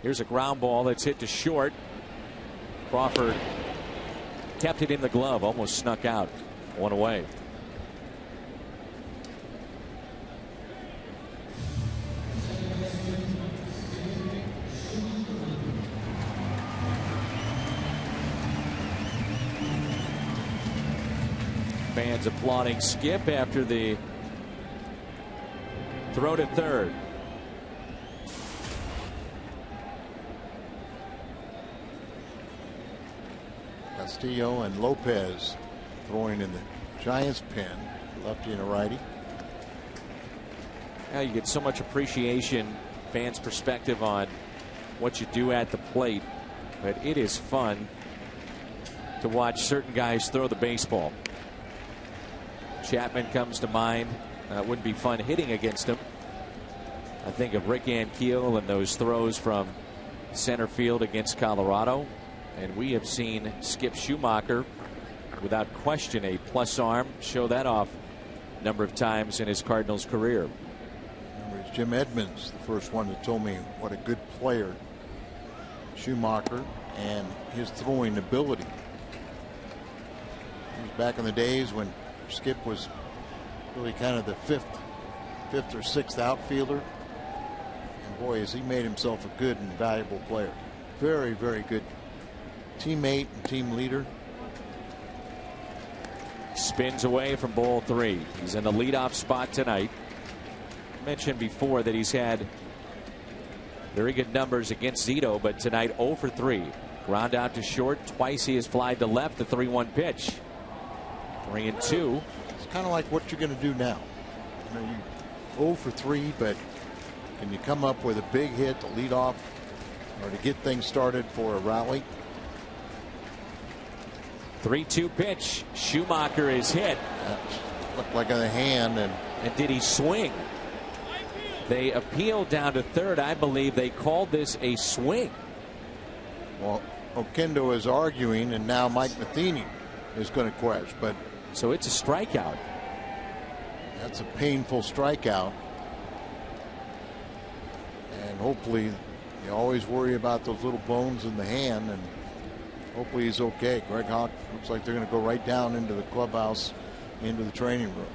Here's a ground ball that's hit to short. Crawford kept it in the glove, almost snuck out. 1 away. Fans applauding Skip after the throw to third. Castillo and Lopez throwing in the Giants' pen, lefty and a righty. Now you get so much appreciation, fans' perspective on what you do at the plate, but it is fun to watch certain guys throw the baseball. Chapman comes to mind. It wouldn't be fun hitting against him. I think of Rick Ankiel and those throws from center field against Colorado. And we have seen Skip Schumacher, without question, a plus arm. Show that off number of times in his Cardinals career. Remember, it's Jim Edmonds, the first one that told me what a good player Schumacher and his throwing ability. It was back in the days when Skip was really kind of the fifth or sixth outfielder. And boy, has he made himself a good and valuable player. Very, very good teammate and team leader. Spins away from ball 3. He's in the leadoff spot tonight. I mentioned before that he's had very good numbers against Zito, but tonight 0 for 3. Ground out to short. Twice he has flied to left. The 3-1 pitch. 3-2. It's kind of like what you're going to do now. You know, you 0 for 3, but can you come up with a big hit to lead off or to get things started for a rally? 3-2 pitch. Schumacher is hit. That looked like a hand. And did he swing? They appealed down to third. I believe they called this a swing. Well, Oquendo is arguing, and now Mike Matheny is going to question. But so it's a strikeout. That's a painful strikeout. And hopefully, you always worry about those little bones in the hand, and hopefully he's okay. Greg Hawk looks like they're going to go right down into the clubhouse, into the training room.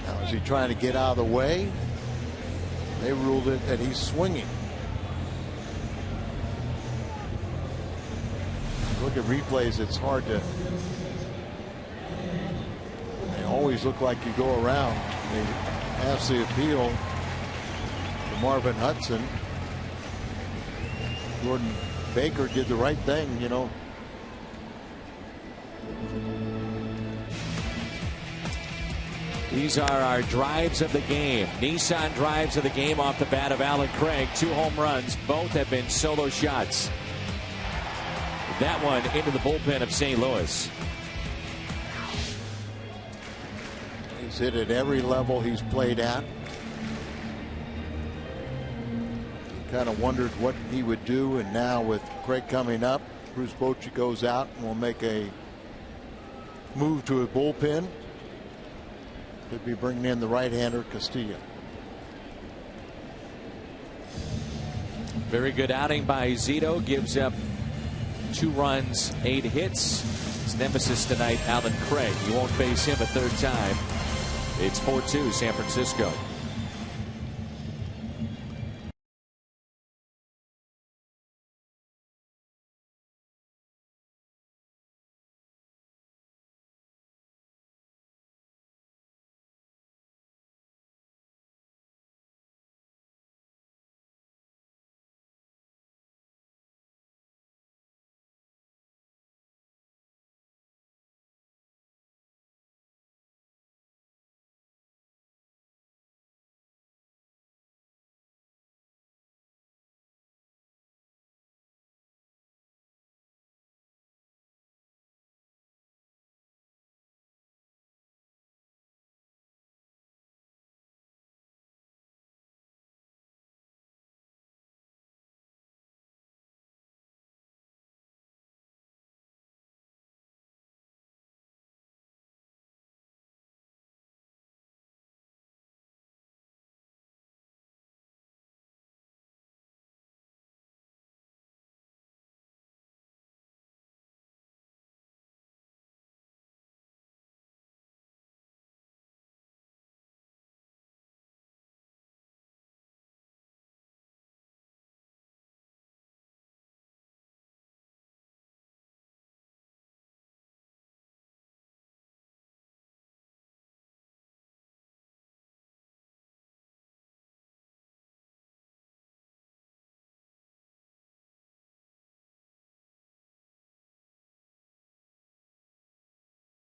Now, is he trying to get out of the way? They ruled it that he's swinging. Look at replays, it's hard to. They always look like you go around. They ask the appeal to Marvin Hudson. Jordan Baker did the right thing, you know. These are our drives of the game. Nissan drives of the game off the bat of Alan Craig. 2 home runs. Both have been solo shots. That one into the bullpen of St. Louis. He's hit at every level he's played at. Kind of wondered what he would do, and now with Craig coming up, Bruce Bochy goes out and will make a move to a bullpen. Could be bringing in the right-hander Castillo. Very good outing by Zito. Gives up 2 runs, 8 hits. His nemesis tonight, Alan Craig. You won't face him a third time. It's 4-2 San Francisco.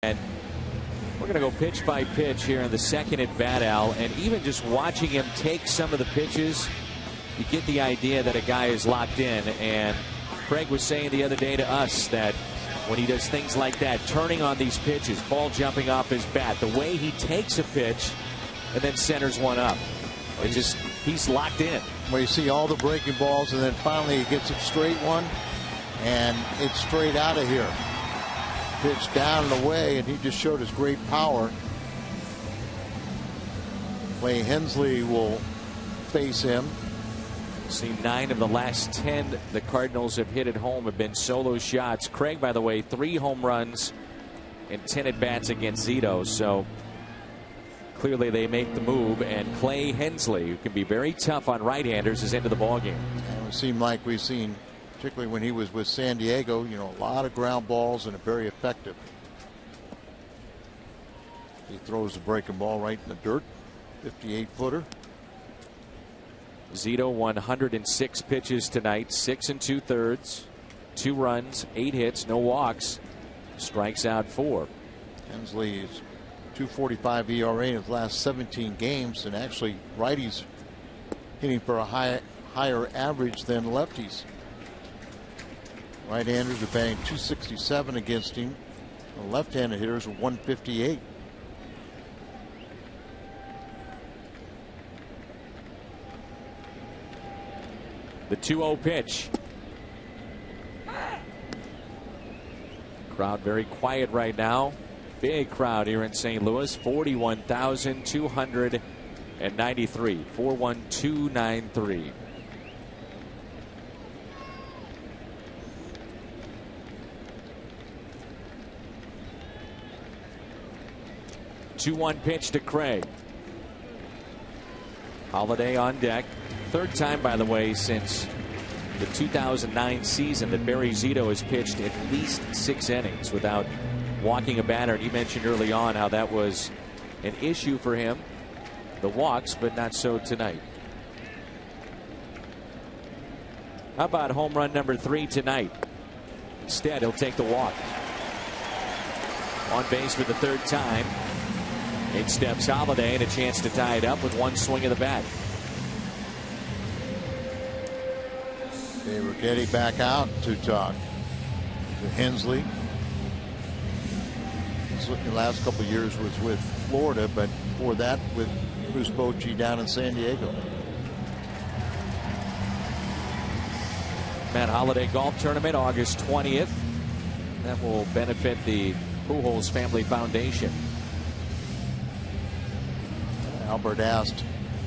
And we're going to go pitch by pitch here in the second at bat, Al. And even just watching him take some of the pitches, you get the idea that a guy is locked in. And Craig was saying the other day to us that when he does things like that, turning on these pitches, ball jumping off his bat, the way he takes a pitch and then centers one up, he's locked in. Well, you see all the breaking balls, and then finally he gets a straight one. And it's straight out of here. Pitch down and away, and he just showed his great power. Clay Hensley will face him. See, 9 of the last 10 the Cardinals have hit at home have been solo shots. Craig, by the way, 3 home runs and 10 at bats against Zito. So clearly they make the move, and Clay Hensley, who can be very tough on right-handers, is into the ballgame. And it seemed like we've seen, particularly when he was with San Diego, you know, a lot of ground balls and very effective. He throws the breaking ball right in the dirt. 58-footer. Zito 106 pitches tonight, 6 2/3, 2 runs, 8 hits, no walks, strikes out 4. Hensley is 2.45 ERA in his last 17 games, and actually righties hitting for a higher average than lefties. Right-handers are batting .267 against him. The left-handed hitters are .158. The 2-0 pitch. Crowd very quiet right now. Big crowd here in St. Louis. 41,293. 41293. Two-one pitch to Craig. Holiday on deck. Third time, by the way, since the 2009 season that Barry Zito has pitched at least 6 innings without walking a batter. And you mentioned early on how that was an issue for him, the walks, but not so tonight. How about home run number 3 tonight? Instead, he'll take the walk. On base for the 3rd time. 8 steps Holiday, and a chance to tie it up with 1 swing of the bat. They were getting back out to talk to Hensley. The last couple of years was with Florida, but before that with Bruce Bochy down in San Diego. Matt Holliday Golf Tournament, August 20th. That will benefit the Pujols Family Foundation. Albert asked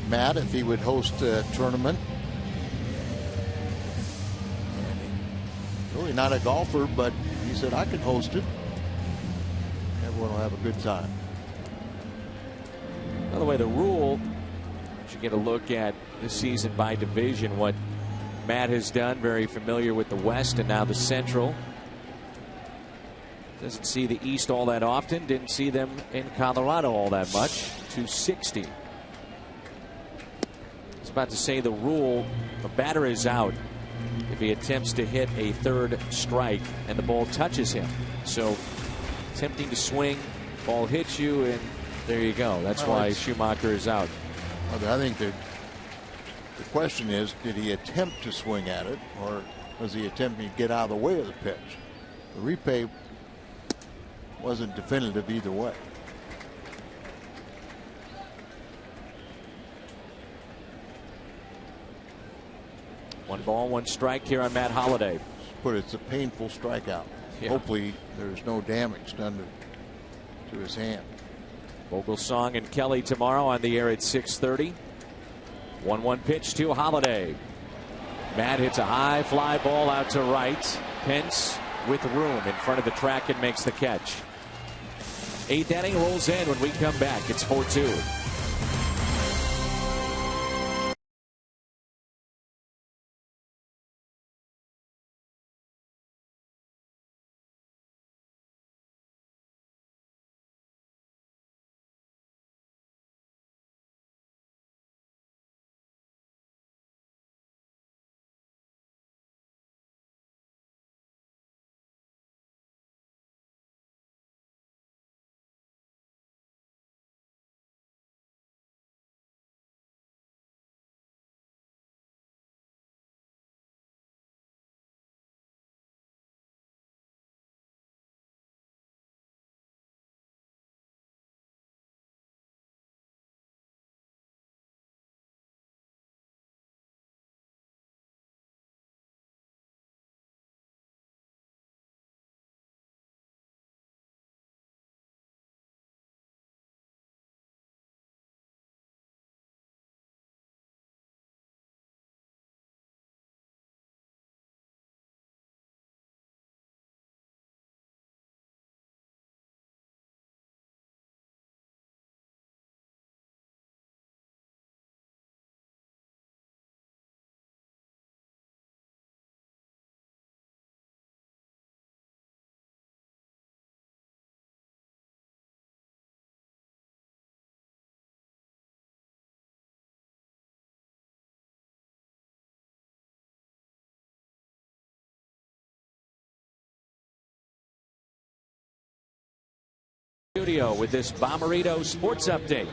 Matt if he would host a tournament. Really not a golfer, but he said, I can host it. Everyone will have a good time. By the way, the rule, you get a look at this season by division, what Matt has done, very familiar with the West and now the Central. Doesn't see the East all that often. Didn't see them in Colorado all that much. 260. I was about to say the rule, a batter is out if he attempts to hit a 3rd strike and the ball touches him. So attempting to swing, ball hits you, and there you go. That's why Schumacher is out. I think that the question is, did he attempt to swing at it, or was he attempting to get out of the way of the pitch? The replay wasn't definitive either way. One ball, 1 strike here on Matt Holliday. But it's a painful strikeout. Yeah. Hopefully there's no damage done to his hand. Vogelsong and Kelly tomorrow on the air at 6:30. 1-1 pitch to Holliday. Matt hits a high fly ball out to right. Pence with room in front of the track and makes the catch. 8th inning rolls in when we come back. It's 4-2. studio with this Bomberito Sports Update.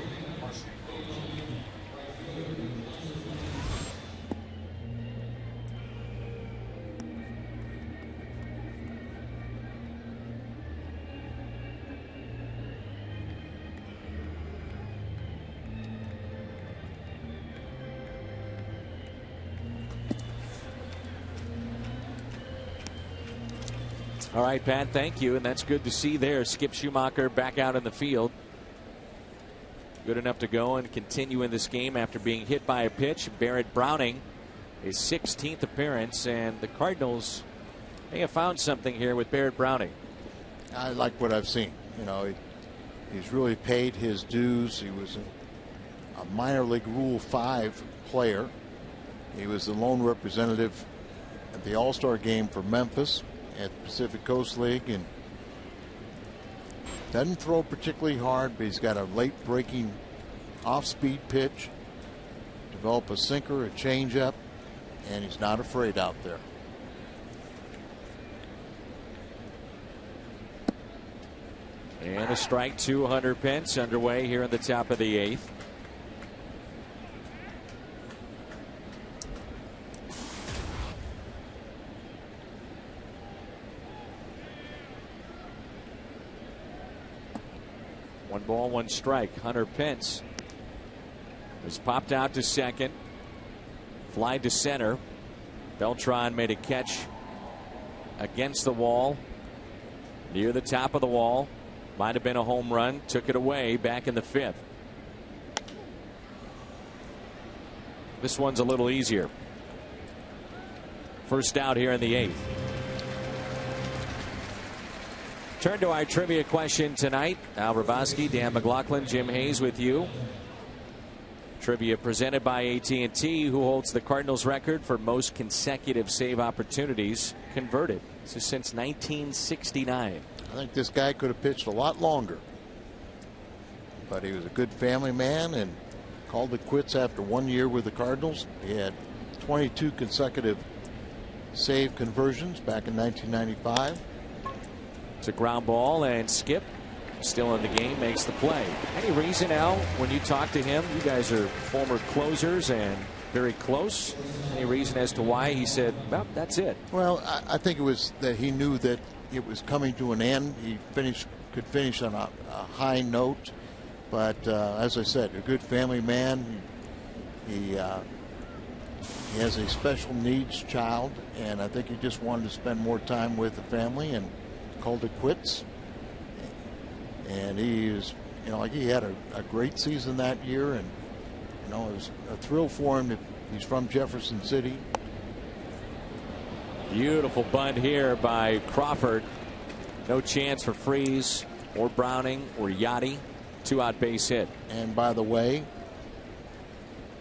All right, Pat, thank you. And that's good to see there. Skip Schumacher back out in the field. Good enough to go and continue in this game after being hit by a pitch. Barrett Browning, his 16th appearance. And the Cardinals may have found something here with Barrett Browning. I like what I've seen. You know, he's really paid his dues. He was a minor league Rule 5 player. He was the lone representative at the All-Star game for Memphis at the Pacific Coast League, and doesn't throw particularly hard, but he's got a late breaking off-speed pitch, develop a sinker, a changeup, and he's not afraid out there. And a strike 200 pitch underway here in the top of the 8th. One ball, one strike. Hunter Pence was popped out to second. Fly to center. Beltran made a catch against the wall, near the top of the wall. Might have been a home run. Took it away back in the 5th. This one's a little easier. First out here in the 8th. Turn to our trivia question tonight. Al Hrabosky, Dan McLaughlin, Jim Hayes with you. Trivia presented by AT&T, who holds the Cardinals record for most consecutive save opportunities converted. This is since 1969. I think this guy could have pitched a lot longer, but he was a good family man and called it quits after 1 year with the Cardinals. He had 22 consecutive save conversions back in 1995. It's a ground ball, and Skip, still in the game, makes the play. Any reason, Al, when you talk to him, you guys are former closers and very close. Any reason as to why he said, well, that's it? Well, I think it was that he knew that it was coming to an end. He could finish on a high note. But as I said, a good family man. He has a special needs child, and I think he just wanted to spend more time with the family and called it quits. And he is, you know, like he had a great season that year, and you know, it was a thrill for him. He's from Jefferson City. Beautiful bunt here by Crawford. No chance for Freese or Browning or Yachty. 2-out base hit. And by the way,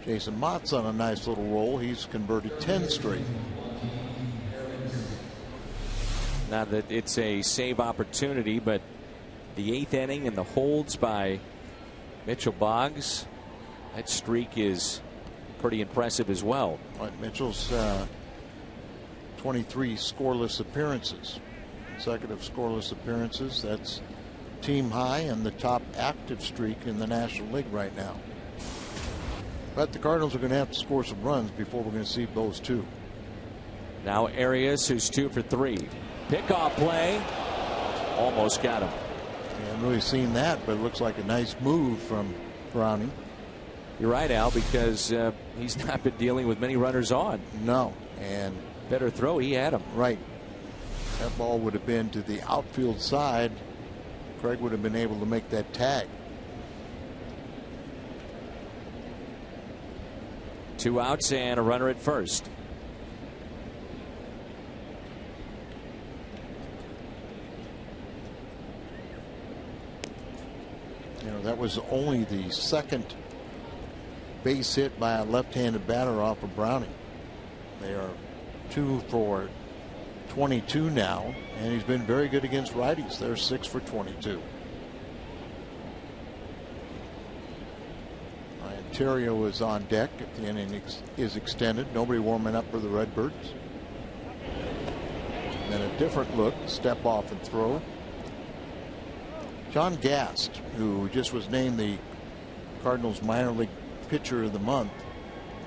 Jason Mott's on a nice little roll. He's converted 10 straight. Now that it's a save opportunity, but the 8th inning and the holds by Mitchell Boggs, that streak is pretty impressive as well. Right, Mitchell's 23 scoreless appearances, consecutive scoreless appearances. That's team high and the top active streak in the National League right now. But the Cardinals are going to have to score some runs before we're going to see those two. Now Arias, who's 2 for 3. Pickoff play. Almost got him. I haven't really seen that, but it looks like a nice move from Browning. You're right, Al, because he's not been dealing with many runners on. No, and better throw, he had him. Right. That ball would have been to the outfield side. Craig would have been able to make that tag. 2 outs and a runner at first. You know, that was only the second base hit by a left-handed batter off of Browning. They are 2 for 22 now, and he's been very good against righties. They're 6 for 22. Ryan Theriot is on deck if the inning is extended. Nobody warming up for the Redbirds. Then a different look, step off and throw. John Gast, who just was named the Cardinals minor league pitcher of the month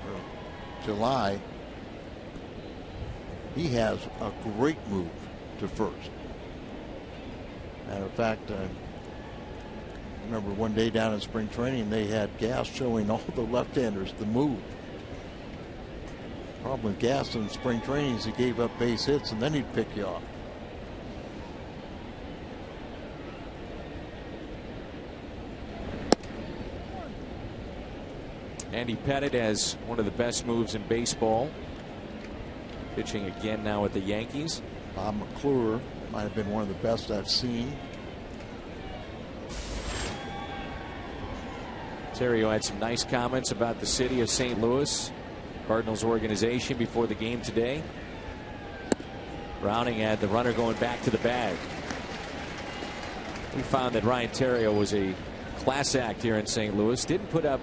for July, he has a great move to first. Matter of fact, I remember one day down in spring training, they had Gast showing all the left-handers the move. Problem with Gast in spring training is he gave up base hits and then he'd pick you off. Andy Pettitte has one of the best moves in baseball. Pitching again now at the Yankees. Bob McClure might have been one of the best I've seen. Terrio had some nice comments about the city of St. Louis, Cardinals organization, before the game today. Browning had the runner going back to the bag. We found that Ryan Terrio was a class act here in St. Louis. Didn't put up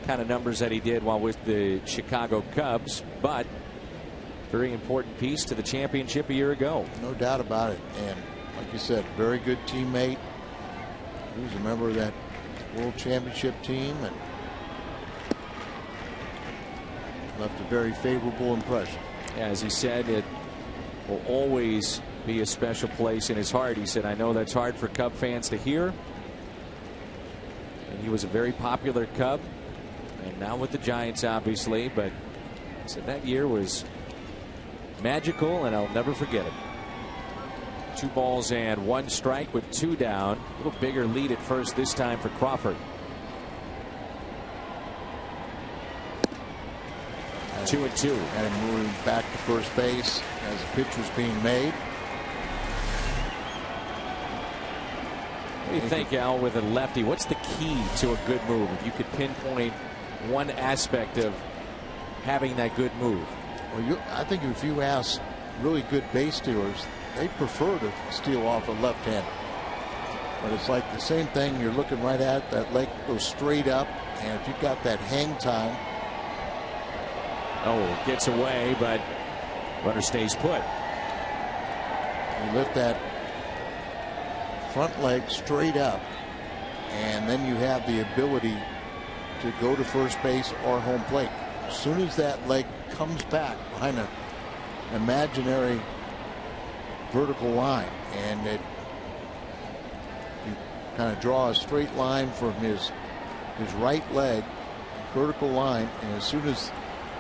kind of numbers that he did while with the Chicago Cubs, but very important piece to the championship a year ago. No doubt about it. And like you said, very good teammate. He was a member of that World Championship team and left a very favorable impression. As he said, it will always be a special place in his heart. He said, I know that's hard for Cub fans to hear. And he was a very popular Cub. And now with the Giants, obviously. But he said that year was magical, and I'll never forget it. 2 balls and 1 strike with 2 down. A little bigger lead at first this time for Crawford. 2-2. And moving back to first base as the pitch was being made. What do you think, Al, with a lefty? What's the key to a good move? If you could pinpoint one aspect of having that good move. Well, I think if you ask really good base stealers, they prefer to steal off a left-hander. But it's like the same thing. You're looking right at it, that leg goes straight up, and if you've got that hang time. Oh, it gets away, but runner stays put. You lift that front leg straight up, and then you have the ability to go to first base or home plate. As soon as that leg comes back behind an imaginary vertical line, and you kind of draw a straight line from his right leg, vertical line, and as soon as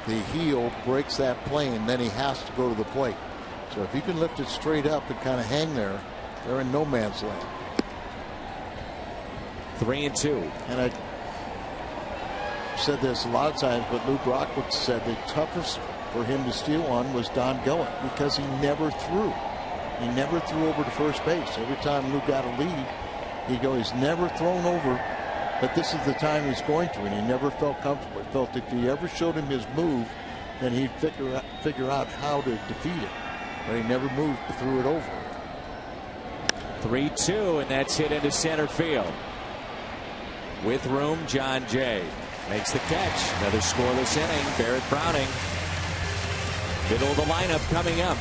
the heel breaks that plane, then he has to go to the plate. So if you can lift it straight up and kind of hang there, they're in no man's land. 3-2. And I said this a lot of times, but Lou Brockwood said the toughest for him to steal on was Don Gillen because he never threw. He never threw over to first base. Every time Lou got a lead, he'd go, he's never thrown over, but this is the time he's going to, and he never felt comfortable. He felt if he ever showed him his move, then he'd figure out how to defeat it. But he never moved, threw it over. 3-2, and that's hit into center field. With room, John Jay makes the catch. Another scoreless inning. Barrett Browning, middle of the lineup coming up.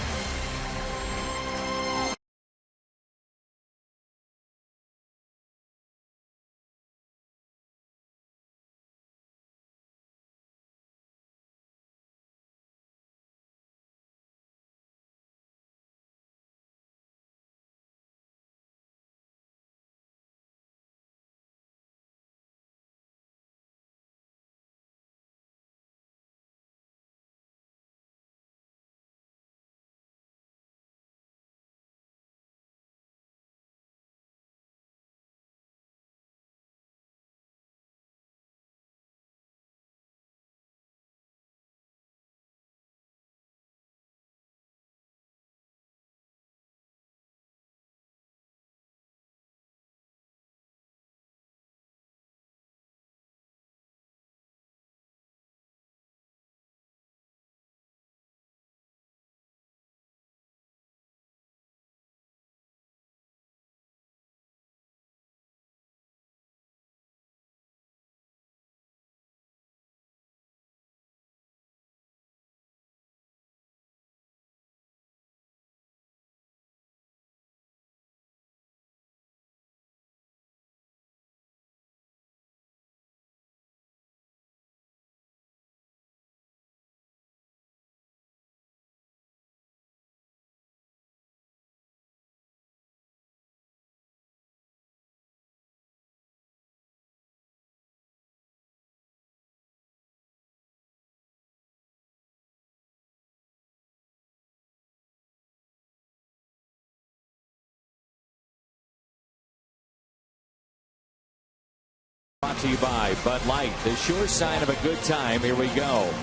to you by Bud Light, the sure sign of a good time. Here we go.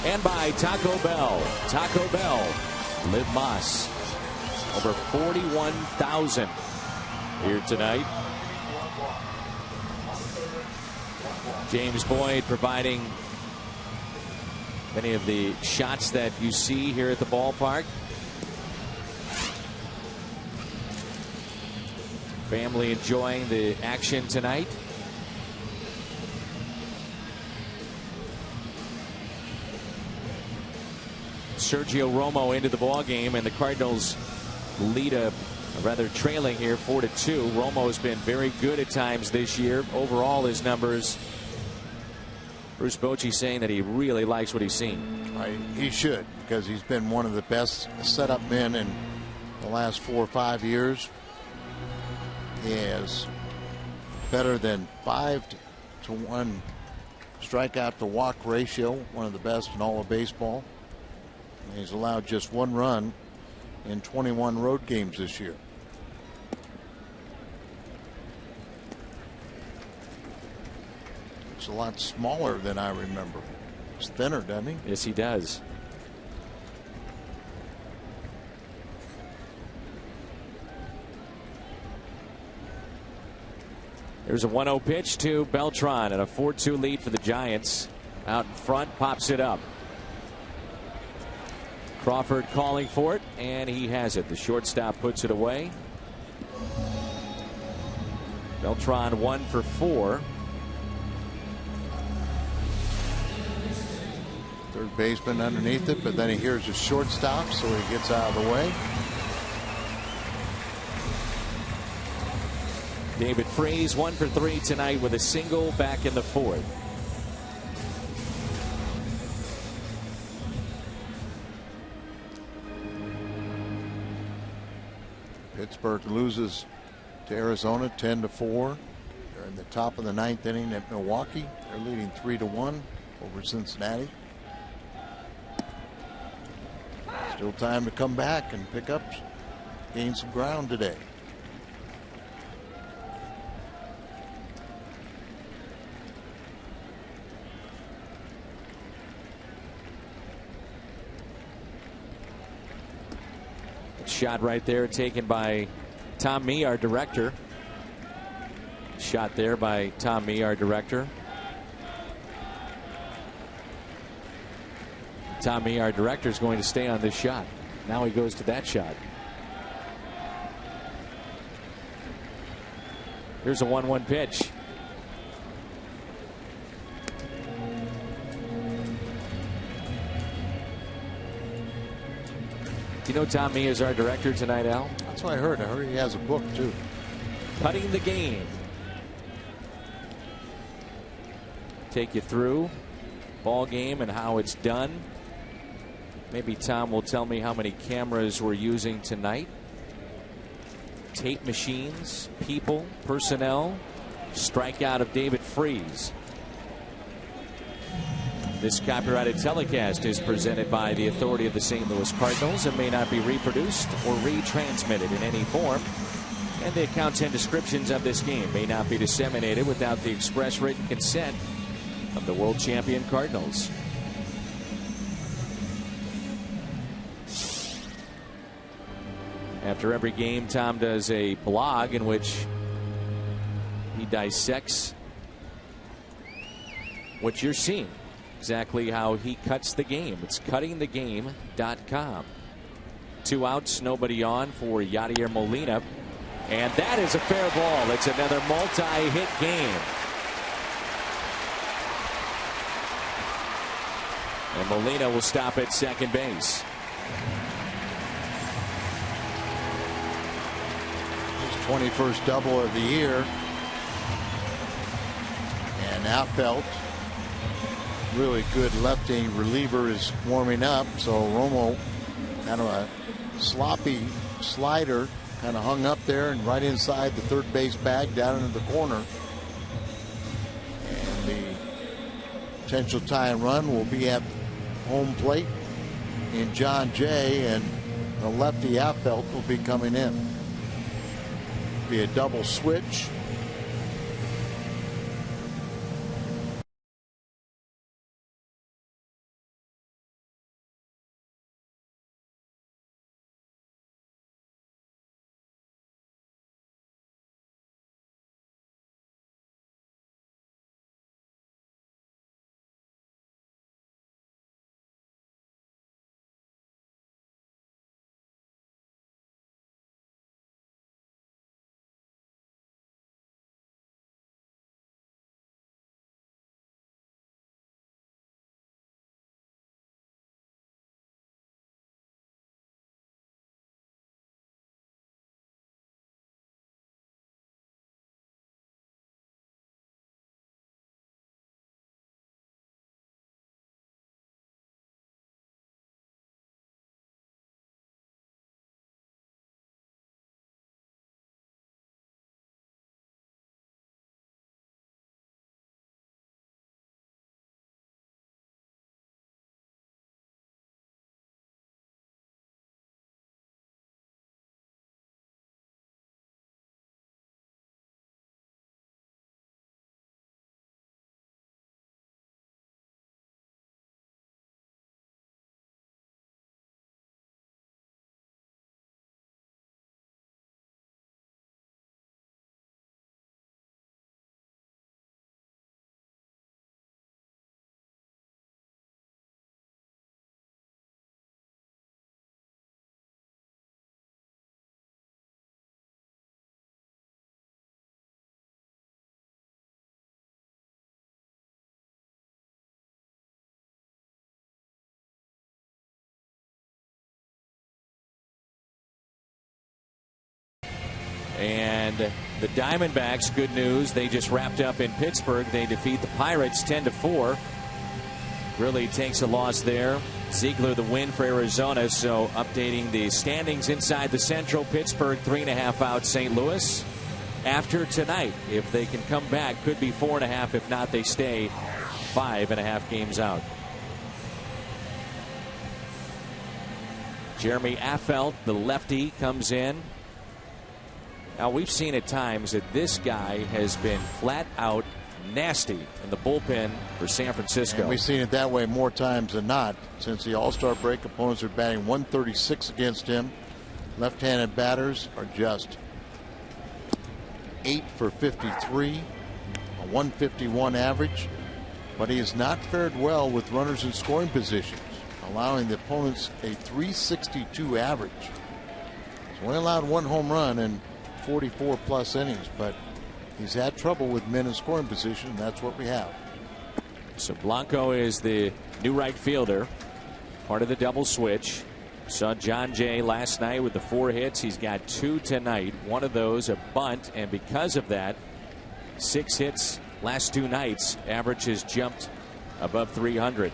And by Taco Bell. Taco Bell. Live Más. Over 41,000 here tonight. James Boyd providing many of the shots that you see here at the ballpark. Family enjoying the action tonight. Sergio Romo into the ball game, and the Cardinals lead rather trailing here 4-2. Romo has been very good at times this year. Overall, his numbers. Bruce Bochy saying that he really likes what he's seen. He should, because he's been one of the best setup men in the last 4 or 5 years. He has better than 5-to-1 strikeout to walk ratio, one of the best in all of baseball. And he's allowed just 1 run in 21 road games this year. It's a lot smaller than I remember. It's thinner, doesn't he? Yes, he does. There's a 1-0 pitch to Beltran and a 4-2 lead for the Giants. Out in front, pops it up. Crawford calling for it, and he has it. The shortstop puts it away. Beltran 1 for 4. Third baseman underneath it, but then he hears a shortstop, so he gets out of the way. David Freese 1 for 3 tonight with a single back in the 4th. Pittsburgh loses to Arizona 10-4. They're in the top of the 9th inning at Milwaukee. They're leading 3-1 over Cincinnati. Still time to come back and pick up, gain some ground today. Shot right there taken by Tom Mee, our director. Shot there by Tom Mee, our director. Tom Mee, our director, is going to stay on this shot. Now he goes to that shot. Here's a 1-1 pitch. You know Tom Mee is our director tonight, Al? That's what I heard. I heard he has a book, too. Cutting the Game. Take you through ball game and how it's done. Maybe Tom will tell me how many cameras we're using tonight. Tape machines, people, personnel. Strikeout of David Freese. This copyrighted telecast is presented by the authority of the St. Louis Cardinals and may not be reproduced or retransmitted in any form. And the accounts and descriptions of this game may not be disseminated without the express written consent of the world champion Cardinals. After every game, Tom does a blog in which he dissects what you're seeing. Exactly how he cuts the game. It's cuttingthegame.com. 2 outs, nobody on for Yadier Molina. And that is a fair ball. It's another multi-hit game. And Molina will stop at second base. His 21st double of the year. And Outfelt, really good lefty reliever, is warming up. So Romo, kind of a sloppy slider, kind of hung up there and right inside the third base bag down into the corner. And the potential tie and run will be at home plate in John Jay, and the lefty Outfelt will be coming in. Be a double switch. And the Diamondbacks, good news, they just wrapped up in Pittsburgh. They defeat the Pirates 10-4. Really takes a loss there. Ziegler the win for Arizona. So updating the standings inside the Central, Pittsburgh 3.5 out St. Louis. After tonight, if they can come back, could be 4.5. If not, they stay 5.5 games out. Jeremy Affeldt, the lefty, comes in. Now, we've seen at times that this guy has been flat out nasty in the bullpen for San Francisco. And we've seen it that way more times than not. Since the All-Star break, opponents are batting 136 against him. Left-handed batters are just 8 for 53, a 151 average. But he has not fared well with runners in scoring positions, allowing the opponents a 362 average. He's only allowed 1 home run and 44 plus innings, but he's had trouble with men in scoring position, and that's what we have. So Blanco is the new right fielder, part of the double switch. Saw John Jay last night with the 4 hits. He's got 2 tonight. One of those a bunt, and because of that, 6 hits last 2 nights. Average has jumped above 300.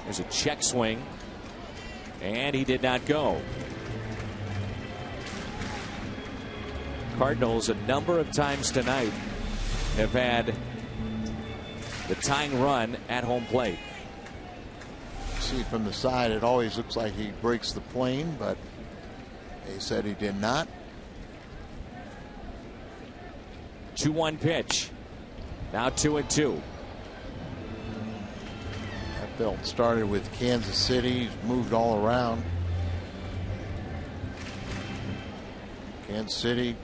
There's a check swing, and he did not go. Cardinals a number of times tonight have had the tying run at home plate. See from the side, it always looks like he breaks the plane, but they said he did not. 2-1 pitch. Now 2-2. That belt started with Kansas City, he's moved all around. Kansas City,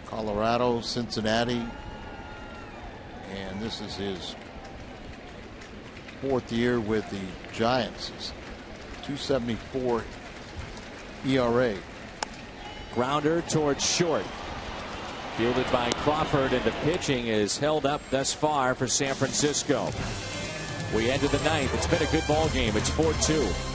Colorado, Cincinnati, and this is his 4th year with the Giants. 2.74 ERA. Grounder towards short. Fielded by Crawford, and the pitching is held up thus far for San Francisco. We enter the 9th. It's been a good ball game. It's 4-2.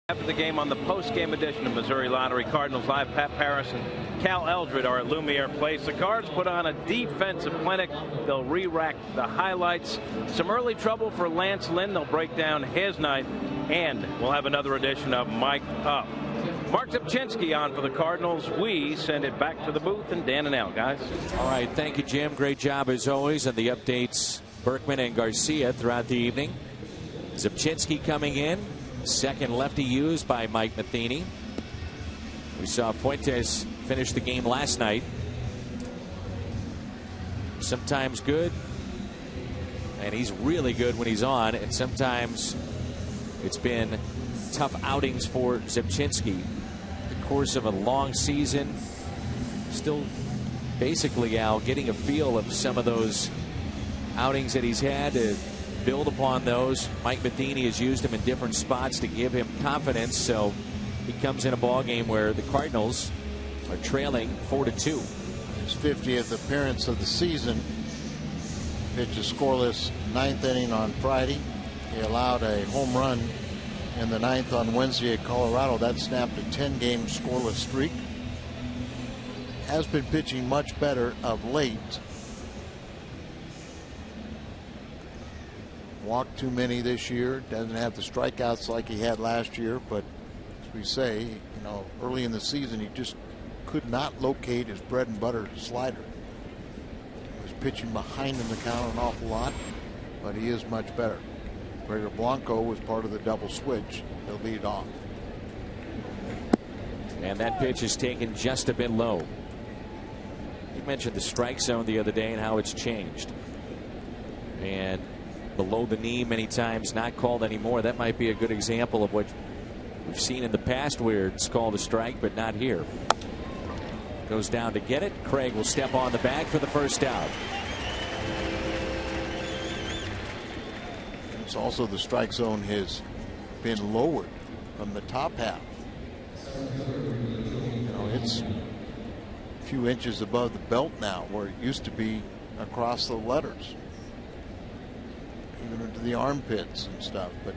After the game on the post-game edition of Missouri Lottery Cardinals Live, Pat Paris and Cal Eldred are at Lumiere Place. The Cards put on a defensive clinic. They'll re-rack the highlights. Some early trouble for Lance Lynn. They'll break down his night, and we'll have another edition of Mic'd Up. Mark Zipchinski on for the Cardinals. We send it back to the booth, and Dan and Al, guys. All right, thank you, Jim. Great job as always, and the updates, Berkman and Garcia throughout the evening. Zipchinski coming in. Second lefty used by Mike Matheny. We saw Fuentes finish the game last night. Sometimes good, and he's really good when he's on, and sometimes it's been tough outings for Zipchinski. The course of a long season, still basically, Al, getting a feel of some of those outings that he's had to build upon those. Mike Matheny has used him in different spots to give him confidence. So he comes in a ball game where the Cardinals are trailing 4-2. His 50th appearance of the season. Pitched a scoreless ninth inning on Friday. He allowed a home run in the ninth on Wednesday at Colorado. That snapped a 10-game scoreless streak. Has been pitching much better of late. Walked too many this year. Doesn't have the strikeouts like he had last year. But as we say, you know, early in the season he just could not locate his bread and butter slider. Pitching behind in the count an awful lot, but he is much better. Gregor Blanco was part of the double switch. He'll lead off. And that pitch is taken just a bit low. You mentioned the strike zone the other day and how it's changed. And below the knee many times not called anymore. That might be a good example of what we've seen in the past where it's called a strike, but not here. Goes down to get it. Craig will step on the bag for the first out. It's also the strike zone has been lowered from the top half. You know, it's a few inches above the belt now, where it used to be across the letters, even into the armpits and stuff. But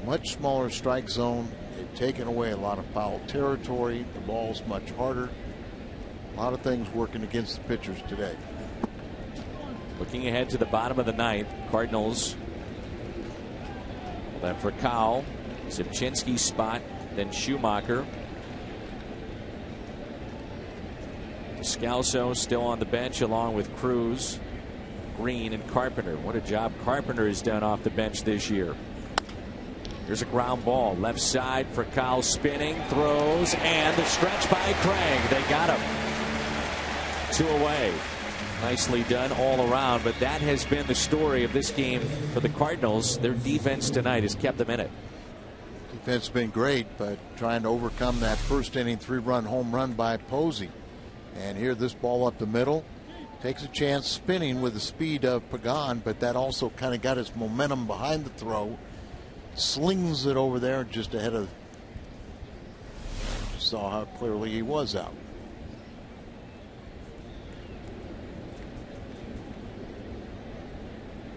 much smaller strike zone. They've taken away a lot of foul territory. The ball's much harder. A lot of things working against the pitchers today. Looking ahead to the bottom of the ninth, Cardinals left for Cowell, Zipchinski's spot, then Schumacher. Scalzo still on the bench along with Cruz, Green, and Carpenter. What a job Carpenter has done off the bench this year. Here's a ground ball left side for Cowell, spinning, throws, and the stretch by Craig. They got him. 2 away. Nicely done all around, but that has been the story of this game for the Cardinals. Their defense tonight has kept them in it. Defense has been great, but trying to overcome that first inning 3-run home run by Posey. And here, this ball up the middle takes a chance spinning with the speed of Pagan, but that also kind of got his momentum behind the throw. Slings it over there just ahead of. Saw how clearly he was out.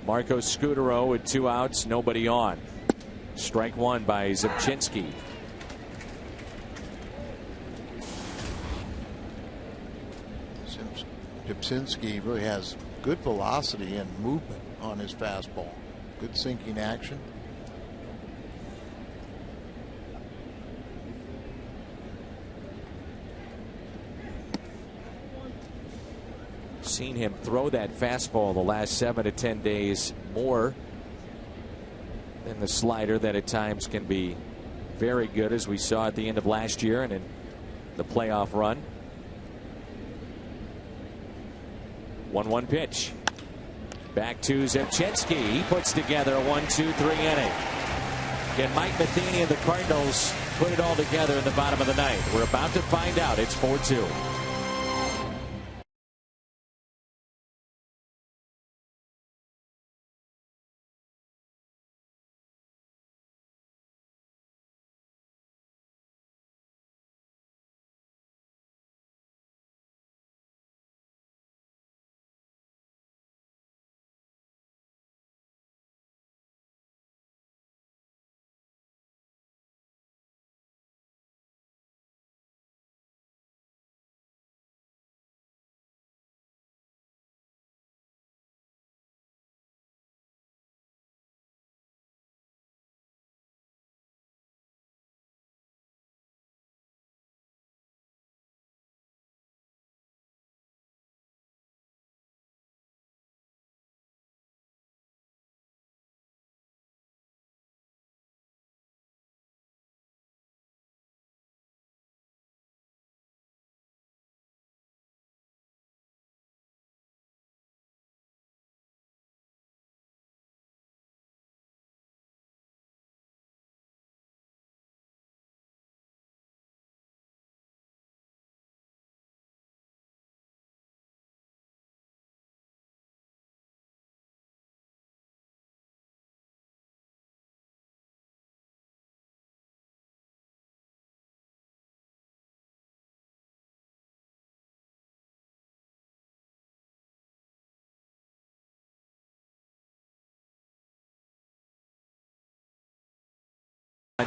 Marco Scutaro with 2 outs, nobody on. Strike 1 by Zipchinski. Zipchinski really has good velocity and movement on his fastball. Good sinking action. Seen him throw that fastball the last 7 to 10 days more than the slider that at times can be very good, as we saw at the end of last year and in the playoff run. 1-1 pitch. Back to Zipchinski. He puts together a 1-2-3 inning. Can Mike Matheny and the Cardinals put it all together in the bottom of the ninth? We're about to find out. It's 4-2.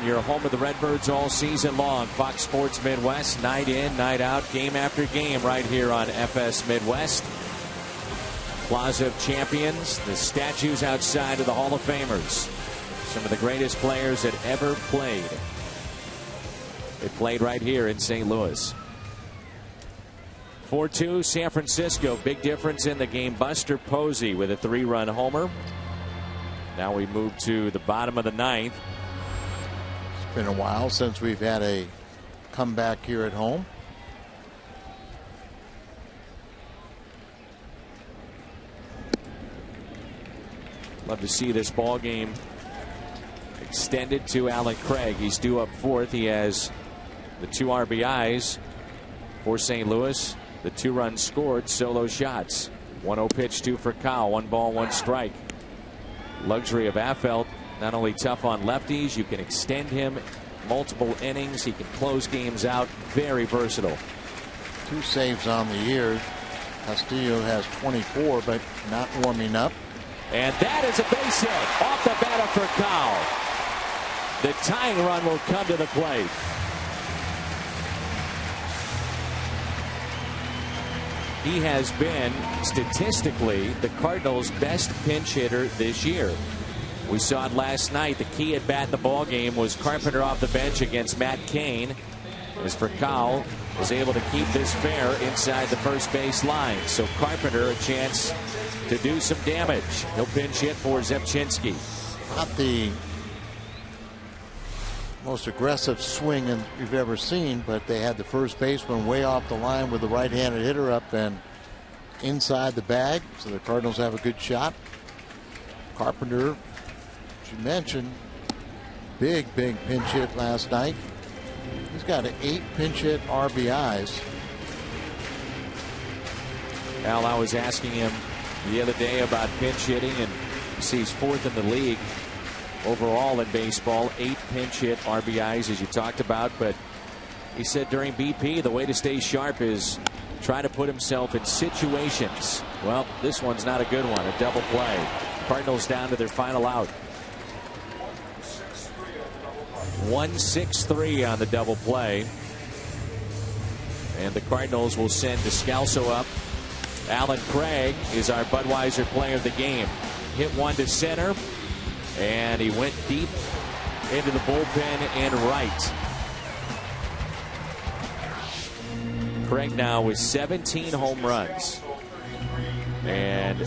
You're home of the Redbirds all season long. Fox Sports Midwest, night in, night out, game after game, right here on FS Midwest. Plaza of Champions, the statues outside of the Hall of Famers. Some of the greatest players that ever played. They played right here in St. Louis. 4-2 San Francisco. Big difference in the game. Buster Posey with a 3-run homer. Now we move to the bottom of the ninth. It's been a while since we've had a comeback here at home. Love to see this ball game extended to Allen Craig. He's due up fourth. He has the 2 RBIs for St. Louis. The 2 runs scored, solo shots. 1-0 pitch, 2 for Kyle. 1 ball, 1 strike. Luxury of Affeldt. Not only tough on lefties, you can extend him multiple innings. He can close games out. Very versatile. 2 saves on the year. Castillo has 24, but not warming up. And that is a base hit off the batter for Kyle. The tying run will come to the plate. He has been statistically the Cardinals' best pinch hitter this year. We saw it last night. The key at bat in the ball game was Carpenter off the bench against Matt Cain. As for Kyle, was able to keep this fair inside the first base line. So Carpenter a chance to do some damage. He'll pinch hit for Zepchinski. Not the most aggressive swing you've ever seen, but they had the first baseman way off the line with the right-handed hitter up and inside the bag. So the Cardinals have a good shot. Carpenter, as you mentioned, big pinch hit last night. He's got 8 pinch hit RBIs. Al, I was asking him the other day about pinch hitting, and he sees 4th in the league overall in baseball. 8 pinch hit RBIs, as you talked about. But he said during BP, the way to stay sharp is try to put himself in situations. Well, this one's not a good one. A double play. Cardinals down to their final out. 1-6-3 on the double play. And the Cardinals will send Descalso up. Allen Craig is our Budweiser player of the game. Hit one to center, and he went deep into the bullpen and right. Craig now with 17 home runs. And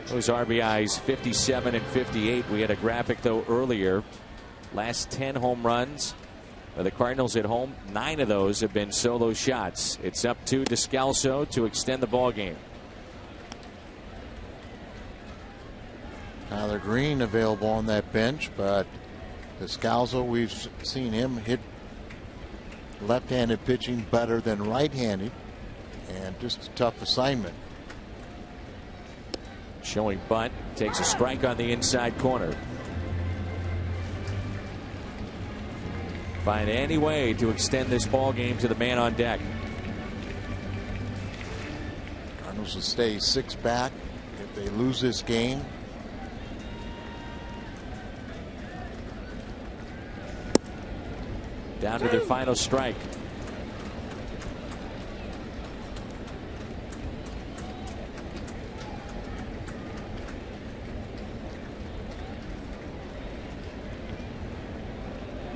those RBIs 57 and 58. We had a graphic though earlier. Last 10 home runs for the Cardinals at home, 9 of those have been solo shots. It's up to Descalso to extend the ball game. Tyler Green available on that bench, but Descalso, we've seen him hit left-handed pitching better than right-handed, and just a tough assignment. Showing bunt, takes a strike on the inside corner. Find any way to extend this ball game to the man on deck. Cardinals will stay 6 back if they lose this game. Down to their final strike.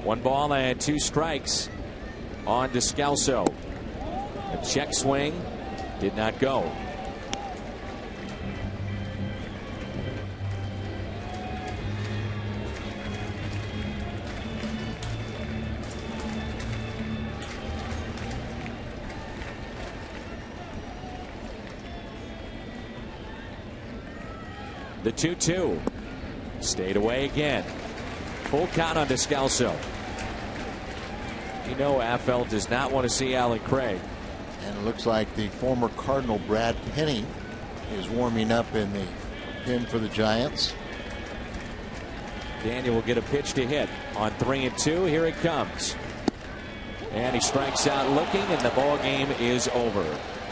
One ball and 2 strikes on Descalso. A check swing did not go. The 2-2 stayed away again. Full count on Descalso. You know Affeldt does not want to see Allen Craig. And it looks like the former Cardinal Brad Penny is warming up in the pen for the Giants. Daniel will get a pitch to hit on 3-2. Here it comes. And he strikes out looking, and the ball game is over.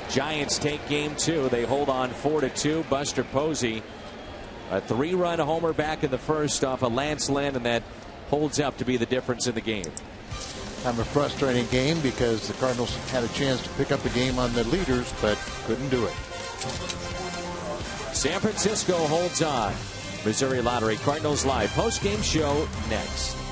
Giants take game 2. They hold on 4-2. Buster Posey, a 3-run homer back in the first off of Lance Lynn, and that holds up to be the difference in the game. Kind of a frustrating game because the Cardinals had a chance to pick up the game on the leaders, but couldn't do it. San Francisco holds on. Missouri Lottery Cardinals Live post-game show next.